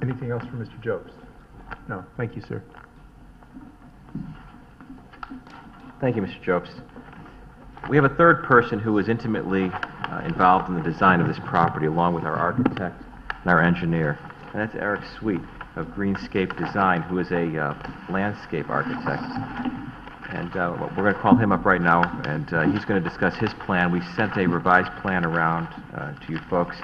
[SPEAKER 16] Anything else from Mr. Jobst? No, thank you, sir.
[SPEAKER 14] Thank you, Mr. Jobst. We have a third person who was intimately involved in the design of this property, along with our architect and our engineer, and that's Eric Sweet of Greenscape Design, who is a landscape architect. And we're going to call him up right now, and he's going to discuss his plan. We sent a revised plan around to you folks.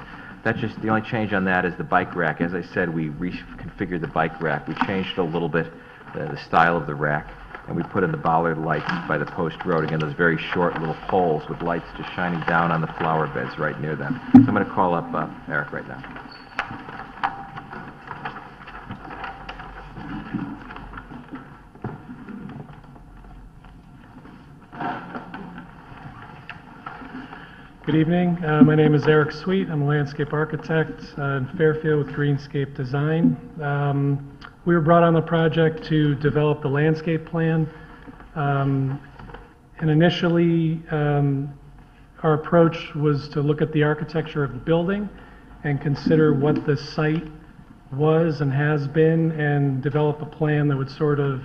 [SPEAKER 14] That's just the only change on that is the bike rack. As I said, we reconfigured the bike rack. We changed a little bit the style of the rack, and we put in the bollard lights by the post road. Again, those very short little poles with lights just shining down on the flower beds right near them. So I'm going to call up Eric right now.
[SPEAKER 15] Good evening. My name is Eric Sweet. I'm a landscape architect in Fairfield with Greenscape Design. We were brought on the project to develop the landscape plan. And initially, our approach was to look at the architecture of the building and consider what the site was and has been, and develop a plan that would sort of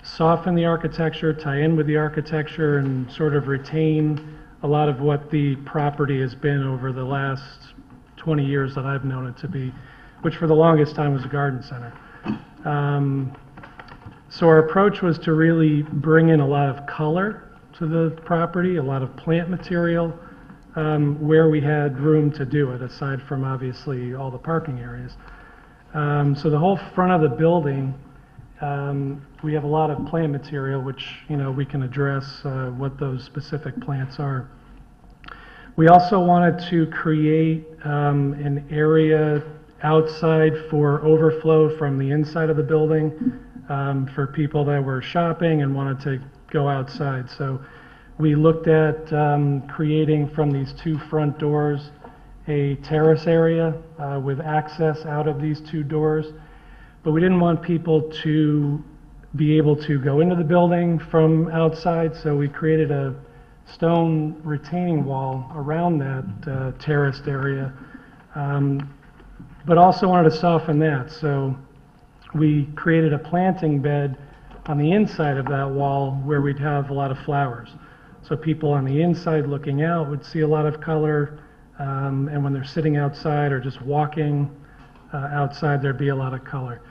[SPEAKER 15] soften the architecture, tie in with the architecture, and sort of retain a lot of what the property has been over the last 20 years that I've known it to be, which for the longest time was a garden center. So our approach was to really bring in a lot of color to the property, a lot of plant material, where we had room to do it, aside from obviously all the parking areas. So the whole front of the building, we have a lot of plant material, which, you know, we can address what those specific plants are. We also wanted to create an area outside for overflow from the inside of the building for people that were shopping and wanted to go outside. So we looked at creating from these two front doors a terrace area with access out of these two doors. But we didn't want people to be able to go into the building from outside, so we created a stone retaining wall around that terraced area, but also wanted to soften that. So we created a planting bed on the inside of that wall where we'd have a lot of flowers. So people on the inside looking out would see a lot of color, and when they're sitting outside or just walking outside, there'd be a lot of color.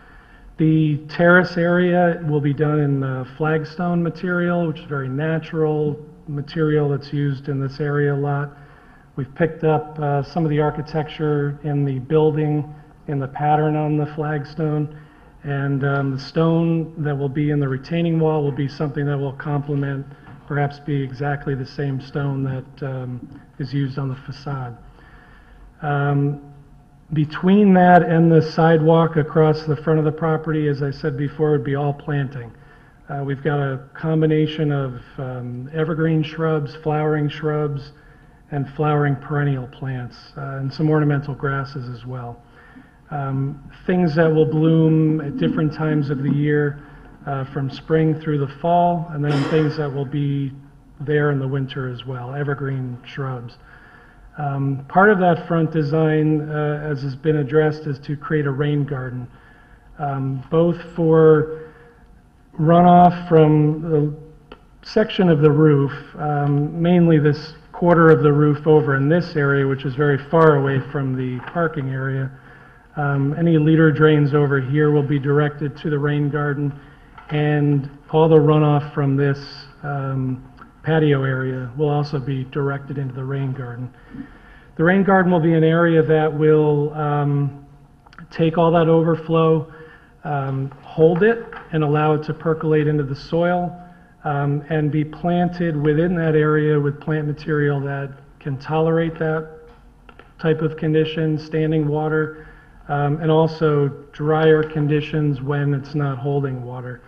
[SPEAKER 15] The terrace area will be done in flagstone material, which is very natural material that's used in this area a lot. We've picked up some of the architecture in the building in the pattern on the flagstone, and the stone that will be in the retaining wall will be something that will complement, perhaps be exactly the same stone that is used on the facade. Between that and the sidewalk across the front of the property, as I said before, would be all planting. We've got a combination of evergreen shrubs, flowering shrubs, and flowering perennial plants, and some ornamental grasses as well. Things that will bloom at different times of the year, from spring through the fall, and then things that will be there in the winter as well, evergreen shrubs. Part of that front design, as has been addressed, is to create a rain garden, both for runoff from the section of the roof, mainly this quarter of the roof over in this area, which is very far away from the parking area. Any leader drains over here will be directed to the rain garden, and all the runoff from this patio area will also be directed into the rain garden. The rain garden will be an area that will take all that overflow, hold it, and allow it to percolate into the soil, and be planted within that area with plant material that can tolerate that type of condition, standing water, and also drier conditions when it's not holding water.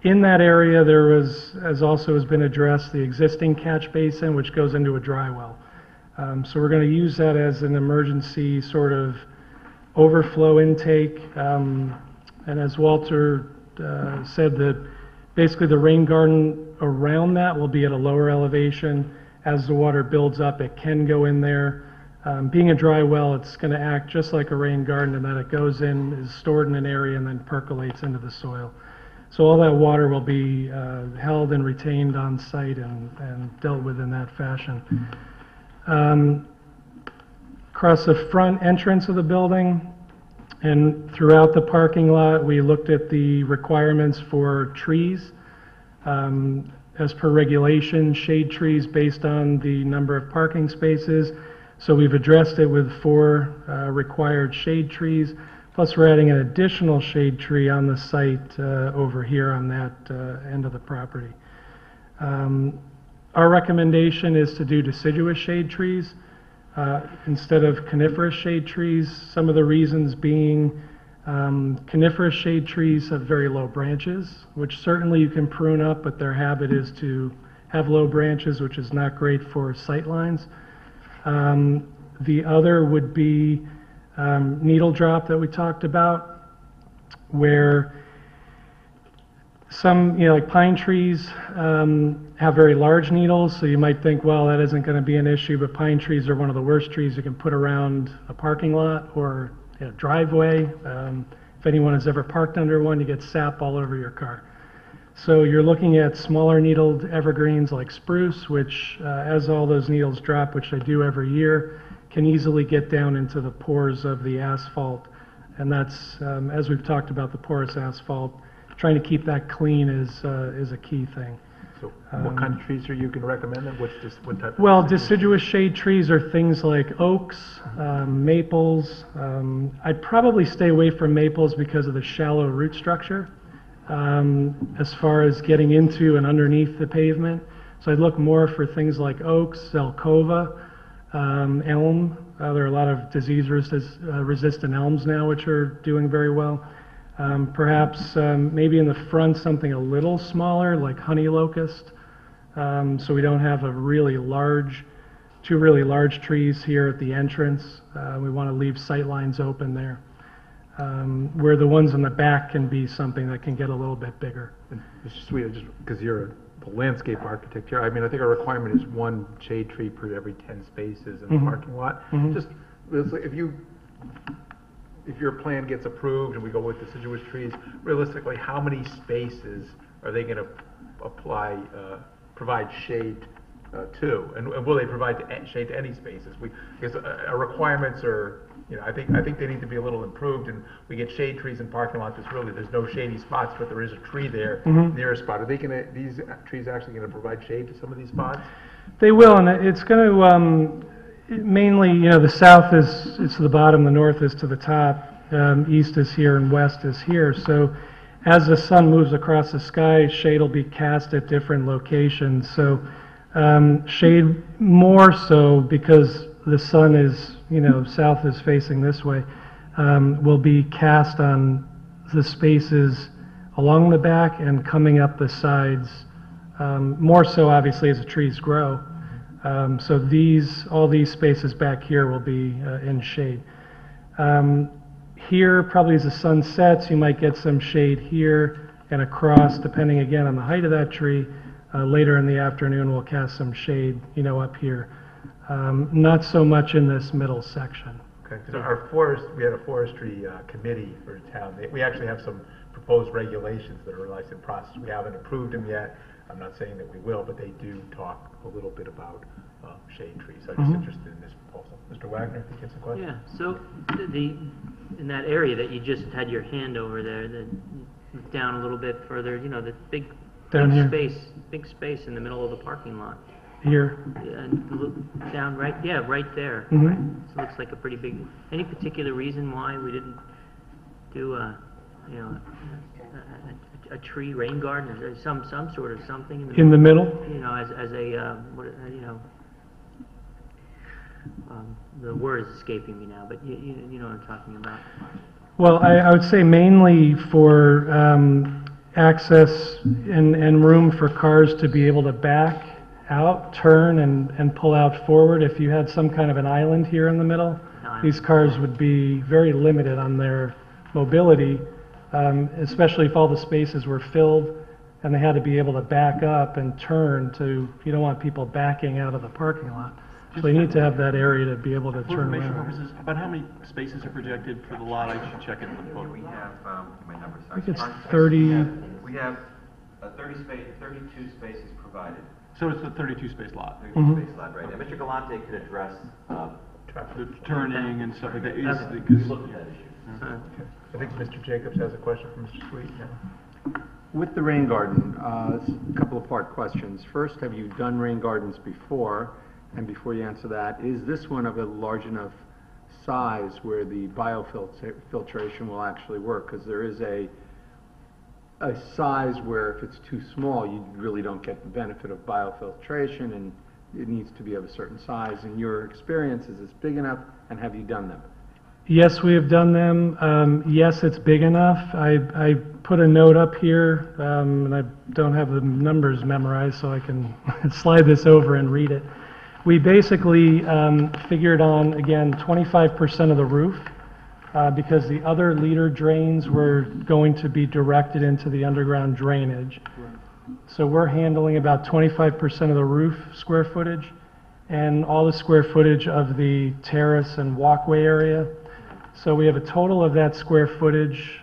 [SPEAKER 15] In that area, there was, as also has been addressed, the existing catch basin, which goes into a dry well. So we're going to use that as an emergency sort of overflow intake. And as Walter said, that basically the rain garden around that will be at a lower elevation. As the water builds up, it can go in there. Being a dry well, it's going to act just like a rain garden in that it goes in, is stored in an area, and then percolates into the soil. So all that water will be held and retained on site and dealt with in that fashion. Across the front entrance of the building and throughout the parking lot, we looked at the requirements for trees. As per regulation, shade trees based on the number of parking spaces. So we've addressed it with 4 required shade trees. Plus, we're adding an additional shade tree on the site over here on that end of the property. Our recommendation is to do deciduous shade trees instead of coniferous shade trees. Some of the reasons being coniferous shade trees have very low branches, which certainly you can prune up, but their habit is to have low branches, which is not great for sight lines. The other would be needle drop that we talked about, where some, like pine trees have very large needles, so you might think, well, that isn't going to be an issue, but pine trees are one of the worst trees you can put around a parking lot or a driveway. If anyone has ever parked under one, you get sap all over your car. So you're looking at smaller needled evergreens like spruce, which as all those needles drop, which they do every year, can easily get down into the pores of the asphalt. And that's, as we've talked about the porous asphalt, trying to keep that clean is a key thing.
[SPEAKER 16] So what kind of trees are you going to recommend? And what type of
[SPEAKER 15] Well, deciduous shade trees are things like oaks, maples. I'd probably stay away from maples because of the shallow root structure as far as getting into and underneath the pavement. So I'd look more for things like oaks, zelkova, elm. There are a lot of disease-resistant elms now which are doing very well. Perhaps maybe in the front something a little smaller like honey locust, so we don't have two really large trees here at the entrance. We want to leave sight lines open there, where the ones in the back can be something that can get a little bit bigger.
[SPEAKER 16] It's sweet, just because you're the landscape architect here. I mean, I think our requirement is 1 shade tree per every 10 spaces in the parking lot. Just if your plan gets approved and we go with deciduous trees, realistically, how many spaces are they going to provide shade to? And will they provide shade to any spaces? Because our requirements are, I think they need to be a little improved. And we get shade trees in parking lots. There's no shady spots, but there is a tree there near a spot. Are these trees actually going to provide shade to some of these spots?
[SPEAKER 15] They will, and it's going to. Mainly, the south is to the bottom, the north is to the top, east is here, and west is here. So as the sun moves across the sky, shade will be cast at different locations. So shade more so because the sun is, south is facing this way, will be cast on the spaces along the back and coming up the sides, more so obviously as the trees grow. So all these spaces back here will be in shade. Here, probably as the sun sets, you might get some shade here and across, depending again on the height of that tree. Later in the afternoon, we'll cast some shade, up here. Not so much in this middle section.
[SPEAKER 16] Okay. So we had a forestry committee for the town. We actually have some proposed regulations that are in process. We haven't approved them yet. I'm not saying that we will, but they do talk a little bit about shade trees. I'm just interested in this proposal. Mr. Wagner, I think you have some questions?
[SPEAKER 6] Yeah, so in that area that you just had your hand over there, down a little bit further, the big
[SPEAKER 15] Down here.
[SPEAKER 6] Big space in the middle of the parking lot.
[SPEAKER 15] Here.
[SPEAKER 6] And look down right, yeah, right there.
[SPEAKER 15] Mhm.
[SPEAKER 6] Right. So it looks like a pretty big, any particular reason why we didn't do a tree rain garden or some sort of something
[SPEAKER 15] In the middle?
[SPEAKER 6] You know, as a, the word is escaping me now, but you know what I'm talking about.
[SPEAKER 15] Well, I would say mainly for access and room for cars to be able to back out, turn, and pull out forward. If you had some kind of an island here in the middle, these cars would be very limited on their mobility, especially if all the spaces were filled and they had to be able to back up and turn to, you don't want people backing out of the parking lot. So you need to have that area to be able to
[SPEAKER 10] For
[SPEAKER 15] turn
[SPEAKER 10] information
[SPEAKER 15] around.
[SPEAKER 10] purposes, about how many spaces are projected for the lot? I should check it in the book.
[SPEAKER 14] We have, my number,
[SPEAKER 15] I think it's 30.
[SPEAKER 14] We have 32 spaces provided.
[SPEAKER 10] So it's a 32-space lot.
[SPEAKER 14] 32 space lot, right. And Mr. Galante could address
[SPEAKER 10] The turning and stuff like that.
[SPEAKER 14] We looked at that issue.
[SPEAKER 16] I think Mr. Jacobs has a question for Mr. Sweet now.
[SPEAKER 4] With the rain garden, a couple of part questions. First, have you done rain gardens before? And before you answer that, is this one of a large enough size where the biofiltration will actually work? Because there is a size where if it's too small, you really don't get the benefit of biofiltration, and it needs to be of a certain size. In your experience, is this big enough, and have you done them?
[SPEAKER 15] Yes, we have done them. Yes, it's big enough. I put a note up here, and I don't have the numbers memorized, so I can slide this over and read it. We basically figured on, again, 25% of the roof, because the other leader drains were going to be directed into the underground drainage. So we're handling about 25% of the roof square footage and all the square footage of the terrace and walkway area. So we have a total of that square footage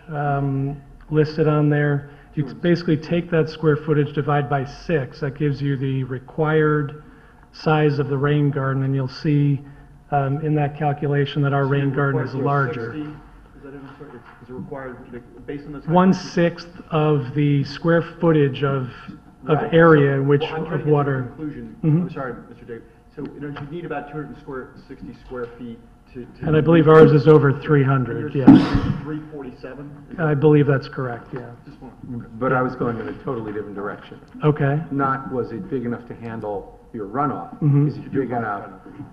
[SPEAKER 15] listed on there. You basically take that square footage, divide by 6. That gives you the required size of the rain garden, and you'll see in that calculation that our rain garden is larger.
[SPEAKER 10] 60, is that it? Is it required based on this?
[SPEAKER 15] 1/6 of the square footage of area in which of water.
[SPEAKER 10] Conclusion.
[SPEAKER 15] Mhm.
[SPEAKER 10] I'm sorry, Mr. David. So you need about 260 square feet to.
[SPEAKER 15] And I believe ours is over 300, yes.
[SPEAKER 10] 347?
[SPEAKER 15] I believe that's correct, yeah.
[SPEAKER 4] But I was going in a totally different direction.
[SPEAKER 15] Okay.
[SPEAKER 4] Not was it big enough to handle your runoff?
[SPEAKER 15] Mhm.
[SPEAKER 4] Is it big enough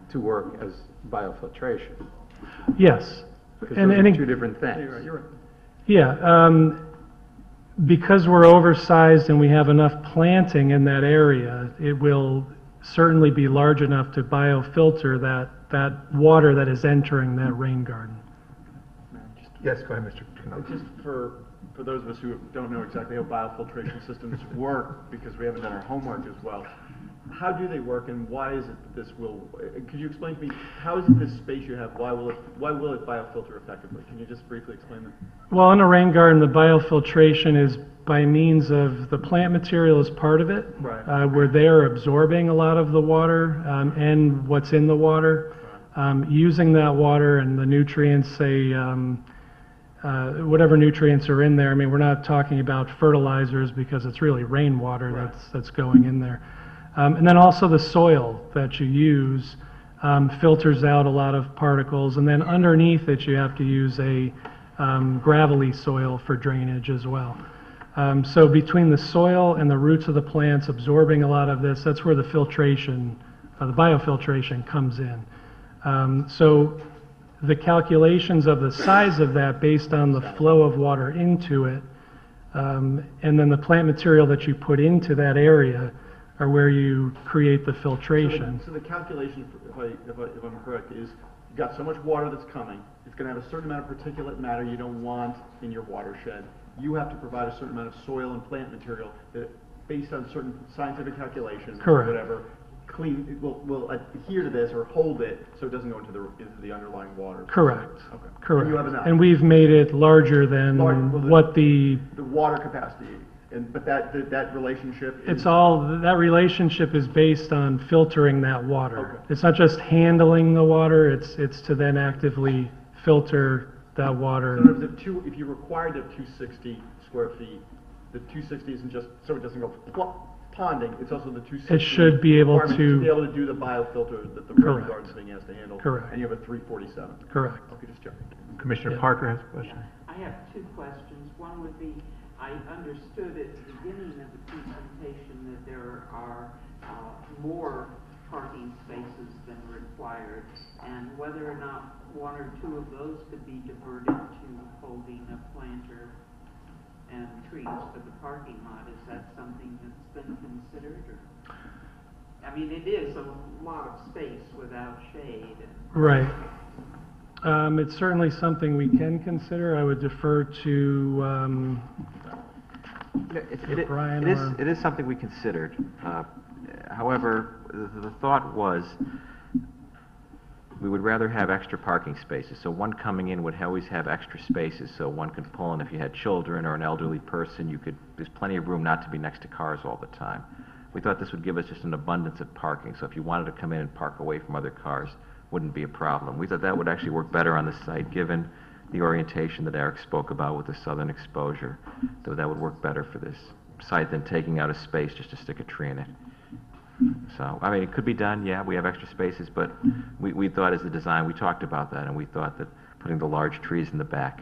[SPEAKER 4] to work as biofiltration?
[SPEAKER 15] Yes.
[SPEAKER 4] Because
[SPEAKER 15] And
[SPEAKER 4] those
[SPEAKER 15] any-
[SPEAKER 4] are two different things.
[SPEAKER 10] You're right.
[SPEAKER 15] Yeah, because we're oversized and we have enough planting in that area, it will certainly be large enough to biofilter that water that is entering that rain garden.
[SPEAKER 16] Yes, go ahead, Mr. Kennedy.
[SPEAKER 10] Just for those of us who don't know exactly how biofiltration systems work, because we haven't done our homework as well, how do they work, and why is it that this will, could you explain to me, how is it this space you have, why will it biofilter effectively? Can you just briefly explain that?
[SPEAKER 15] Well, in a rain garden, the biofiltration is by means of the plant material is part of it.
[SPEAKER 10] Right.
[SPEAKER 15] Where they're absorbing a lot of the water and what's in the water, using that water and the nutrients, say, whatever nutrients are in there. I mean, we're not talking about fertilizers because it's really rainwater that's going in there. And then also the soil that you use filters out a lot of particles. And then underneath it, you have to use a gravelly soil for drainage as well. So between the soil and the roots of the plants absorbing a lot of this, that's where the filtration, the biofiltration comes in. So the calculations of the size of that based on the flow of water into it, and then the plant material that you put into that area are where you create the filtration.
[SPEAKER 10] So the calculation, if I'm correct, is you've got so much water that's coming, it's going to have a certain amount of particulate matter you don't want in your watershed. You have to provide a certain amount of soil and plant material that, based on certain scientific calculations,
[SPEAKER 15] Correct.
[SPEAKER 10] or whatever, will adhere to this or hold it so it doesn't go into the underlying water.
[SPEAKER 15] Correct.
[SPEAKER 10] Okay.
[SPEAKER 15] Correct.
[SPEAKER 10] And you have enough.
[SPEAKER 15] And we've made it larger than what the
[SPEAKER 10] water capacity. But that relationship is...
[SPEAKER 15] It's all, that relationship is based on filtering that water.
[SPEAKER 10] Okay.
[SPEAKER 15] It's not just handling the water, it's to then actively filter that water.
[SPEAKER 10] So if you're required to have 260 square feet, the 260 isn't just so it doesn't go ponding, it's also the 260.
[SPEAKER 15] It should be able
[SPEAKER 10] requirement
[SPEAKER 15] to
[SPEAKER 10] be able to do the biofilter that the rain
[SPEAKER 15] Correct.
[SPEAKER 10] garden's being asked to handle.
[SPEAKER 15] Correct.
[SPEAKER 10] And you have a 347.
[SPEAKER 15] Correct.
[SPEAKER 10] Okay, just checking.
[SPEAKER 1] Commissioner
[SPEAKER 15] Yeah.
[SPEAKER 1] Parker has a question.
[SPEAKER 17] I have two questions. One would be, I understood at the beginning of the presentation that there are more parking spaces than required, and whether or not one or two of those could be diverted to holding a planter and trees for the parking lot. Is that something that's been considered? Or? I mean, it is a lot of space without shade.
[SPEAKER 15] Right. It's certainly something we can consider. I would defer to Brian.
[SPEAKER 14] It is something we considered. However, the thought was we would rather have extra parking spaces. So one coming in would always have extra spaces, so one could pull in if you had children or an elderly person. There's plenty of room not to be next to cars all the time. We thought this would give us just an abundance of parking. So if you wanted to come in and park away from other cars, wouldn't be a problem. We thought that would actually work better on the site, given the orientation that Eric spoke about with the southern exposure. That would work better for this site than taking out a space just to stick a tree in it. So, I mean, it could be done, yeah, we have extra spaces, but we thought as the design, we talked about that, and we thought that putting the large trees in the back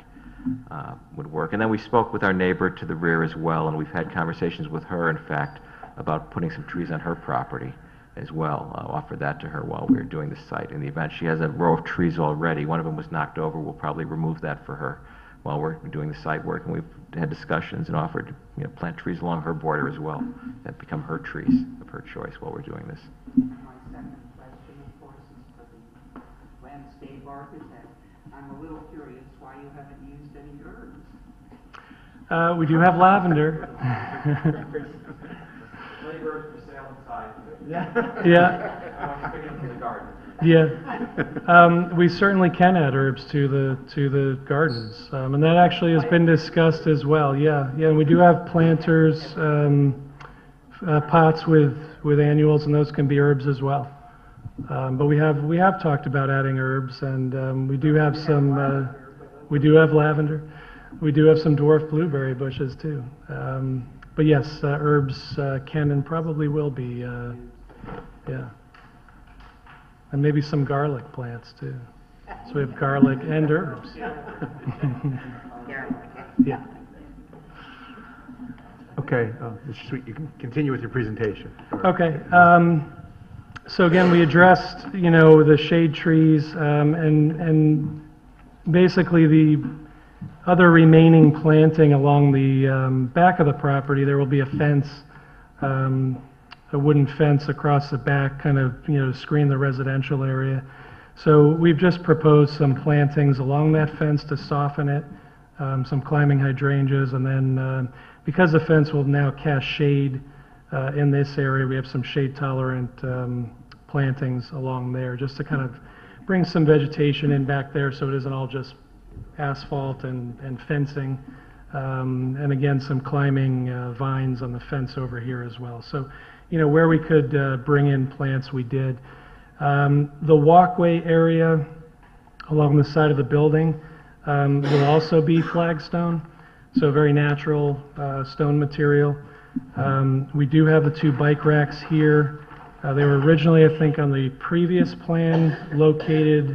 [SPEAKER 14] would work. And then we spoke with our neighbor to the rear as well, and we've had conversations with her, in fact, about putting some trees on her property as well. Offered that to her while we were doing the site. In the event she has a row of trees already, one of them was knocked over, we'll probably remove that for her while we're doing the site work. And we've had discussions and offered to plant trees along her border as well that become her trees of her choice while we're doing this.
[SPEAKER 17] My second question, of course, is for the landscape architect. I'm a little curious why you haven't used any herbs.
[SPEAKER 15] We do have lavender.
[SPEAKER 10] Labor for sale inside.
[SPEAKER 15] Yeah.
[SPEAKER 10] I'm picking up from the garden.
[SPEAKER 15] Yeah, we certainly can add herbs to the gardens, and that actually has been discussed as well. Yeah, and we do have planters, pots with annuals, and those can be herbs as well. But we have talked about adding herbs, and we do have some. We do have lavender. We do have some dwarf blueberry bushes too. But yes, herbs can and probably will be. Yeah. And maybe some garlic plants too. So we have garlic and herbs. Yeah.
[SPEAKER 1] Okay, Mr. Sweet, you can continue with your presentation.
[SPEAKER 15] Okay. So again, we addressed, the shade trees, and basically the other remaining planting along the back of the property. There will be a fence. A wooden fence across the back, kind of, to screen the residential area. So we've just proposed some plantings along that fence to soften it, some climbing hydrangeas, and then because the fence will now cast shade in this area, we have some shade-tolerant plantings along there, just to kind of bring some vegetation in back there so it isn't all just asphalt and fencing. And again, some climbing vines on the fence over here as well. So, where we could bring in plants, we did. The walkway area along the side of the building will also be flagstone, so very natural stone material. We do have the two bike racks here. They were originally, I think, on the previous plan, located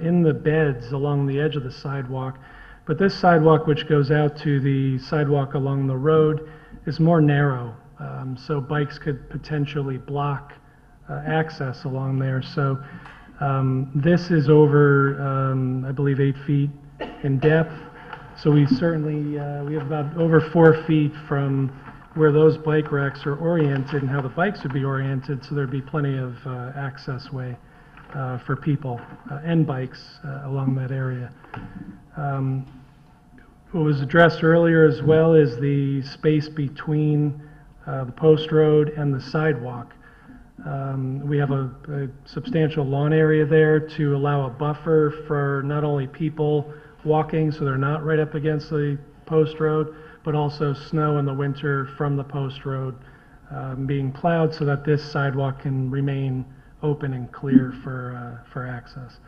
[SPEAKER 15] in the beds along the edge of the sidewalk. But this sidewalk, which goes out to the sidewalk along the road, is more narrow. So bikes could potentially block access along there. So this is over, I believe, 8 feet in depth. So we certainly, we have about over 4 feet from where those bike racks are oriented and how the bikes would be oriented, so there'd be plenty of access way for people and bikes along that area. What was addressed earlier as well is the space between the post road and the sidewalk. We have a substantial lawn area there to allow a buffer for not only people walking, so they're not right up against the post road, but also snow in the winter from the post road being plowed so that this sidewalk can remain open and clear for access.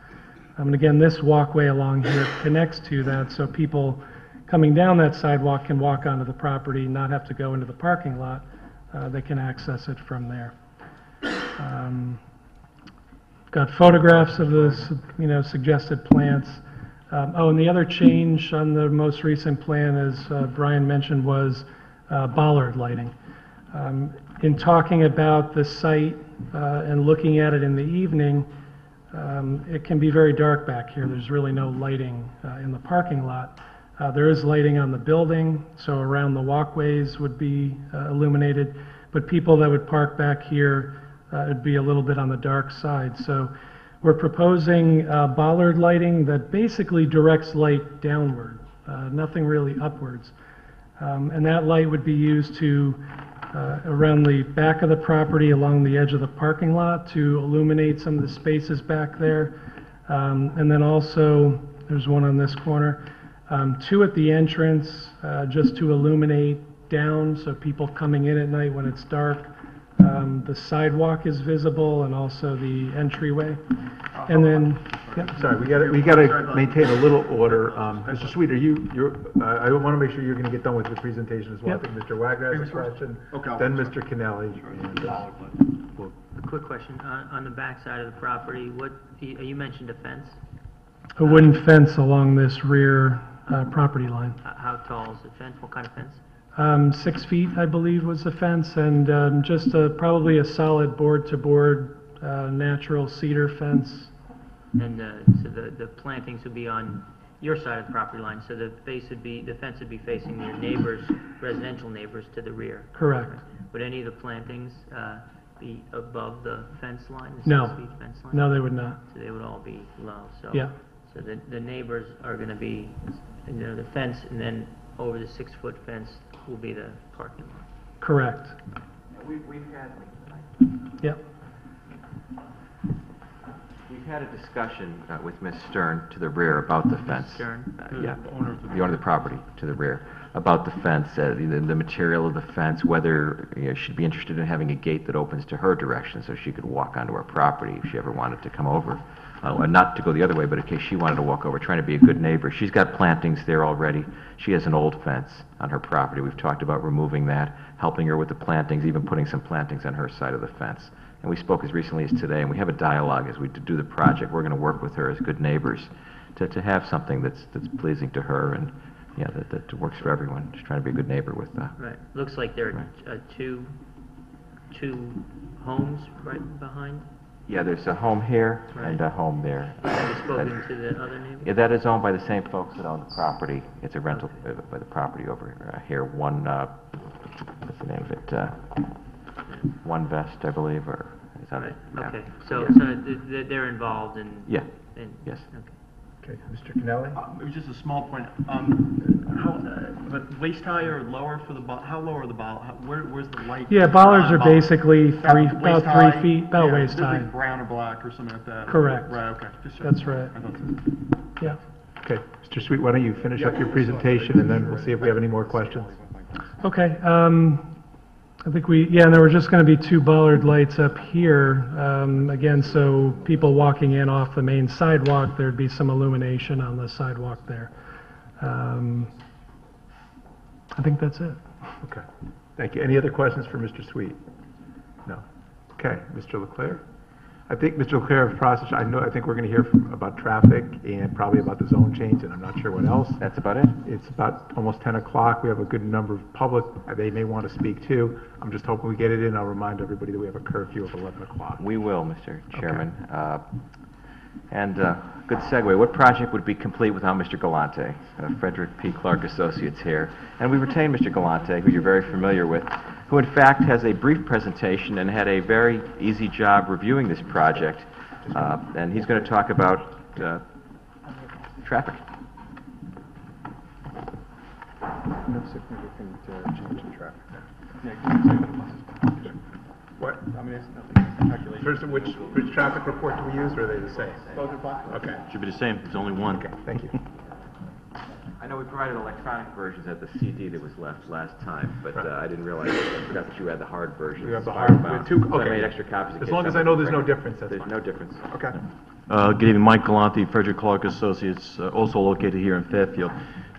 [SPEAKER 15] And again, this walkway along here connects to that, so people coming down that sidewalk can walk onto the property, not have to go into the parking lot. They can access it from there. Got photographs of the, suggested plants. And the other change on the most recent plan, as Brian mentioned, was bollard lighting. In talking about the site and looking at it in the evening, it can be very dark back here. There's really no lighting in the parking lot. There is lighting on the building, so around the walkways would be illuminated, but people that would park back here, it'd be a little bit on the dark side. So we're proposing bollard lighting that basically directs light downward, nothing really upwards. And that light would be used to around the back of the property, along the edge of the parking lot, to illuminate some of the spaces back there. And then also, there's one on this corner, two at the entrance, just to illuminate down, so people coming in at night when it's dark, the sidewalk is visible, and also the entryway. And then,
[SPEAKER 16] Sorry, we gotta maintain a little order. Mr. Sweet, I want to make sure you're gonna get done with your presentation as well.
[SPEAKER 15] Yep.
[SPEAKER 16] I think Mr. Wagner has a question, then Mr. Kennelly.
[SPEAKER 6] A quick question, on the back side of the property, you mentioned a fence?
[SPEAKER 15] a wooden fence along this rear property line.
[SPEAKER 6] How tall is the fence? What kind of fence?
[SPEAKER 15] 6 feet, I believe, was the fence, and just probably a solid board-to-board natural cedar fence.
[SPEAKER 6] And so the plantings would be on your side of the property line, so the fence would be facing your neighbors, residential neighbors to the rear.
[SPEAKER 15] Correct.
[SPEAKER 6] Would any of the plantings be above the fence line, the 6 feet fence line?
[SPEAKER 15] No, they would not.
[SPEAKER 6] So they would all be low. So
[SPEAKER 15] yeah.
[SPEAKER 6] So the neighbors are going to be, the fence, and then over the 6-foot fence will be the parking lot.
[SPEAKER 15] Correct.
[SPEAKER 14] We've had.
[SPEAKER 15] Yep.
[SPEAKER 14] We've had a discussion with Ms. Stern to the rear about the fence.
[SPEAKER 6] Stern?
[SPEAKER 14] Yeah, the owner of the property to the rear, about the fence, the material of the fence, whether she'd be interested in having a gate that opens to her direction so she could walk onto her property if she ever wanted to come over. Not to go the other way, but in case she wanted to walk over, trying to be a good neighbor. She's got plantings there already. She has an old fence on her property. We've talked about removing that, helping her with the plantings, even putting some plantings on her side of the fence. And we spoke as recently as today, and we have a dialogue as we do the project. We're going to work with her as good neighbors to have something that's pleasing to her and that works for everyone. Just trying to be a good neighbor with that.
[SPEAKER 6] Right. Looks like there are two homes right behind.
[SPEAKER 14] Yeah, there's a home here and a home there.
[SPEAKER 6] Have you spoken to the other neighbor?
[SPEAKER 14] Yeah, that is owned by the same folks that own the property. It's a rental by the property over here. What's the name of it? One Vest, I believe, or is that it? Yeah.
[SPEAKER 6] Okay, so they're involved in...
[SPEAKER 14] Yeah.
[SPEAKER 6] Yes.
[SPEAKER 16] Okay, Mr. Kennelly?
[SPEAKER 10] It was just a small point. But waist high or lower for the how low are the bollards? Where's the light?
[SPEAKER 15] Yeah, bollards are basically about 3 feet, about waist
[SPEAKER 10] they'd be
[SPEAKER 15] high.
[SPEAKER 10] brown or black or something like that.
[SPEAKER 15] Correct.
[SPEAKER 10] Right. Okay.
[SPEAKER 15] That's right.
[SPEAKER 10] I thought so.
[SPEAKER 15] Yeah.
[SPEAKER 16] Okay, Mr. Sweet, why don't you finish up your presentation, and then we'll see if we have any more questions.
[SPEAKER 15] Okay. I think and there were just going to be 2 bollard lights up here. Again, so people walking in off the main sidewalk, there'd be some illumination on the sidewalk there. I think that's it.
[SPEAKER 16] Okay, thank you. Any other questions for Mr. Sweet? No. Okay, Mr. Leclerc? I think Mr. Leclerc, process. I think we're going to hear about traffic and probably about the zone change, and I'm not sure what else.
[SPEAKER 14] That's about it?
[SPEAKER 16] It's about almost 10 o'clock. We have a good number of public. They may want to speak too. I'm just hoping we get it in. I'll remind everybody that we have a curfew of 11 o'clock.
[SPEAKER 14] We will, Mr. Chairman. Okay. Good segue. What project would be complete without Mr. Galante? Frederick P. Clark Associates here. And we retained Mr. Galante, who you're very familiar with, who in fact has a brief presentation and had a very easy job reviewing this project. And he's going to talk about traffic.
[SPEAKER 4] No significant change in traffic.
[SPEAKER 16] What?
[SPEAKER 10] I mean, it's nothing. Calculation.
[SPEAKER 16] First, which traffic report do we use, or are they the same?
[SPEAKER 10] Both are fine.
[SPEAKER 16] Okay.
[SPEAKER 10] Should be the same. There's only one.
[SPEAKER 16] Okay, thank you.
[SPEAKER 14] I know we provided electronic versions at the CD that was left last time, but I didn't realize, I forgot that you had the hard version.
[SPEAKER 16] We have the hard version.
[SPEAKER 14] So I made extra copies.
[SPEAKER 16] As long as I know there's no difference, that's
[SPEAKER 14] There's
[SPEAKER 16] fine.
[SPEAKER 14] no difference.
[SPEAKER 16] Okay.
[SPEAKER 10] Good evening, Mike Galante, Frederick Clark Associates, also located here in Fairfield.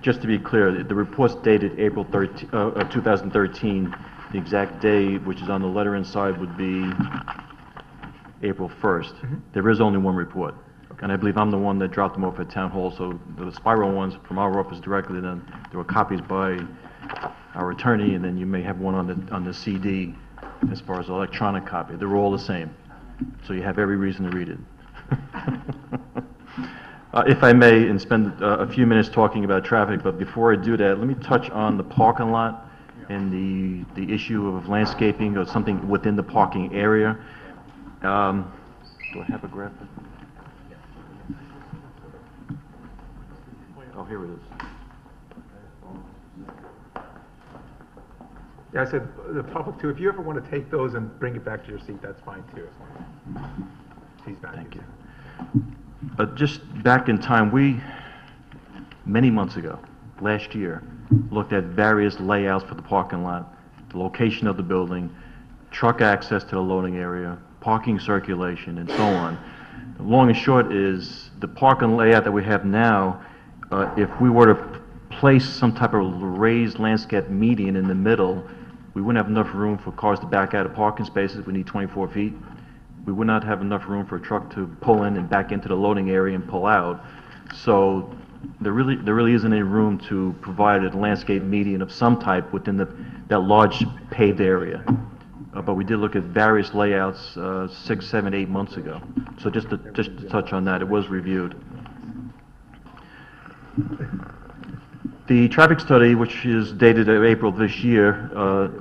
[SPEAKER 9] Just to be clear, the report's dated April 2013. The exact day, which is on the letter inside, would be April 1st. There is only one report. And I believe I'm the one that dropped them off at Town Hall, so the spiral ones from our office directly, then there were copies by our attorney, and then you may have one on the CD as far as electronic copy. They're all the same. So you have every reason to read it. If I may, and spend a few minutes talking about traffic, but before I do that, let me touch on the parking lot and the issue of landscaping or something within the parking area. Do I have a graphic? Oh, here it is.
[SPEAKER 16] Yeah, I said the public too. If you ever want to take those and bring it back to your seat, that's fine too. He's back.
[SPEAKER 9] Thank you. Just back in time, many months ago, last year, looked at various layouts for the parking lot, the location of the building, truck access to the loading area, parking circulation, and so on. The long and short is the parking layout that we have now, if we were to place some type of raised landscape median in the middle, we wouldn't have enough room for cars to back out of parking spaces. We need 24 feet. We would not have enough room for a truck to pull in and back into the loading area and pull out. So there really isn't any room to provide a landscape median of some type within that large paved area. But we did look at various layouts 6, 7, 8 months ago. So just to touch on that, it was reviewed. The traffic study, which is dated April this year,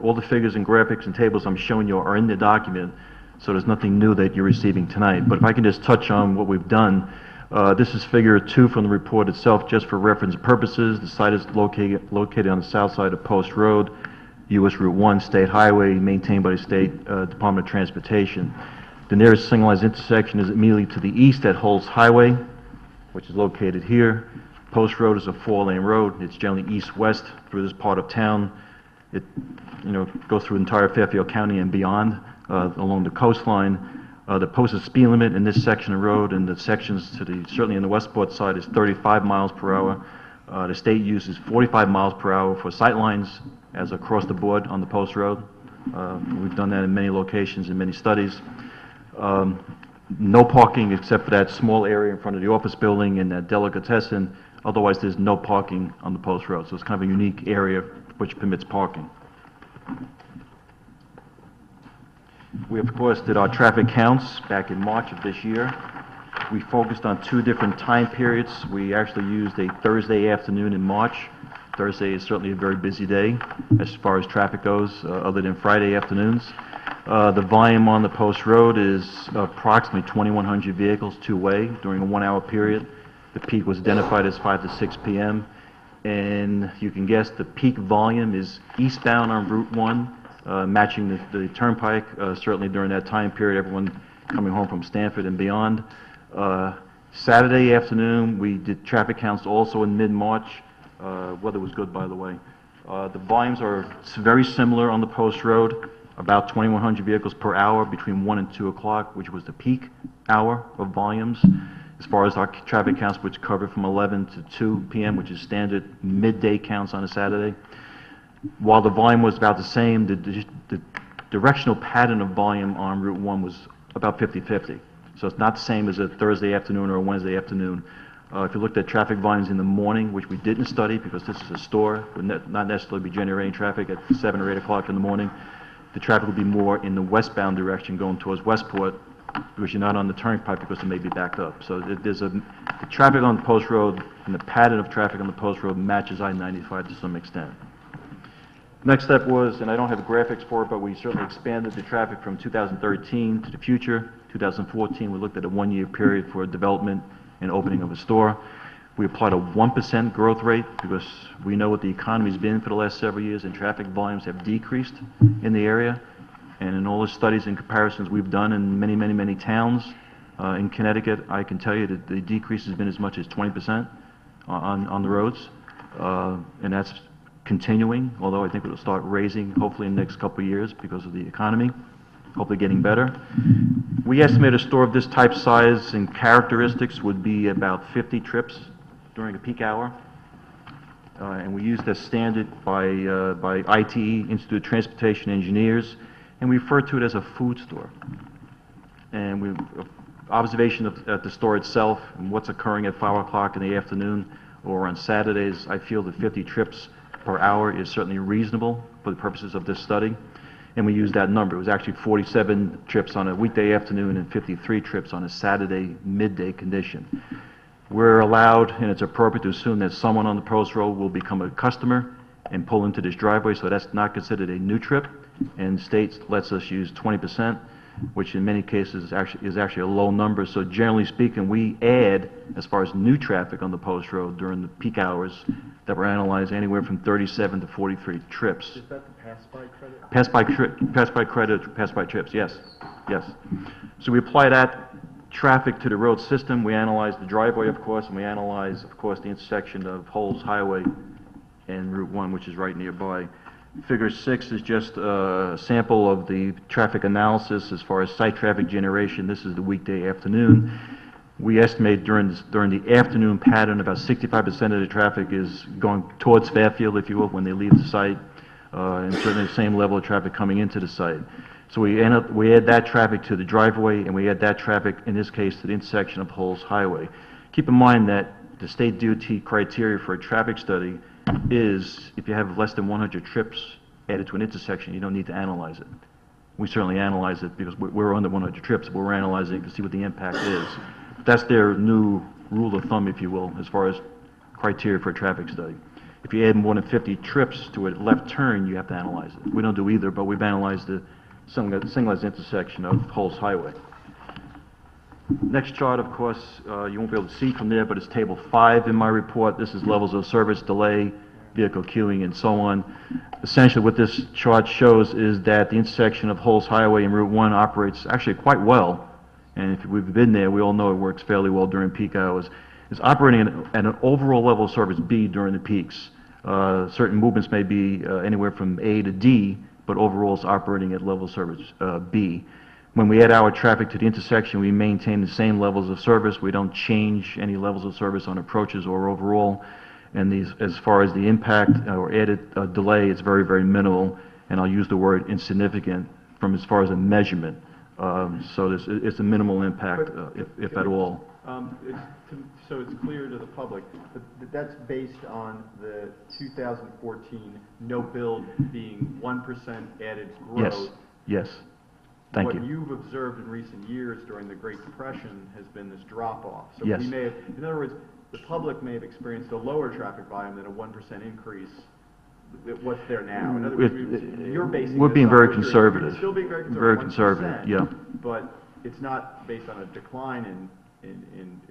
[SPEAKER 9] all the figures and graphics and tables I'm showing you are in the document, so there's nothing new that you're receiving tonight. But if I can just touch on what we've done, this is figure 2 from the report itself, just for reference purposes. The site is located on the south side of Post Road, US Route 1, State Highway, maintained by the State Department of Transportation. The nearest signalized intersection is immediately to the east at Holtz Highway, which is located here. Post Road is a 4-lane road. It's generally east-west through this part of town. It, goes through entire Fairfield County and beyond, along the coastline. The posted speed limit in this section of road and the sections certainly in the Westport side is 35 miles per hour. The state uses 45 miles per hour for sight lines as across the board on the Post Road. We've done that in many locations in many studies. No parking except for that small area in front of the office building and that delicatessen. Otherwise, there's no parking on the Post Road, so it's kind of a unique area which permits parking. We, of course, did our traffic counts back in March of this year. We focused on 2 different time periods. We actually used a Thursday afternoon in March. Thursday is certainly a very busy day as far as traffic goes, other than Friday afternoons. The volume on the Post Road is approximately 2,100 vehicles two-way during a 1-hour period. The peak was identified as 5 to 6 p.m. And you can guess the peak volume is eastbound on Route 1, matching the turnpike, certainly during that time period, everyone coming home from Stanford and beyond. Saturday afternoon, we did traffic counts also in mid-March. Weather was good, by the way. The volumes are very similar on the Post Road, about 2,100 vehicles per hour between 1 and 2 o'clock, which was the peak hour of volumes. As far as our traffic counts, which cover from 11 to 2 p.m., which is standard midday counts on a Saturday. While the volume was about the same, the directional pattern of volume on Route 1 was about 50-50. So it's not the same as a Thursday afternoon or a Wednesday afternoon. If you looked at traffic volumes in the morning, which we didn't study because this is a store, would not necessarily be generating traffic at 7 or 8 o'clock in the morning, the traffic would be more in the westbound direction going towards Westport, because you're not on the turnpike because it may be backed up. So the traffic on the Post Road and the pattern of traffic on the Post Road matches I-95 to some extent. Next step was, and I don't have graphics for it, but we certainly expanded the traffic from 2013 to the future. 2014, we looked at a 1-year period for development and opening of a store. We applied a 1% growth rate because we know what the economy's been for the last several years, and traffic volumes have decreased in the area. And in all the studies and comparisons we've done in many, many, many towns in Connecticut, I can tell you that the decrease has been as much as 20% on the roads. And that's continuing, although I think it'll start raising hopefully in the next couple of years because of the economy, hopefully getting better. We estimate a store of this type, size, and characteristics would be about 50 trips during a peak hour.
[SPEAKER 10] and we used as standard by ITE, Institute of Transportation Engineers, and we refer to it as a food store. And we observation at the store itself and what's occurring at 5 o'clock in the afternoon or on Saturdays, I feel that 50 trips per hour is certainly reasonable for the purposes of this study. And we used that number. It was actually 47 trips on a weekday afternoon and 53 trips on a Saturday midday condition. We're allowed, and it's appropriate to assume that someone on the post road will become a customer and pull into this driveway, so that's not considered a new trip. And state lets us use 20%, which in many cases is actually a low number. So generally speaking, we add, as far as new traffic on the post road during the peak hours, that were analyzed anywhere from 37 to 43 trips. Is that the pass-by credit? Pass-by credit, pass-by trips, yes, yes. So we apply that traffic to the road system. We analyze the driveway, of course, and we analyze, of course, the intersection of Holes Highway and Route 1, which is right nearby. Figure 6 is just a sample of the traffic analysis as far as site traffic generation. This is the weekday afternoon. We estimate during the afternoon pattern about 65% of the traffic is going towards Fairfield, if you will, when they leave the site, and certainly the same level of traffic coming into the site. So we add that traffic to the driveway, and we add that traffic, in this case, to the intersection of Holes Highway. Keep in mind that the state DOT criteria for a traffic study is if you have less than 100 trips added to an intersection, you don't need to analyze it. We certainly analyze it because we're under 100 trips, but we're analyzing it to see what the impact is. That's their new rule of thumb, if you will, as far as criteria for a traffic study. If you add more than 50 trips to a left turn, you have to analyze it. We don't do either, but we've analyzed the signalized intersection of Holes Highway. Next chart, of course, you won't be able to see from there, but it's table 5 in my report. This is levels of service, delay, vehicle queuing, and so on. Essentially, what this chart shows is that the intersection of Holes Highway and Route 1 operates actually quite well. And if we've been there, we all know it works fairly well during peak hours. It's operating at an overall level of service B during the peaks. Certain movements may be anywhere from A to D, but overall it's operating at level service B. When we add our traffic to the intersection, we maintain the same levels of service. We don't change any levels of service on approaches or overall. And as far as the impact or added delay, it's very, very minimal. And I'll use the word insignificant from as far as a measurement. So it's a minimal impact, if at all. So it's clear to the public that that's based on the 2014 no build being 1% added growth.
[SPEAKER 1] Yes, yes. Thank you.
[SPEAKER 10] What you've observed in recent years during the Great Depression has been this drop-off. So
[SPEAKER 1] yes.
[SPEAKER 10] we may have, in other words, the public may have experienced a lower traffic volume than a 1% increase. What's there now? In other words, you're basing
[SPEAKER 1] we're being very
[SPEAKER 10] conservative.
[SPEAKER 1] conservative.
[SPEAKER 10] Still being very conservative.
[SPEAKER 1] Very conservative, yeah.
[SPEAKER 10] But it's not based on a decline in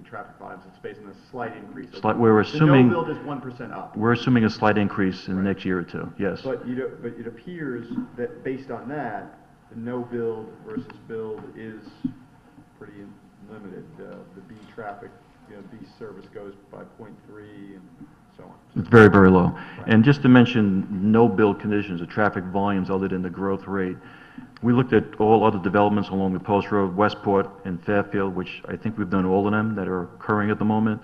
[SPEAKER 10] traffic volumes. It's based on a slight increase.
[SPEAKER 1] We're assuming
[SPEAKER 10] the no build is 1% up.
[SPEAKER 1] We're assuming a slight increase in the next year or two. Yes.
[SPEAKER 10] But it appears that based on that, the no build versus build is pretty limited. The B traffic, B service goes by 0.3 and so on.
[SPEAKER 1] It's very, very low. Right. And just to mention no build conditions, the traffic volumes other than the growth rate, we looked at all other developments along the Post Road, Westport and Fairfield, which I think we've done all of them that are occurring at the moment.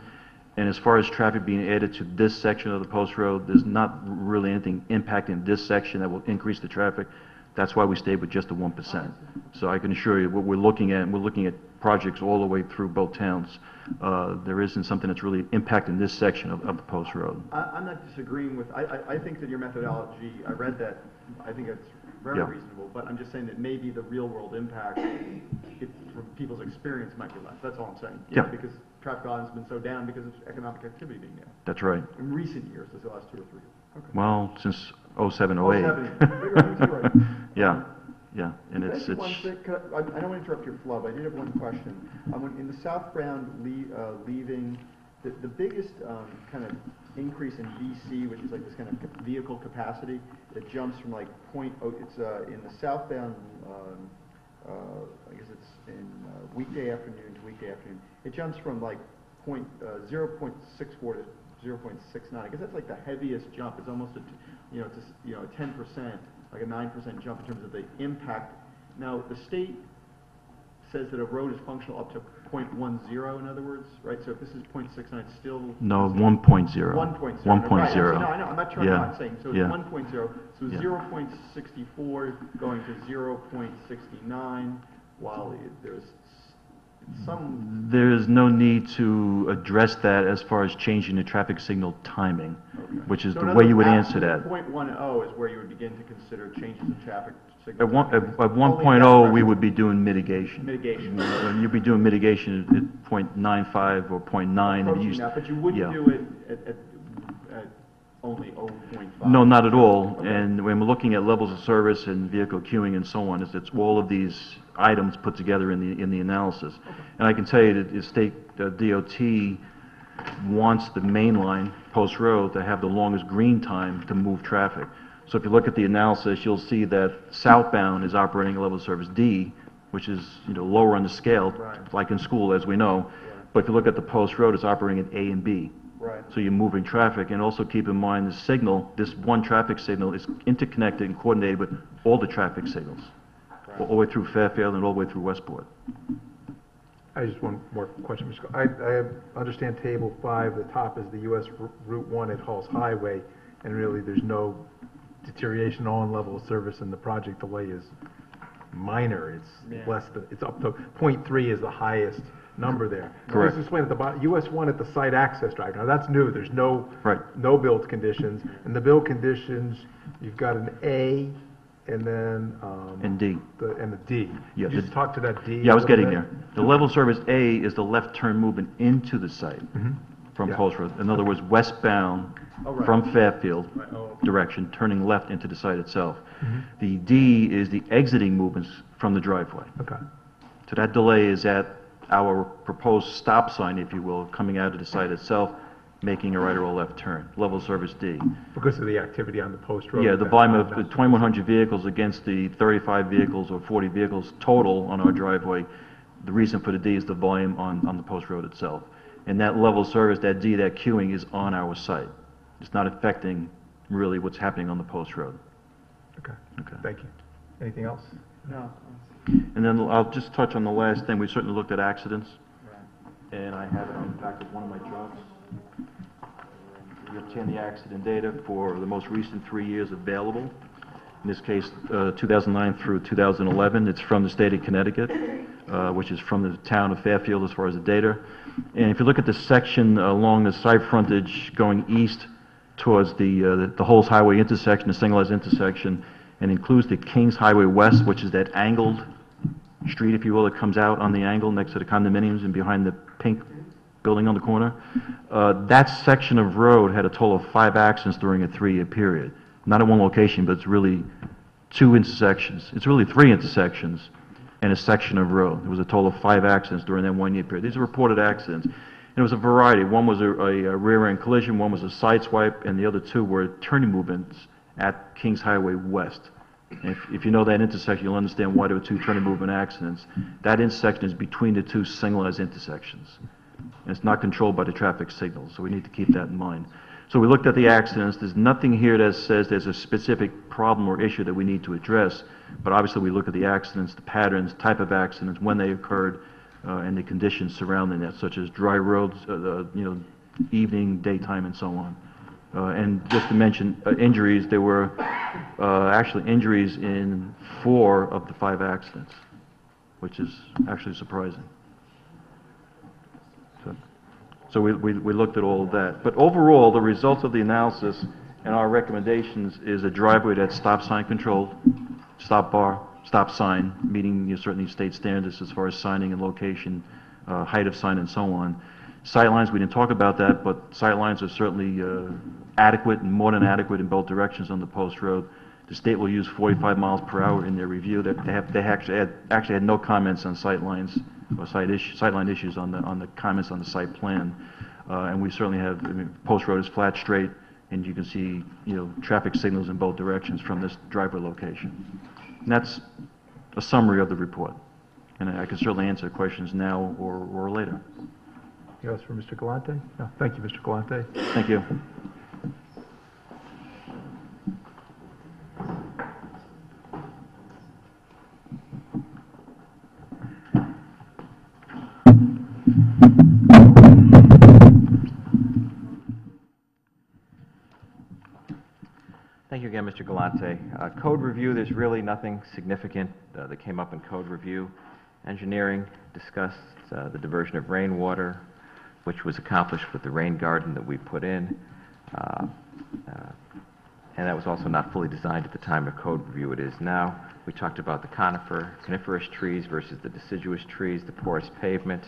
[SPEAKER 1] And as far as traffic being added to this section of the Post Road, there's not really anything impacting this section that will increase the traffic. That's why we stayed with just the 1%. So I can assure you what we're looking at projects all the way through both towns. There isn't something that's really impacting this section of the Post Road.
[SPEAKER 10] I'm not disagreeing with, I think that your methodology, I read that, I think it's very reasonable, but I'm just saying that maybe the real world impact from people's experience might be less. That's all I'm saying.
[SPEAKER 1] Yeah.
[SPEAKER 10] Because traffic volume has been so down because of economic activity being down.
[SPEAKER 1] That's right.
[SPEAKER 10] In recent years, the last 2 or 3 years. Okay.
[SPEAKER 1] Well, since 07, 08.
[SPEAKER 10] Right.
[SPEAKER 1] Yeah, yeah, and it's.
[SPEAKER 10] I don't want to interrupt your flow, but I did have one question. In the southbound leaving, the biggest kind of increase in VC, which is like this kind of vehicle capacity that jumps from like it's in the southbound. I guess it's in weekday afternoon to weekday afternoon. It jumps from like 0.64 to 0.69. I guess that's like the heaviest jump. It's almost a 10%, like a 9% jump in terms of the impact. Now the state says that a road is functional up to .10, in other words, right? So if this is .69, it's still...
[SPEAKER 9] No, 1.0.
[SPEAKER 10] 1.0.
[SPEAKER 9] 1.0.
[SPEAKER 10] Right, no, I know, I'm not sure,
[SPEAKER 9] Yeah.
[SPEAKER 10] I'm not saying, so it's
[SPEAKER 9] Yeah.
[SPEAKER 10] 1.0, so
[SPEAKER 9] Yeah.
[SPEAKER 10] 0.64 going to 0.69, while there's some...
[SPEAKER 9] There is no need to address that as far as changing the traffic signal timing, which is
[SPEAKER 10] So
[SPEAKER 9] the
[SPEAKER 10] in
[SPEAKER 9] way
[SPEAKER 10] other
[SPEAKER 9] you would
[SPEAKER 10] words,
[SPEAKER 9] answer that.
[SPEAKER 10] after 0.10 is where you would begin to consider changes in traffic
[SPEAKER 9] At
[SPEAKER 10] signal.
[SPEAKER 9] one,
[SPEAKER 10] timing.
[SPEAKER 9] at
[SPEAKER 10] Only
[SPEAKER 9] 1.0,
[SPEAKER 10] that
[SPEAKER 9] we would be doing mitigation.
[SPEAKER 10] Mitigation.
[SPEAKER 9] You'd be doing mitigation at 0.95 or 0.9. and
[SPEAKER 10] Approaching that, but you wouldn't
[SPEAKER 9] yeah.
[SPEAKER 10] do it at only 0.5.
[SPEAKER 9] No, not at all. And when we're looking at levels of service and vehicle queuing and so on, it's all of these items put together in the analysis. And I can tell you that the state DOT wants the main line, Post Road, to have the longest green time to move traffic. So if you look at the analysis, you'll see that southbound is operating at level of service D, which is, lower on the scale, like in school, as we know. But if you look at the Post Road, it's operating at A and B.
[SPEAKER 10] Right.
[SPEAKER 9] So you're moving traffic, and also keep in mind the signal, this one traffic signal is interconnected and coordinated with all the traffic signals, all the way through Fairfield and all the way through Westport.
[SPEAKER 16] I just one more question, Mr. I understand Table 5, the top is the US Route 1 at Halls Highway, and really there's no deterioration on level of service, and the project delay is minor. It's less than, it's up to 0.3 is the highest number there.
[SPEAKER 9] Correct.
[SPEAKER 16] Let's explain at the bottom, US 1 at the site access drive. Now that's new. There's no build conditions, and the build conditions, you've got an A, and then
[SPEAKER 9] And D.
[SPEAKER 16] and the D.
[SPEAKER 9] Yeah,
[SPEAKER 16] You just talk to that D.
[SPEAKER 9] Yeah, I was
[SPEAKER 16] a little
[SPEAKER 9] getting
[SPEAKER 16] bit?
[SPEAKER 9] there. The level of service A is the left turn movement into the site from
[SPEAKER 16] Yeah.
[SPEAKER 9] Post Road. In other words, westbound from Fairfield direction, turning left into the site itself. The D is the exiting movements from the driveway.
[SPEAKER 16] Okay.
[SPEAKER 9] So that delay is at our proposed stop sign, if you will, coming out of the site itself, making a right or a left turn. Level of service D.
[SPEAKER 16] Because of the activity on the Post Road.
[SPEAKER 9] Yeah, the volume of the 2,100 vehicles against the 35 vehicles or 40 vehicles total on our driveway, the reason for the D is the volume on the Post Road itself. And that level of service, that D, that queuing is on our site. It's not affecting really what's happening on the Post Road.
[SPEAKER 16] Okay. Thank you. Anything else?
[SPEAKER 10] No.
[SPEAKER 9] And then I'll just touch on the last thing. We certainly looked at accidents. And I have it on the back of one of my trucks. We obtained the accident data for the most recent 3 years available. In this case, 2009 through 2011. It's from the state of Connecticut, which is from the town of Fairfield as far as the data. And if you look at the section along the site frontage going east towards the Holes Highway intersection, the signalized intersection, and includes the Kings Highway West, which is that angled street, if you will, that comes out on the angle next to the condominiums and behind the pink building on the corner. That section of road had a total of 5 accidents during a 3-year period. Not at one location, but it's really 2 intersections. It's really 3 intersections and a section of road. There was a total of 5 accidents during that 1-year period. These are reported accidents. And it was a variety. One was a rear-end collision, one was a side swipe, and the other 2 were turning movements at Kings Highway West. And if you know that intersection, you'll understand why there were 2 turning movement accidents. That intersection is between the 2 signalized intersections. And it's not controlled by the traffic signals, so we need to keep that in mind. So we looked at the accidents. There's nothing here that says there's a specific problem or issue that we need to address, but obviously we look at the accidents, the patterns, type of accidents, when they occurred, and the conditions surrounding that, such as dry roads, evening, daytime, and so on. And just to mention injuries, there were actually injuries in 4 of the 5 accidents, which is actually surprising. So we looked at all of that. But overall, the results of the analysis and our recommendations is a driveway that's stop sign controlled, stop bar, stop sign, meeting certainly state standards as far as signing and location, height of sign and so on. Sight lines, we didn't talk about that, but sight lines are certainly adequate and more than adequate in both directions on the Post Road. The state will use 45 miles per hour in their review. They actually had no comments on sight lines or sightline issues on the comments on the site plan. And we certainly have, Post Road is flat, straight, and you can see, traffic signals in both directions from this driveway location. And that's a summary of the report. And I can certainly answer questions now or later.
[SPEAKER 16] Anything else for Mr. Galante? No, thank you, Mr. Galante.
[SPEAKER 9] Thank you.
[SPEAKER 14] Thank you again, Mr. Galante. Code review, there's really nothing significant that came up in code review. Engineering discussed the diversion of rainwater, which was accomplished with the rain garden that we put in. And that was also not fully designed at the time of code review. It is now. We talked about the coniferous trees versus the deciduous trees, the porous pavement.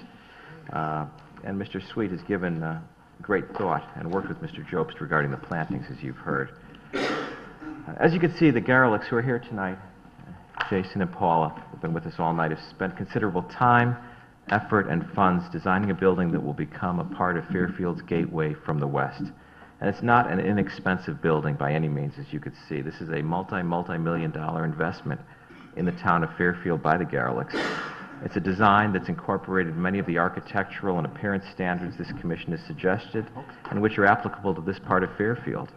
[SPEAKER 14] And Mr. Sweet has given great thought and worked with Mr. Jobst regarding the plantings, as you've heard. As you can see, the Garlicks who are here tonight, Jason and Paula, who've been with us all night, have spent considerable time, effort, and funds designing a building that will become a part of Fairfield's gateway from the west. And it's not an inexpensive building by any means, as you could see. This is a multi-million-dollar investment in the town of Fairfield by the Garlicks. It's a design that's incorporated many of the architectural and appearance standards this commission has suggested and which are applicable to this part of Fairfield.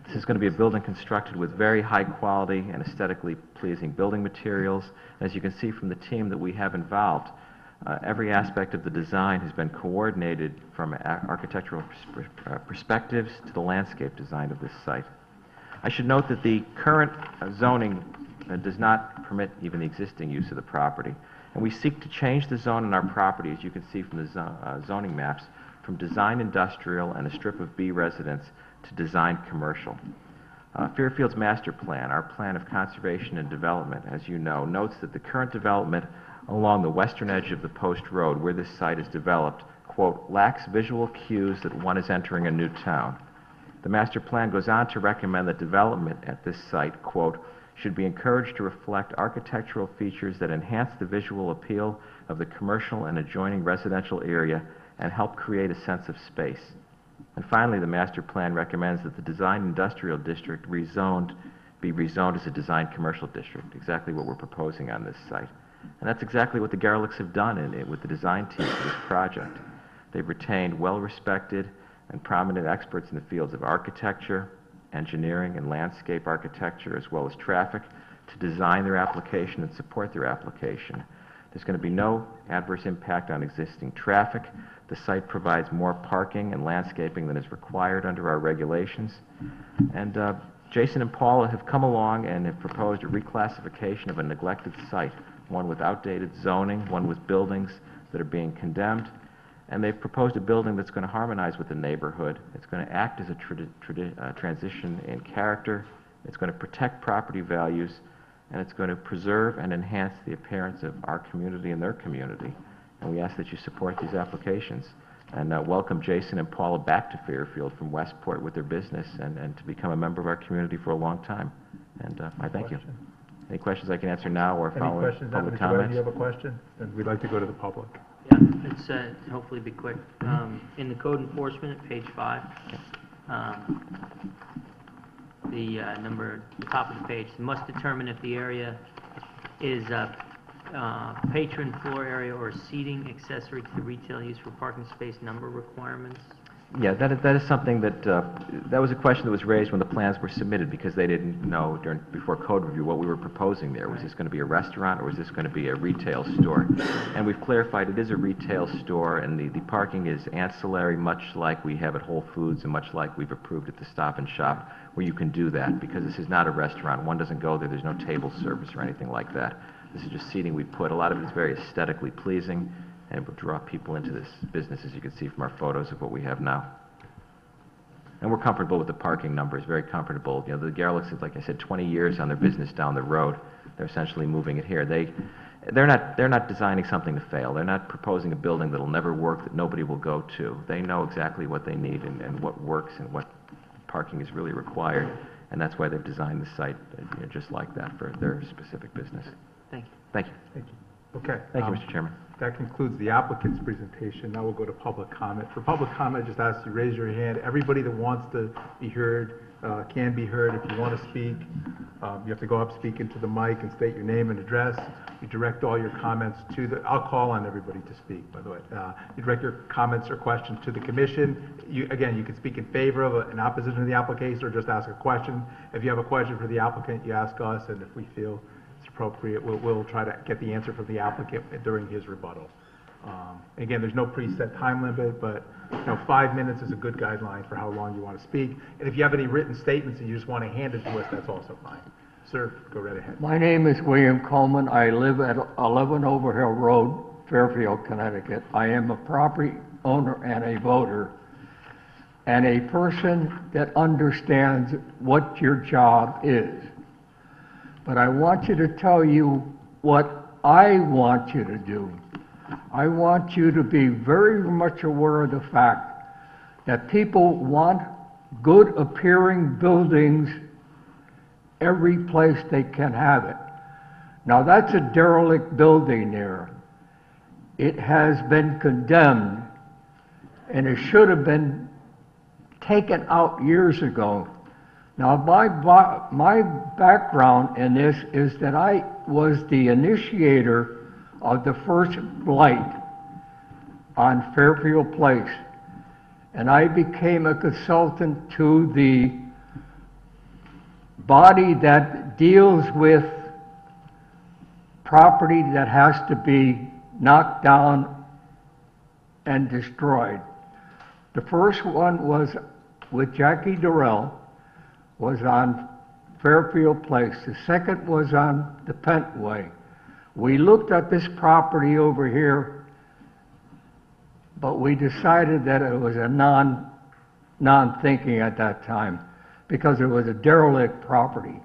[SPEAKER 14] This is going to be a building constructed with very high quality and aesthetically pleasing building materials. As you can see from the team that we have involved, every aspect of the design has been coordinated from architectural perspectives to the landscape design of this site. I should note that the current zoning does not permit even the existing use of the property. And we seek to change the zone on our property, as you can see from the zoning maps, from design industrial and a strip of B residence to design commercial. Fairfield's master plan, our plan of conservation and development, as you know, notes that the current development along the western edge of the post road where this site is developed, quote, lacks visual cues that one is entering a new town. The master plan goes on to recommend that development at this site, quote, should be encouraged to reflect architectural features that enhance the visual appeal of the commercial and adjoining residential area and help create a sense of space. And finally, the master plan recommends that the design industrial district be rezoned as a design commercial district, exactly what we're proposing on this site. And that's exactly what the Garlicks have done with the design team for this project. They've retained well-respected and prominent experts in the fields of architecture, engineering, and landscape architecture, as well as traffic, to design their application and support their application. There's going to be no adverse impact on existing traffic. The site provides more parking and landscaping than is required under our regulations. And Jason and Paula have come along and have proposed a reclassification of a neglected site, one with outdated zoning, one with buildings that are being condemned. And they've proposed a building that's going to harmonize with the neighborhood. It's going to act as a transition in character. It's going to protect property values, and it's going to preserve and enhance the appearance of our community and their community. And we ask that you support these applications and welcome Jason and Paula back to Fairfield from Westport with their business and to become a member of our community for a long time. And I thank you. Any questions I can answer now or following
[SPEAKER 16] questions?
[SPEAKER 14] public
[SPEAKER 16] Mr. Webb,
[SPEAKER 14] comments?
[SPEAKER 16] do you have a question? Then we'd like to go to the public.
[SPEAKER 6] Yeah, it's hopefully be quick. In the code enforcement at page 5, the top of the page, must determine if the area is patron floor area or seating accessory to retail use for parking space number requirements.
[SPEAKER 14] Yeah, that is something that was a question that was raised when the plans were submitted because they didn't know before code review what we were proposing there. Was this going to be a restaurant or was this going to be a retail store? And we've clarified it is a retail store and the parking is ancillary, much like we have at Whole Foods and much like we've approved at the Stop and Shop, where you can do that because this is not a restaurant. One doesn't go there. There's no table service or anything like that. This is just seating we put. A lot of it is very aesthetically pleasing and will draw people into this business, as you can see from our photos of what we have now. And we're comfortable with the parking numbers, very comfortable. You know, the Garlicks have, like I said, 20 years on their business down the road. They're essentially moving it here. They're not designing something to fail. They're not proposing a building that'll never work, that nobody will go to. They know exactly what they need and what works and what parking is really required. And that's why they've designed the site just like that for their specific business.
[SPEAKER 6] Thank you.
[SPEAKER 14] Thank you.
[SPEAKER 16] Thank you. Okay.
[SPEAKER 14] Thank you, Mr. Chairman.
[SPEAKER 16] That concludes the applicant's presentation. Now we'll go to public comment. For public comment, I just ask you to raise your hand. Everybody that wants to be heard can be heard. If you want to speak, you have to go up, speak into the mic, and state your name and address. You direct all your comments to the, I'll call on everybody to speak, by the way. You direct your comments or questions to the commission. Again, you can speak in favor of an opposition to the application or just ask a question. If you have a question for the applicant, you ask us, and if we feel it's appropriate, we'll try to get the answer from the applicant during his rebuttal. Again, there's no preset time limit, but 5 minutes is a good guideline for how long you want to speak. And if you have any written statements and you just want to hand it to us, that's also fine. Sir, go right ahead.
[SPEAKER 18] My name is William Coleman. I live at 11 Overhill Road, Fairfield, Connecticut. I am a property owner and a voter, and a person that understands what your job is. But I want you to tell you what I want you to do. I want you to be very much aware of the fact that people want good appearing buildings every place they can have it. Now that's a derelict building there. It has been condemned and it should have been taken out years ago. Now my background in this is that I was the initiator of the first blight on Fairfield Place, and I became a consultant to the body that deals with property that has to be knocked down and destroyed. The first one was with Jackie Durrell, was on Fairfield Place. The second was on the Pentway. We looked at this property over here, but we decided that it was a non-thinking at that time because it was a derelict property.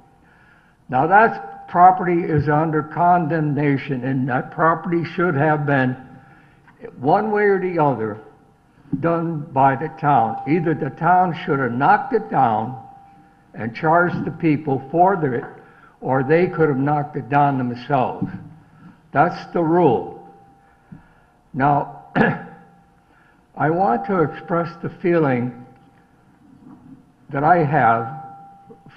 [SPEAKER 18] Now that property is under condemnation, and that property should have been, one way or the other, done by the town. Either the town should have knocked it down and charged the people for it, or they could have knocked it down themselves. That's the rule. Now, I want to express the feeling that I have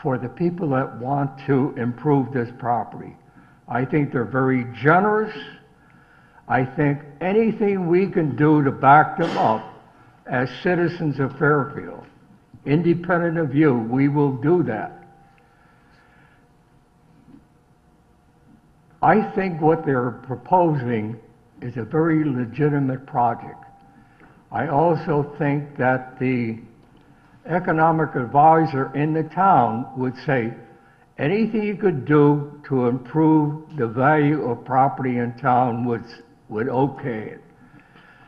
[SPEAKER 18] for the people that want to improve this property. I think they're very generous. I think anything we can do to back them up as citizens of Fairfield, independent of you, we will do that. I think what they're proposing is a very legitimate project. I also think that the economic advisor in the town would say anything you could do to improve the value of property in town would okay it.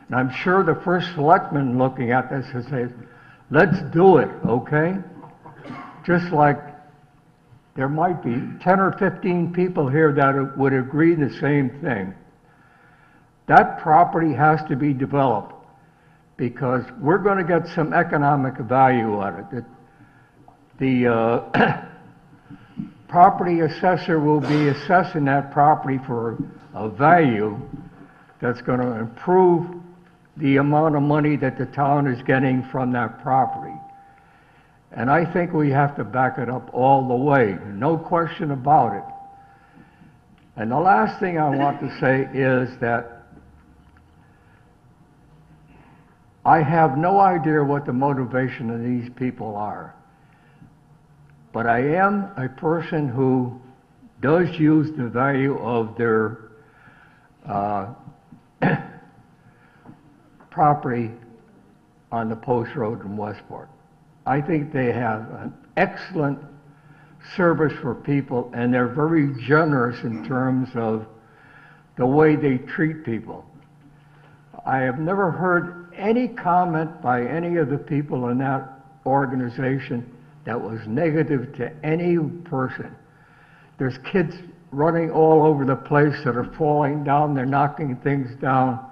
[SPEAKER 18] And I'm sure the first selectman looking at this would say, let's do it, okay? Just like there might be 10 or 15 people here that would agree the same thing. That property has to be developed because we're going to get some economic value out of it. The property assessor will be assessing that property for a value that's going to improve the amount of money that the town is getting from that property. And I think we have to back it up all the way, no question about it. And the last thing I want to say is that I have no idea what the motivation of these people are. But I am a person who does use the value of their property on the Post Road in Westport. I think they have an excellent service for people, and they're very generous in terms of the way they treat people. I have never heard any comment by any of the people in that organization that was negative to any person. There's kids running all over the place that are falling down, they're knocking things down.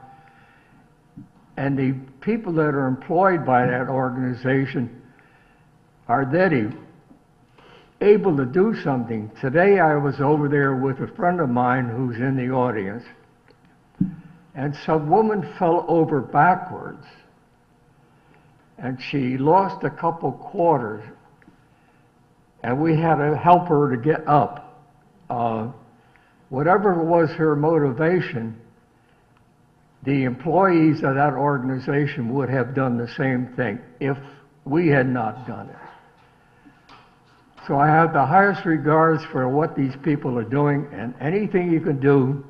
[SPEAKER 18] And the people that are employed by that organization are then able to do something. Today I was over there with a friend of mine who's in the audience, and some woman fell over backwards, and she lost a couple quarters, and we had to help her to get up. Whatever was her motivation, the employees of that organization would have done the same thing if we had not done it. So I have the highest regards for what these people are doing, and anything you can do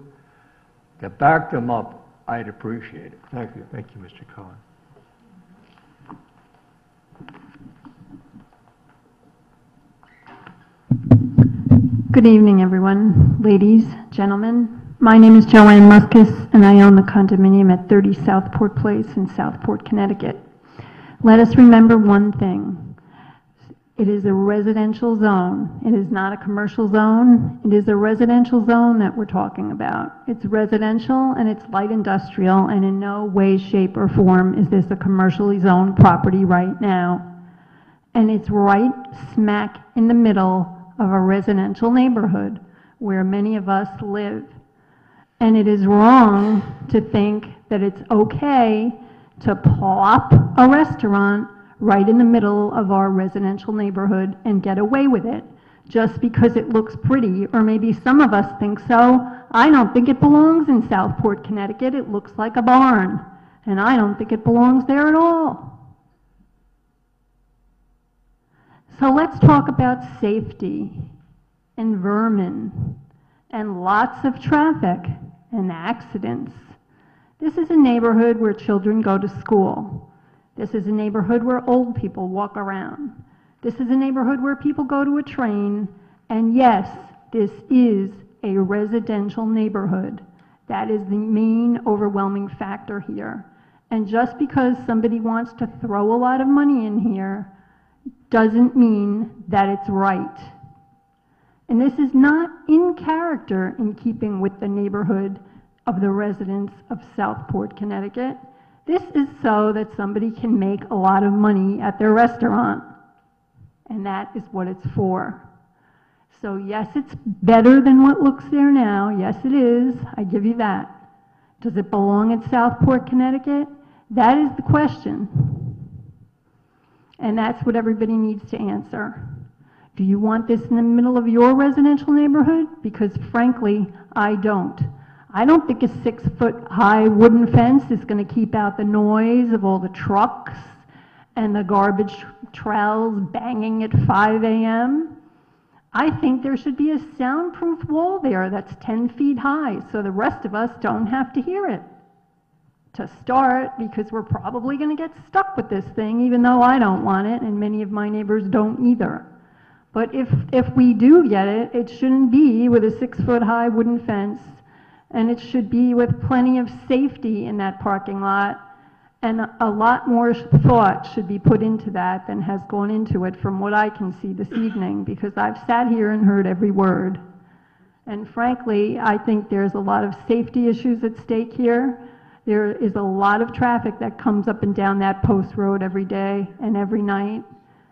[SPEAKER 18] to back them up, I'd appreciate it. Thank you.
[SPEAKER 1] Thank you, Mr. Cohen.
[SPEAKER 19] Good evening, everyone, ladies, gentlemen. My name is Joanne Muskus, and I own the condominium at 30 Southport Place in Southport, Connecticut. Let us remember one thing. It is a residential zone. It is not a commercial zone. It is a residential zone that we're talking about. It's residential and it's light industrial, and in no way, shape, or form is this a commercially zoned property right now. And it's right smack in the middle of a residential neighborhood where many of us live. And it is wrong to think that it's okay to plop a restaurant right in the middle of our residential neighborhood and get away with it just because it looks pretty, or maybe some of us think so. I don't think it belongs in Southport, Connecticut. It looks like a barn, and I don't think it belongs there at all. So let's talk about safety and vermin and lots of traffic and accidents. This is a neighborhood where children go to school. This is a neighborhood where old people walk around. This is a neighborhood where people go to a train. And yes, this is a residential neighborhood. That is the main overwhelming factor here. And just because somebody wants to throw a lot of money in here doesn't mean that it's right. And this is not in character in keeping with the neighborhood of the residents of Southport, Connecticut. This is so that somebody can make a lot of money at their restaurant. And that is what it's for. So yes, it's better than what looks there now. Yes, it is. I give you that. Does it belong in Southport, Connecticut? That is the question. And that's what everybody needs to answer. Do you want this in the middle of your residential neighborhood? Because frankly, I don't. I don't think a 6-foot-high wooden fence is going to keep out the noise of all the trucks and the garbage trowels banging at 5 a.m. I think there should be a soundproof wall there that's 10 feet high so the rest of us don't have to hear it. To start, because we're probably going to get stuck with this thing, even though I don't want it, and many of my neighbors don't either. But if we do get it, it shouldn't be with a 6-foot-high wooden fence, and it should be with plenty of safety in that parking lot, and a lot more thought should be put into that than has gone into it from what I can see this evening, because I've sat here and heard every word. And frankly, I think there's a lot of safety issues at stake here. There is a lot of traffic that comes up and down that post road every day and every night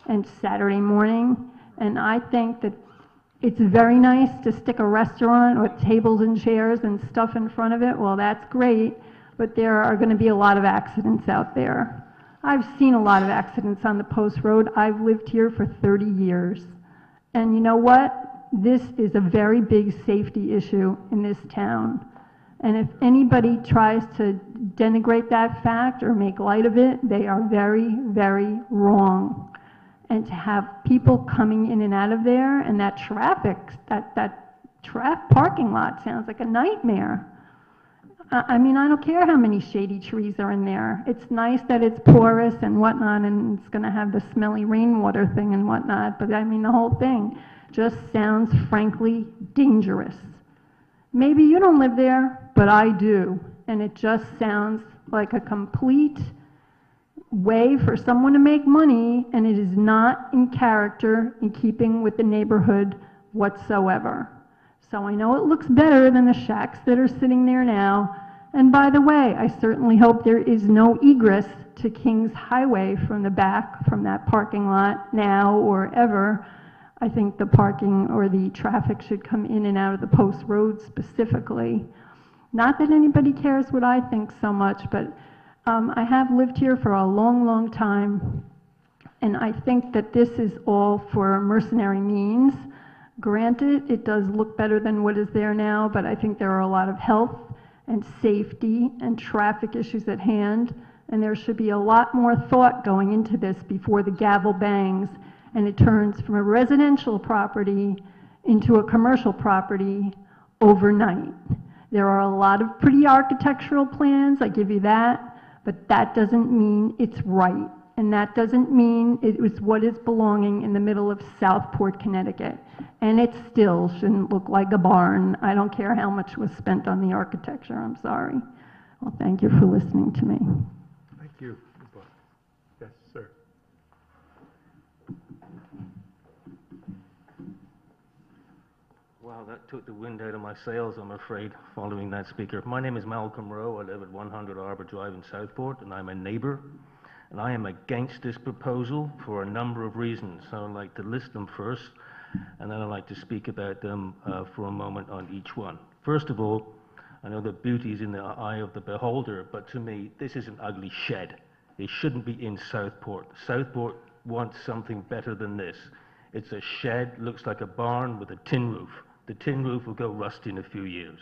[SPEAKER 19] and Saturday morning. And I think that it's very nice to stick a restaurant with tables and chairs and stuff in front of it. Well, that's great, but there are going to be a lot of accidents out there. I've seen a lot of accidents on the post road. I've lived here for 30 years. And you know what? This is a very big safety issue in this town. And if anybody tries to denigrate that fact or make light of it, they are very, very wrong. And to have people coming in and out of there, and that traffic, that parking lot sounds like a nightmare. I mean, I don't care how many shady trees are in there. It's nice that it's porous and whatnot, and it's going to have the smelly rainwater thing and whatnot, but I mean, the whole thing just sounds frankly dangerous. Maybe you don't live there, but I do, and it just sounds like a complete way for someone to make money, and it is not in character in keeping with the neighborhood whatsoever. So I know it looks better than the shacks that are sitting there now, and by the way, I certainly hope there is no egress to Kings Highway from the back, from that parking lot now or ever. I think the parking or the traffic should come in and out of the post road specifically. Not that anybody cares what I think so much, but I have lived here for a long, long time, and I think that this is all for mercenary means. Granted, it does look better than what is there now, but I think there are a lot of health and safety and traffic issues at hand, and there should be a lot more thought going into this before the gavel bangs and it turns from a residential property into a commercial property overnight. There are a lot of pretty architectural plans, I give you that, but that doesn't mean it's right. And that doesn't mean it was what is belonging in the middle of Southport, Connecticut. And it still shouldn't look like a barn. I don't care how much was spent on the architecture, I'm sorry. Well, thank you for listening to me.
[SPEAKER 16] Thank you. Yes, sir.
[SPEAKER 20] Wow, that took the wind out of my sails, I'm afraid, following that speaker. My name is Malcolm Rowe. I live at 100 Arbor Drive in Southport, and I'm a neighbor. And I am against this proposal for a number of reasons. So I'd like to list them first, and then I'd like to speak about them for a moment on each one. First of all, I know that beauty is in the eye of the beholder, but to me, this is an ugly shed. It shouldn't be in Southport. Southport wants something better than this. It's a shed, looks like a barn with a tin roof. The tin roof will go rusty in a few years.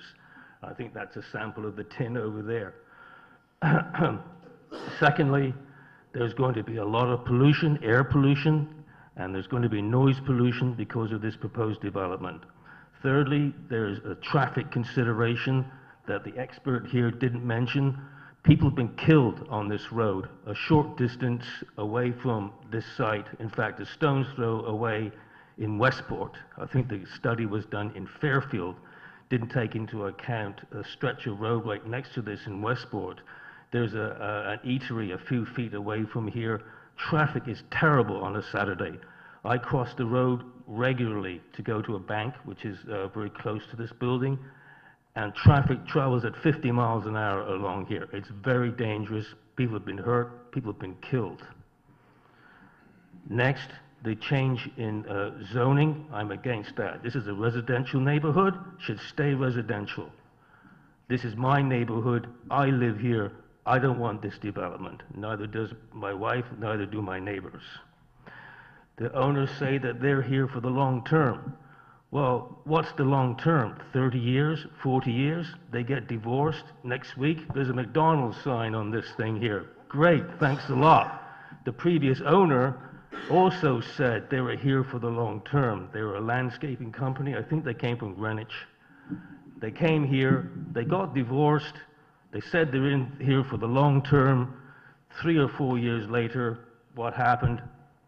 [SPEAKER 20] I think that's a sample of the tin over there. Secondly, there's going to be a lot of pollution, air pollution, and there's going to be noise pollution because of this proposed development. Thirdly, there's a traffic consideration that the expert here didn't mention. People have been killed on this road a short distance away from this site. In fact, a stone's throw away in Westport. I think the study was done in Fairfield, didn't take into account a stretch of road right next to this in Westport. There's an eatery a few feet away from here. Traffic is terrible on a Saturday. I cross the road regularly to go to a bank, which is very close to this building, and traffic travels at 50 miles an hour along here. It's very dangerous. People have been hurt. People have been killed. Next, the change in zoning. I'm against that. This is a residential neighborhood, should stay residential. This is my neighborhood. I live here. I don't want this development. Neither does my wife, neither do my neighbors. The owners say that they're here for the long term. Well, what's the long term? 30 years, 40 years? They get divorced. Next week, there's a McDonald's sign on this thing here. Great, thanks a lot. The previous owner also said they were here for the long term. They were a landscaping company. I think they came from Greenwich. They came here, they got divorced. They said they're in here for the long term. 3 or 4 years later, what happened?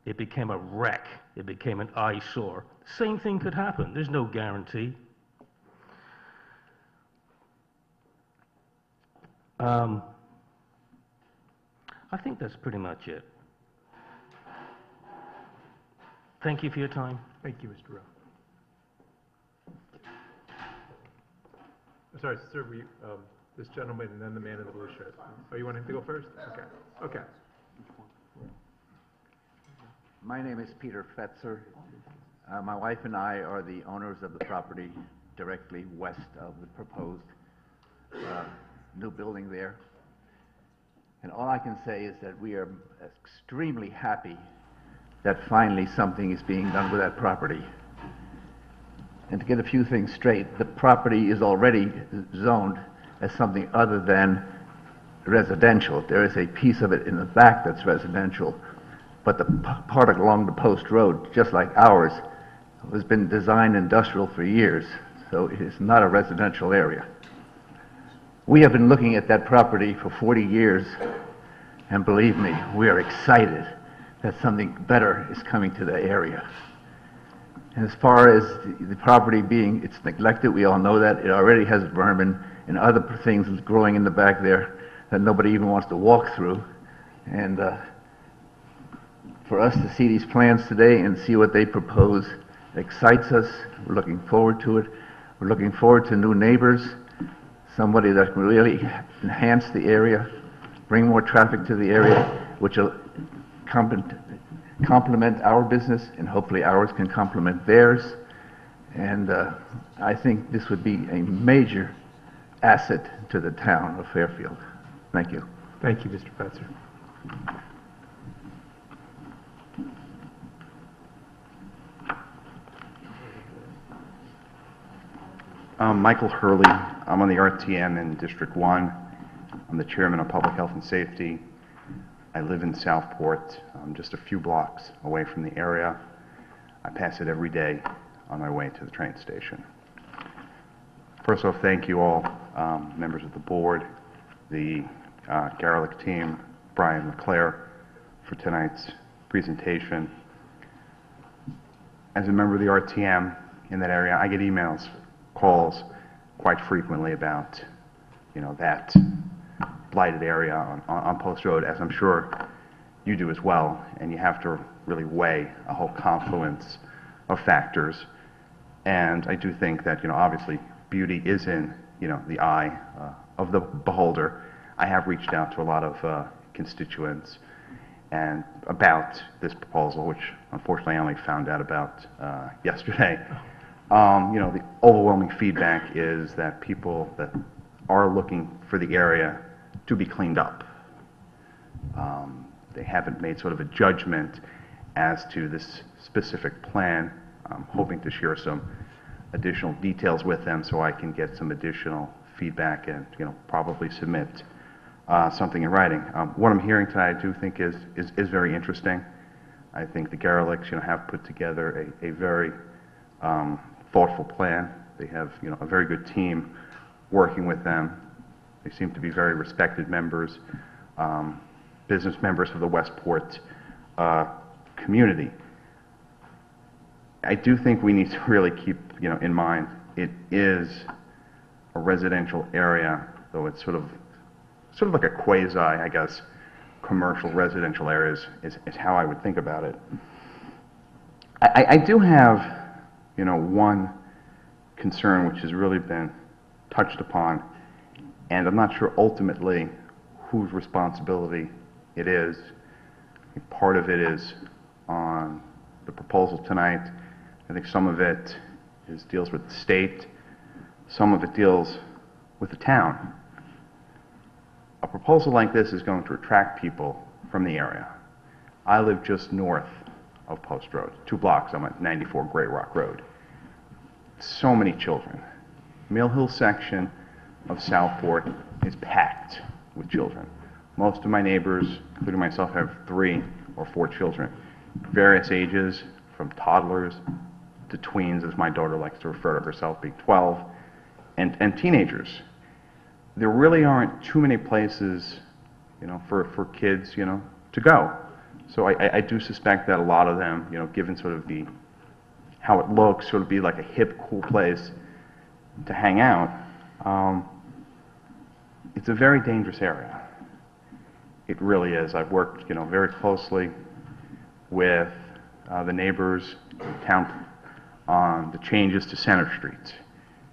[SPEAKER 20] It became a wreck. It became an eyesore. Same thing could happen. There's no guarantee. I think that's pretty much it. Thank you for your time.
[SPEAKER 16] Thank you, Mr. Rowe. I'm sorry, sir, this gentleman and then the man in the blue shirt. Oh, you want him to go first? Okay. Okay.
[SPEAKER 21] My name is Peter Fetzer. My wife and I are the owners of the property directly west of the proposed new building there. And all I can say is that we are extremely happy that finally something is being done with that property. And to get a few things straight, the property is already zoned as something other than residential. There is a piece of it in the back that's residential, but the part along the post road, just like ours, has been designed industrial for years, so it is not a residential area. We have been looking at that property for 40 years, and believe me, we are excited that something better is coming to the area. And as far as the property being, it's neglected, we all know that. It already has vermin and other things growing in the back there that nobody even wants to walk through. And for us to see these plans today and see what they propose excites us. We're looking forward to it. We're looking forward to new neighbors, somebody that can really enhance the area, bring more traffic to the area, which will complement our business, and hopefully ours can complement theirs. And I think this would be a major asset to the town of Fairfield. Thank you.
[SPEAKER 16] Thank you, Mr. Fetzer.
[SPEAKER 22] Michael Hurley. I'm on the RTM in District 1. I'm the chairman of Public Health and Safety. I live in Southport, just a few blocks away from the area. I pass it every day on my way to the train station. First off, thank you all, members of the board, the Garlic team, Brian LeClaire, for tonight's presentation. As a member of the RTM in that area, I get emails, calls quite frequently about, that blighted area on Post Road, as I'm sure you do as well, and you have to really weigh a whole confluence of factors. And I do think that, obviously beauty is in, the eye of the beholder. I have reached out to a lot of constituents and about this proposal, which unfortunately I only found out about yesterday. The overwhelming feedback is that people that are looking for the area to be cleaned up. They haven't made sort of a judgment as to this specific plan. I'm hoping to share some additional details with them so I can get some additional feedback and probably submit something in writing. What I'm hearing tonight I do think is very interesting. I think the Garlicks have put together a very thoughtful plan. They have a very good team working with them. They seem to be very respected members, business members of the Westport community. I do think we need to really keep in mind it is a residential area, though it's sort of like a quasi, I guess, commercial residential areas is how I would think about it. I do have one concern which has really been touched upon, and I'm not sure ultimately whose responsibility it is. I think part of it is on the proposal tonight. I think some of it deals with the state, some of it deals with the town. A proposal like this is going to attract people from the area. I live just north of Post Road, 2 blocks. I'm at 94 Great Rock Road. So many children. Mill Hill section of Southport is packed with children. Most of my neighbors, including myself, have 3 or 4 children, various ages, from toddlers to tweens, as my daughter likes to refer to herself, being 12, and teenagers. There really aren't too many places, for kids, to go. So I do suspect that a lot of them, given sort of how it looks, sort of be like a hip, cool place to hang out. It's a very dangerous area. It really is. I've worked, very closely with the neighbors in town on the changes to Center Street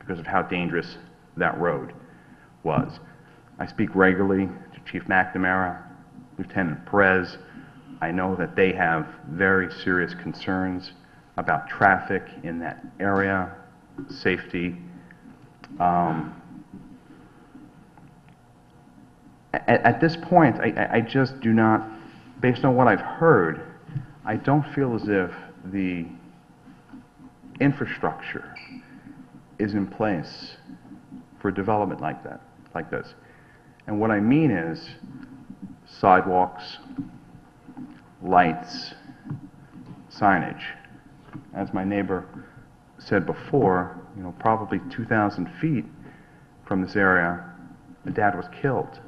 [SPEAKER 22] because of how dangerous that road was. I speak regularly to Chief McNamara, Lieutenant Perez. I know that they have very serious concerns about traffic in that area, safety. At this point, I just do not, based on what I've heard, I don't feel as if the infrastructure is in place for development like this. And what I mean is sidewalks, lights, signage. As my neighbor said before, probably 2,000 feet from this area, a dad was killed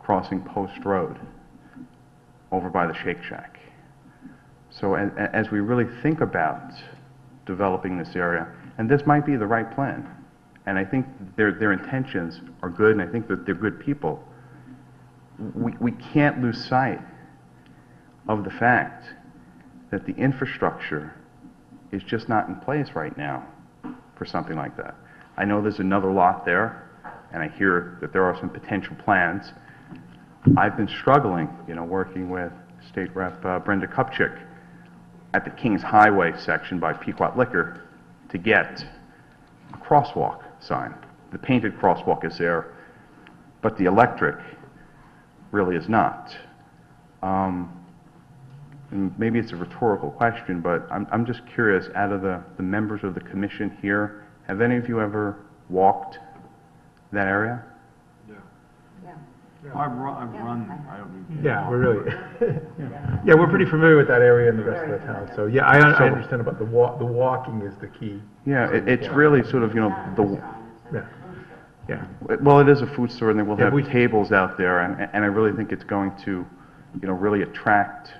[SPEAKER 22] crossing Post Road over by the Shake Shack. So as we really think about developing this area, and this might be the right plan, and I think their intentions are good, and I think that they're good people, we can't lose sight of the fact that the infrastructure is just not in place right now for something like that. I know there's another lot there, and I hear that there are some potential plans. I've been struggling, working with State Rep Brenda Kupchik at the Kings Highway section by Pequot Liquor to get a crosswalk sign. The painted crosswalk is there, but the electric really is not. And maybe it's a rhetorical question, but I'm just curious, out of the members of the commission here, have any of you ever walked that area?
[SPEAKER 16] I've run. Yeah, we're really. Yeah, we're pretty familiar with that area and the rest of the town. So yeah, I understand about the walking is the key.
[SPEAKER 22] Yeah, it's really sort of
[SPEAKER 16] Yeah, yeah.
[SPEAKER 22] Well, it is a food store, and they will
[SPEAKER 16] Yeah,
[SPEAKER 22] have tables out there, and I really think it's going to, really attract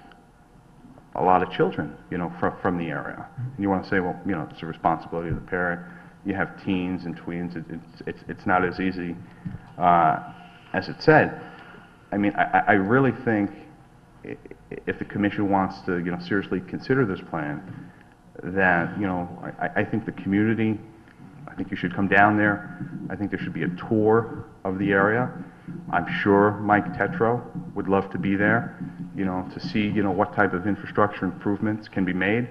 [SPEAKER 22] a lot of children, from the area. And you want to say, well, it's a responsibility of the parent. You have teens and tweens. It's not as easy as it said. I mean, I really think if the commission wants to, seriously consider this plan, that, I think the community, I think you should come down there. I think there should be a tour of the area. I'm sure Mike Tetro would love to be there, to see, what type of infrastructure improvements can be made.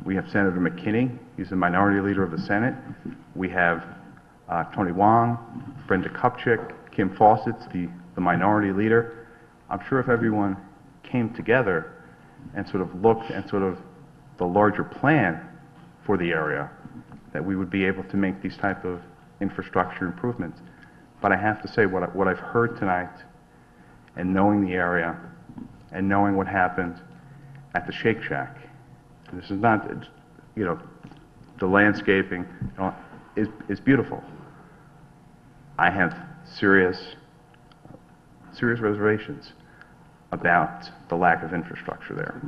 [SPEAKER 22] We have Senator McKinney. He's the minority leader of the Senate. We have Tony Wong, Brenda Kupchik, Kim Fawcett's the minority leader. I'm sure if everyone came together and sort of looked at sort of the larger plan for the area, that we would be able to make these type of infrastructure improvements. But I have to say, what I've heard tonight, and knowing the area, and knowing what happened at the Shake Shack, this is not, the landscaping is beautiful. I have serious reservations about the lack of infrastructure there.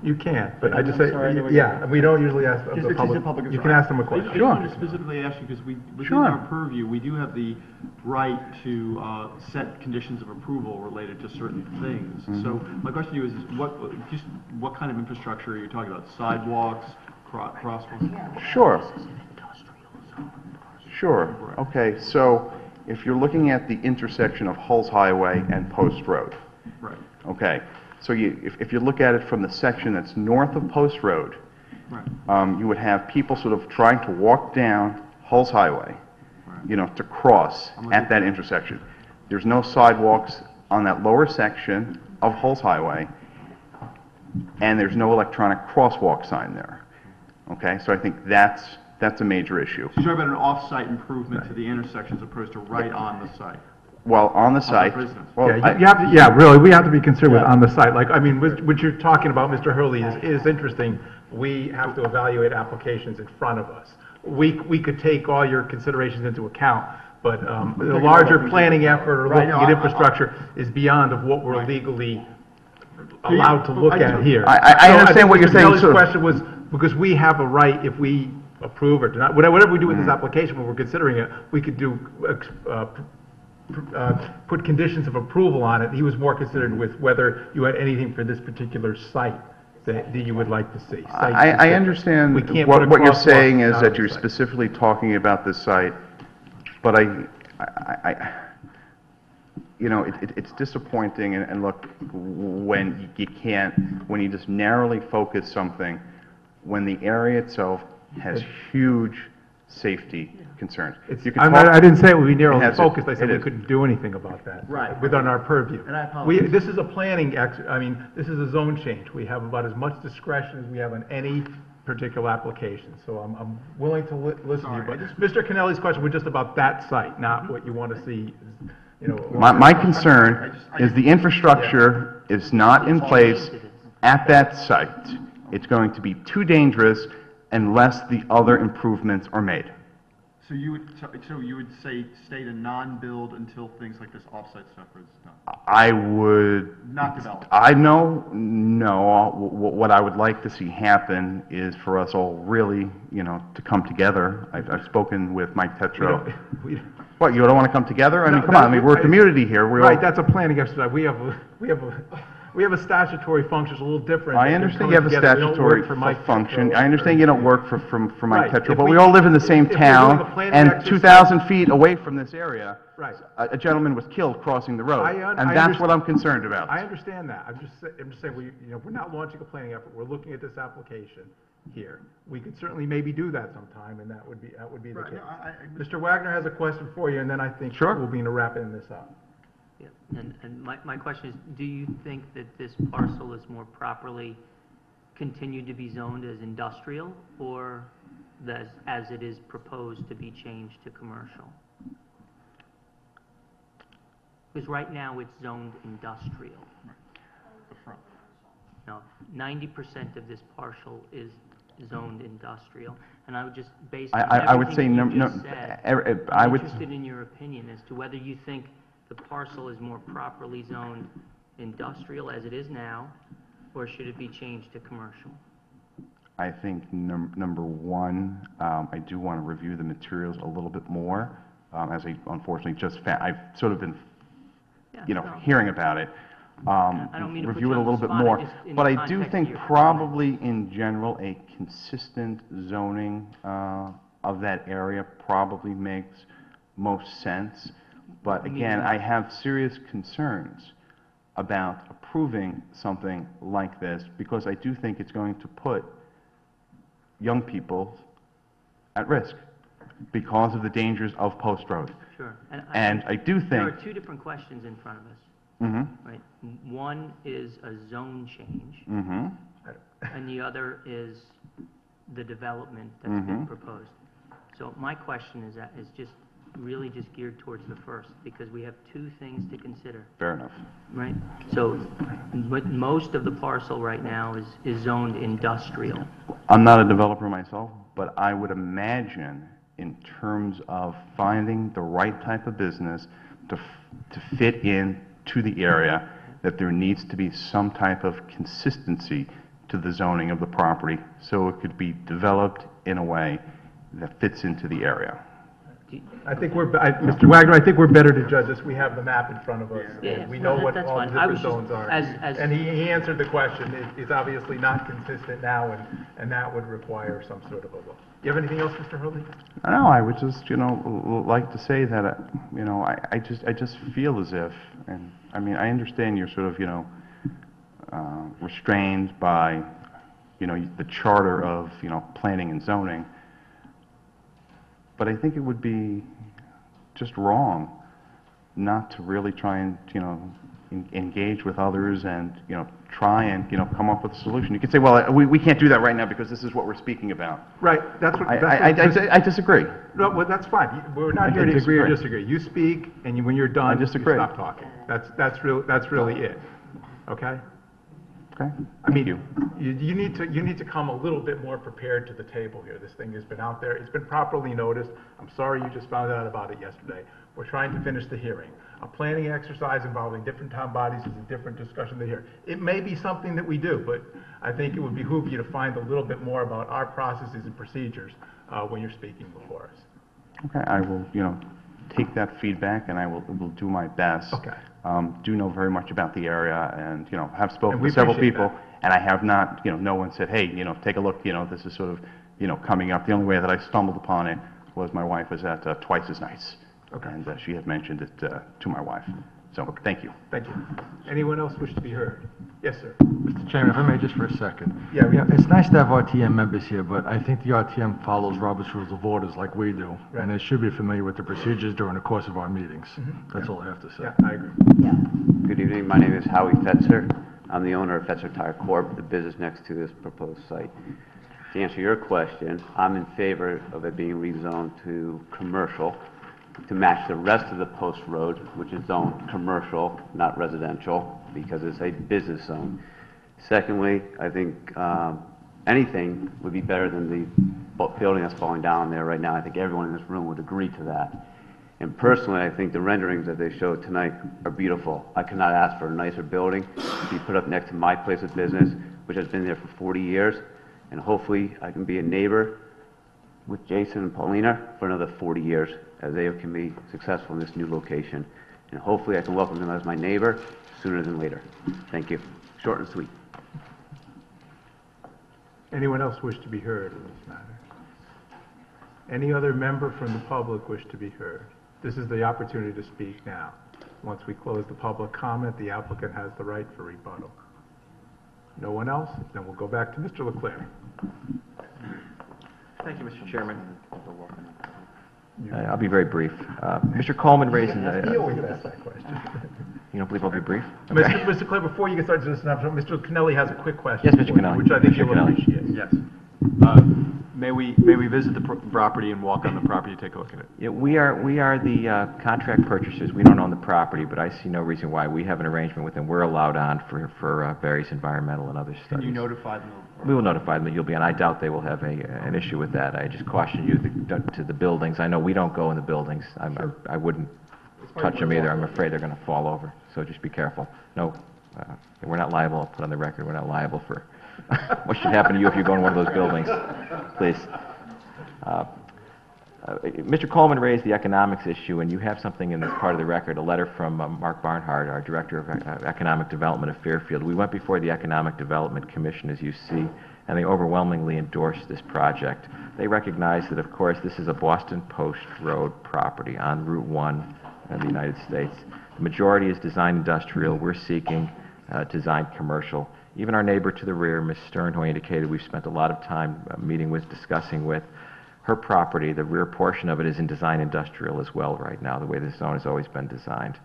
[SPEAKER 16] You can, but I just say, yeah, we don't usually ask the public. You can ask them a question.
[SPEAKER 10] I just wanted to specifically ask you, because within our purview, we do have the right to set conditions of approval related to certain things.
[SPEAKER 22] Mm-hmm.
[SPEAKER 10] So my question to you is what kind of infrastructure are you talking about? Sidewalks, crosswalks?
[SPEAKER 22] Sure. Okay, so if you're looking at the intersection of Hulls Highway and Post Road.
[SPEAKER 10] Right.
[SPEAKER 22] Okay, so if you look at it from the section that's north of Post Road,
[SPEAKER 10] right.
[SPEAKER 22] You would have people sort of trying to walk down Hulls Highway, to cross at that intersection. There's no sidewalks on that lower section of Hulls Highway, and there's no electronic crosswalk sign there. Okay, so I think that's a major issue.
[SPEAKER 10] So you're talking about an off-site improvement to the intersection as opposed to right on the site?
[SPEAKER 22] Well, on the site. Well,
[SPEAKER 16] really, we have to be considered with on the site. Like, I mean, what you're talking about, Mr. Hurley, is interesting. We have to evaluate applications in front of us. We could take all your considerations into account, but the larger planning effort or looking at infrastructure is beyond of what we're legally allowed to look at here.
[SPEAKER 22] I understand what you're saying.
[SPEAKER 16] Kelly's question was, because we have a right, if we approve or deny, whatever we do with this application when we're considering it, we could do put conditions of approval on it. He was more considered with whether you had anything for this particular site that you would like to see.
[SPEAKER 22] I understand what you're saying is that you're specifically talking about this site, but it's disappointing, and look, when you just narrowly focus something, when the area itself has huge safety concerns.
[SPEAKER 16] I didn't say it would be narrowly focused. I said we couldn't do anything about that. Right. Within our purview. And I apologize. This is a planning, this is a zone change. We have about as much discretion as we have on any particular application. So I'm willing to listen to you. But Mr. Kennelly's question was just about that site, not what you want to see.
[SPEAKER 22] My concern is the infrastructure is not in place at that site. It's going to be too dangerous unless the other improvements are made.
[SPEAKER 10] So you would say stay to non-build until things like this off-site stuff is done?
[SPEAKER 22] I would...
[SPEAKER 10] Not develop?
[SPEAKER 22] No. What I would like to see happen is for us all really, to come together. I've spoken with Mike Tetro. What, you don't want to come together? I mean, come on, we're a community here.
[SPEAKER 16] Right, that's a planning exercise. We have a statutory function, it's a little different.
[SPEAKER 22] I understand you have a statutory function. I understand you don't work for Mike Tetro, but we all live in the same town, and 2,000 feet away from this area, a gentleman was killed crossing the road, and that's what I'm concerned about.
[SPEAKER 16] I understand that. I'm just saying, we're not launching a planning effort. We're looking at this application here. We could certainly maybe do that sometime, and that would be the case. Mr. Wagner has a question for you, and then I think we'll be wrapping this up.
[SPEAKER 6] Yeah, and my question is, do you think that this parcel is more properly continued to be zoned as industrial, or as it is proposed to be changed to commercial? Because right now it's zoned industrial.
[SPEAKER 10] The front.
[SPEAKER 6] No, 90% of this parcel is zoned industrial. And I would just, based
[SPEAKER 22] I-
[SPEAKER 6] on
[SPEAKER 22] I would
[SPEAKER 6] everything
[SPEAKER 22] say
[SPEAKER 6] that you
[SPEAKER 22] no-
[SPEAKER 6] just
[SPEAKER 22] no,
[SPEAKER 6] said,
[SPEAKER 22] I
[SPEAKER 6] I'm
[SPEAKER 22] would-
[SPEAKER 6] interested in your opinion as to whether you think the parcel is more properly zoned industrial as it is now, or should it be changed to commercial?
[SPEAKER 22] I think number one, I do want to review the materials a little bit more, as I unfortunately just found, I've sort of been, hearing about it.
[SPEAKER 6] I don't mean to put
[SPEAKER 22] Review
[SPEAKER 6] you
[SPEAKER 22] it a
[SPEAKER 6] on the
[SPEAKER 22] little bit
[SPEAKER 6] spot,
[SPEAKER 22] more.
[SPEAKER 6] just in
[SPEAKER 22] But
[SPEAKER 6] the
[SPEAKER 22] I do
[SPEAKER 6] context of
[SPEAKER 22] think
[SPEAKER 6] your
[SPEAKER 22] probably in general, a consistent zoning of that area probably makes most sense. But again, I have serious concerns about approving something like this, because I do think it's going to put young people at risk because of the dangers of Post Road.
[SPEAKER 6] Sure.
[SPEAKER 22] And I do think...
[SPEAKER 6] There are two different questions in front of us.
[SPEAKER 22] Mm-hmm.
[SPEAKER 6] Right. One is a zone change,
[SPEAKER 22] Mm-hmm.
[SPEAKER 6] and the other is the development that's
[SPEAKER 22] Mm-hmm.
[SPEAKER 6] been proposed. So my question is really just geared towards the first, because we have two things to consider.
[SPEAKER 22] Fair enough.
[SPEAKER 6] Right. So most of the parcel right now is zoned industrial.
[SPEAKER 22] I'm not a developer myself, but I would imagine in terms of finding the right type of business to fit in to the area, that there needs to be some type of consistency to the zoning of the property, so it could be developed in a way that fits into the area.
[SPEAKER 16] I think Mr. Wagner, I think we're better to judge this. We have the map in front of us.
[SPEAKER 6] Yeah,
[SPEAKER 16] And we know what
[SPEAKER 6] that's
[SPEAKER 16] all the
[SPEAKER 6] fine. I was
[SPEAKER 16] different
[SPEAKER 6] just-
[SPEAKER 16] zones are.
[SPEAKER 6] as-
[SPEAKER 16] And he answered the question. It's obviously not consistent now, and that would require some sort of a look. You have anything else, Mr. Hurley?
[SPEAKER 22] No, I would just, like to say that, I just feel as if, and I mean, I understand you're sort of, restrained by, the charter of, planning and zoning, but I think it would be just wrong not to really try and, engage with others and, try and, come up with a solution. You could say, well, we can't do that right now because this is what we're speaking about.
[SPEAKER 16] Right, that's what...
[SPEAKER 22] I disagree.
[SPEAKER 16] No, well, that's fine. We're not here to agree or disagree. You speak, and when you're done, you stop talking. That's really it. Okay?
[SPEAKER 22] Okay.
[SPEAKER 16] I mean, you need to come a little bit more prepared to the table here. This thing has been out there. It's been properly noticed. I'm sorry you just found out about it yesterday. We're trying to finish the hearing. A planning exercise involving different town bodies is a different discussion than here. It may be something that we do, but I think it would behoove you to find a little bit more about our processes and procedures when you're speaking before us.
[SPEAKER 22] Okay, I will, take that feedback and I will do my best.
[SPEAKER 16] Okay.
[SPEAKER 22] Do know very much about the area and, have spoken
[SPEAKER 16] And we
[SPEAKER 22] to several
[SPEAKER 16] appreciate
[SPEAKER 22] people.
[SPEAKER 16] that.
[SPEAKER 22] And I have not, no one said, hey, take a look, this is sort of, coming up. The only way that I stumbled upon it was my wife was at Twice as Nice.
[SPEAKER 16] Okay.
[SPEAKER 22] And she had mentioned it to my wife. So, thank you.
[SPEAKER 16] Thank you. Anyone else wish to be heard? Yes, sir.
[SPEAKER 3] Mr. Chairman, if I may, just for a second.
[SPEAKER 16] Yeah,
[SPEAKER 3] It's nice to have RTM members here, but I think the RTM follows Robert's Rules of Orders like we do,
[SPEAKER 16] Right.
[SPEAKER 3] and they should be familiar with the procedures during the course of our meetings.
[SPEAKER 16] Mm-hmm.
[SPEAKER 3] That's all I have to say.
[SPEAKER 16] Yeah, I agree.
[SPEAKER 8] Good evening, my name is Howie Fetzer. I'm the owner of Fetzer Tire Corp., the business next to this proposed site. To answer your question, I'm in favor of it being rezoned to commercial to match the rest of the post road, which is zoned commercial, not residential, because it's a business zone. Secondly, I think anything would be better than the building that's falling down there right now. I think everyone in this room would agree to that. And personally, I think the renderings that they showed tonight are beautiful. I could not ask for a nicer building to be put up next to my place of business, which has been there for 40 years. And hopefully, I can be a neighbor with Jason and Paulina for another 40 years, as they can be successful in this new location. And hopefully, I can welcome them as my neighbor sooner than later. Thank you. Short and sweet.
[SPEAKER 16] Anyone else wish to be heard in this matter? Any other member from the public wish to be heard? This is the opportunity to speak now. Once we close the public comment, the applicant has the right for rebuttal. No one else? Then we'll go back to Mr. Leclerc.
[SPEAKER 14] Thank you, Mr. Chairman. I'll be very brief. Mr. Coleman raised...
[SPEAKER 16] He always asks that question.
[SPEAKER 14] You don't believe I'll be brief?
[SPEAKER 16] Mr. Clay, before you get started, Mr. Kennelly has a quick question.
[SPEAKER 14] Yes, Mr.
[SPEAKER 16] for you,
[SPEAKER 14] Kennelly.
[SPEAKER 16] which I think
[SPEAKER 14] Mr.
[SPEAKER 16] you'll
[SPEAKER 14] Kennelly.
[SPEAKER 16] appreciate.
[SPEAKER 10] Yes. May we visit the property and walk on the property to take a look at it?
[SPEAKER 14] Yeah, we are the contract purchasers. We don't own the property, but I see no reason why. We have an arrangement with them. We're allowed on for various environmental and other studies.
[SPEAKER 10] Can you notify them
[SPEAKER 14] We will notify them that you'll be on. I doubt they will have an issue with that. I just caution you to the buildings. I know we don't go in the buildings. I wouldn't touch them either. I'm afraid they're going to fall over. So just be careful. No, we're not liable. I'll put on the record, we're not liable for what should happen to you if you go in one of those buildings. Please. Mr. Coleman raised the economics issue, and you have something in this part of the record, a letter from Mark Barnhart, our Director of Economic Development of Fairfield. We went before the Economic Development Commission, as you see, and they overwhelmingly endorsed this project. They recognize that, of course, this is a Boston Post Road property on Route 1 in the United States. The majority is design industrial. We're seeking design commercial. Even our neighbor to the rear, Ms. Stern, who I indicated we've spent a lot of time meeting with, discussing with, her property, the rear portion of it, is in design industrial as well right now, the way this zone has always been designed.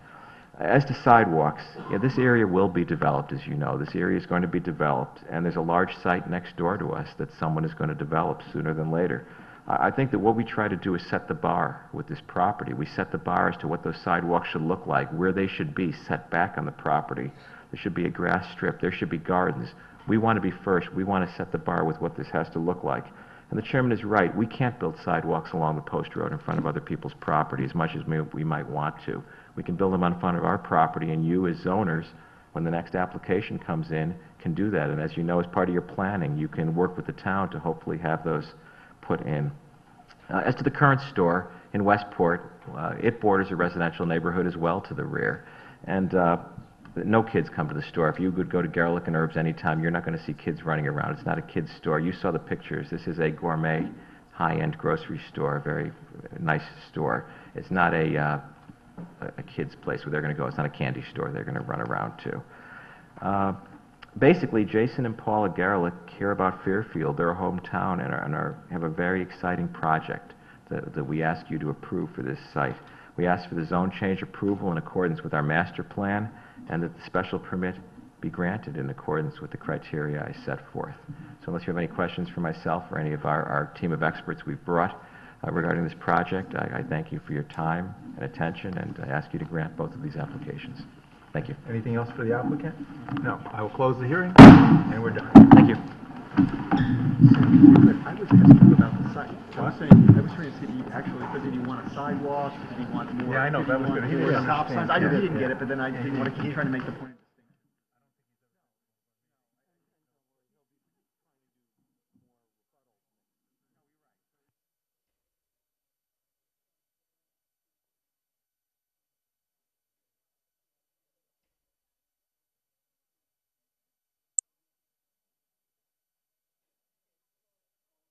[SPEAKER 14] As to sidewalks, this area will be developed, as you know. This area is going to be developed, and there's a large site next door to us that someone is going to develop sooner than later. I think that what we try to do is set the bar with this property. We set the bar as to what those sidewalks should look like, where they should be set back on the property. There should be a grass strip. There should be gardens. We want to be first. We want to set the bar with what this has to look like. And the chairman is right. We can't build sidewalks along the post road in front of other people's property as much as we might want to. We can build them on front of our property, and you as zoners, when the next application comes in, can do that. And as you know, as part of your planning, you can work with the town to hopefully have those put in. As to the current store in Westport, it borders a residential neighborhood as well to the rear. And no kids come to the store. If you would go to Garlic and Herbs anytime, you're not going to see kids running around. It's not a kid's store. You saw the pictures. This is a gourmet, high-end grocery store, a very nice store. It's not a kid's place where they're going to go. It's not a candy store they're going to run around to. Basically, Jason and Paula Garlic care about Fairfield, their hometown, and have a very exciting project that we ask you to approve for this site. We ask for the zone change approval in accordance with our master plan, and that the special permit be granted in accordance with the criteria I set forth. So unless you have any questions for myself or any of our team of experts we've brought regarding this project, I thank you for your time and attention, and I ask you to grant both of these applications. Thank you.
[SPEAKER 16] Anything else for the applicant? No. I will close the hearing, and we're done.
[SPEAKER 14] Thank you.
[SPEAKER 10] I was asking about the site. I was trying to see if he actually, did he want a sidewalk, did he want more?
[SPEAKER 16] Yeah, I know, that was good. He didn't
[SPEAKER 10] stop
[SPEAKER 16] understand.
[SPEAKER 10] signs. I know he didn't get it, but then I didn't want to keep trying to make the point.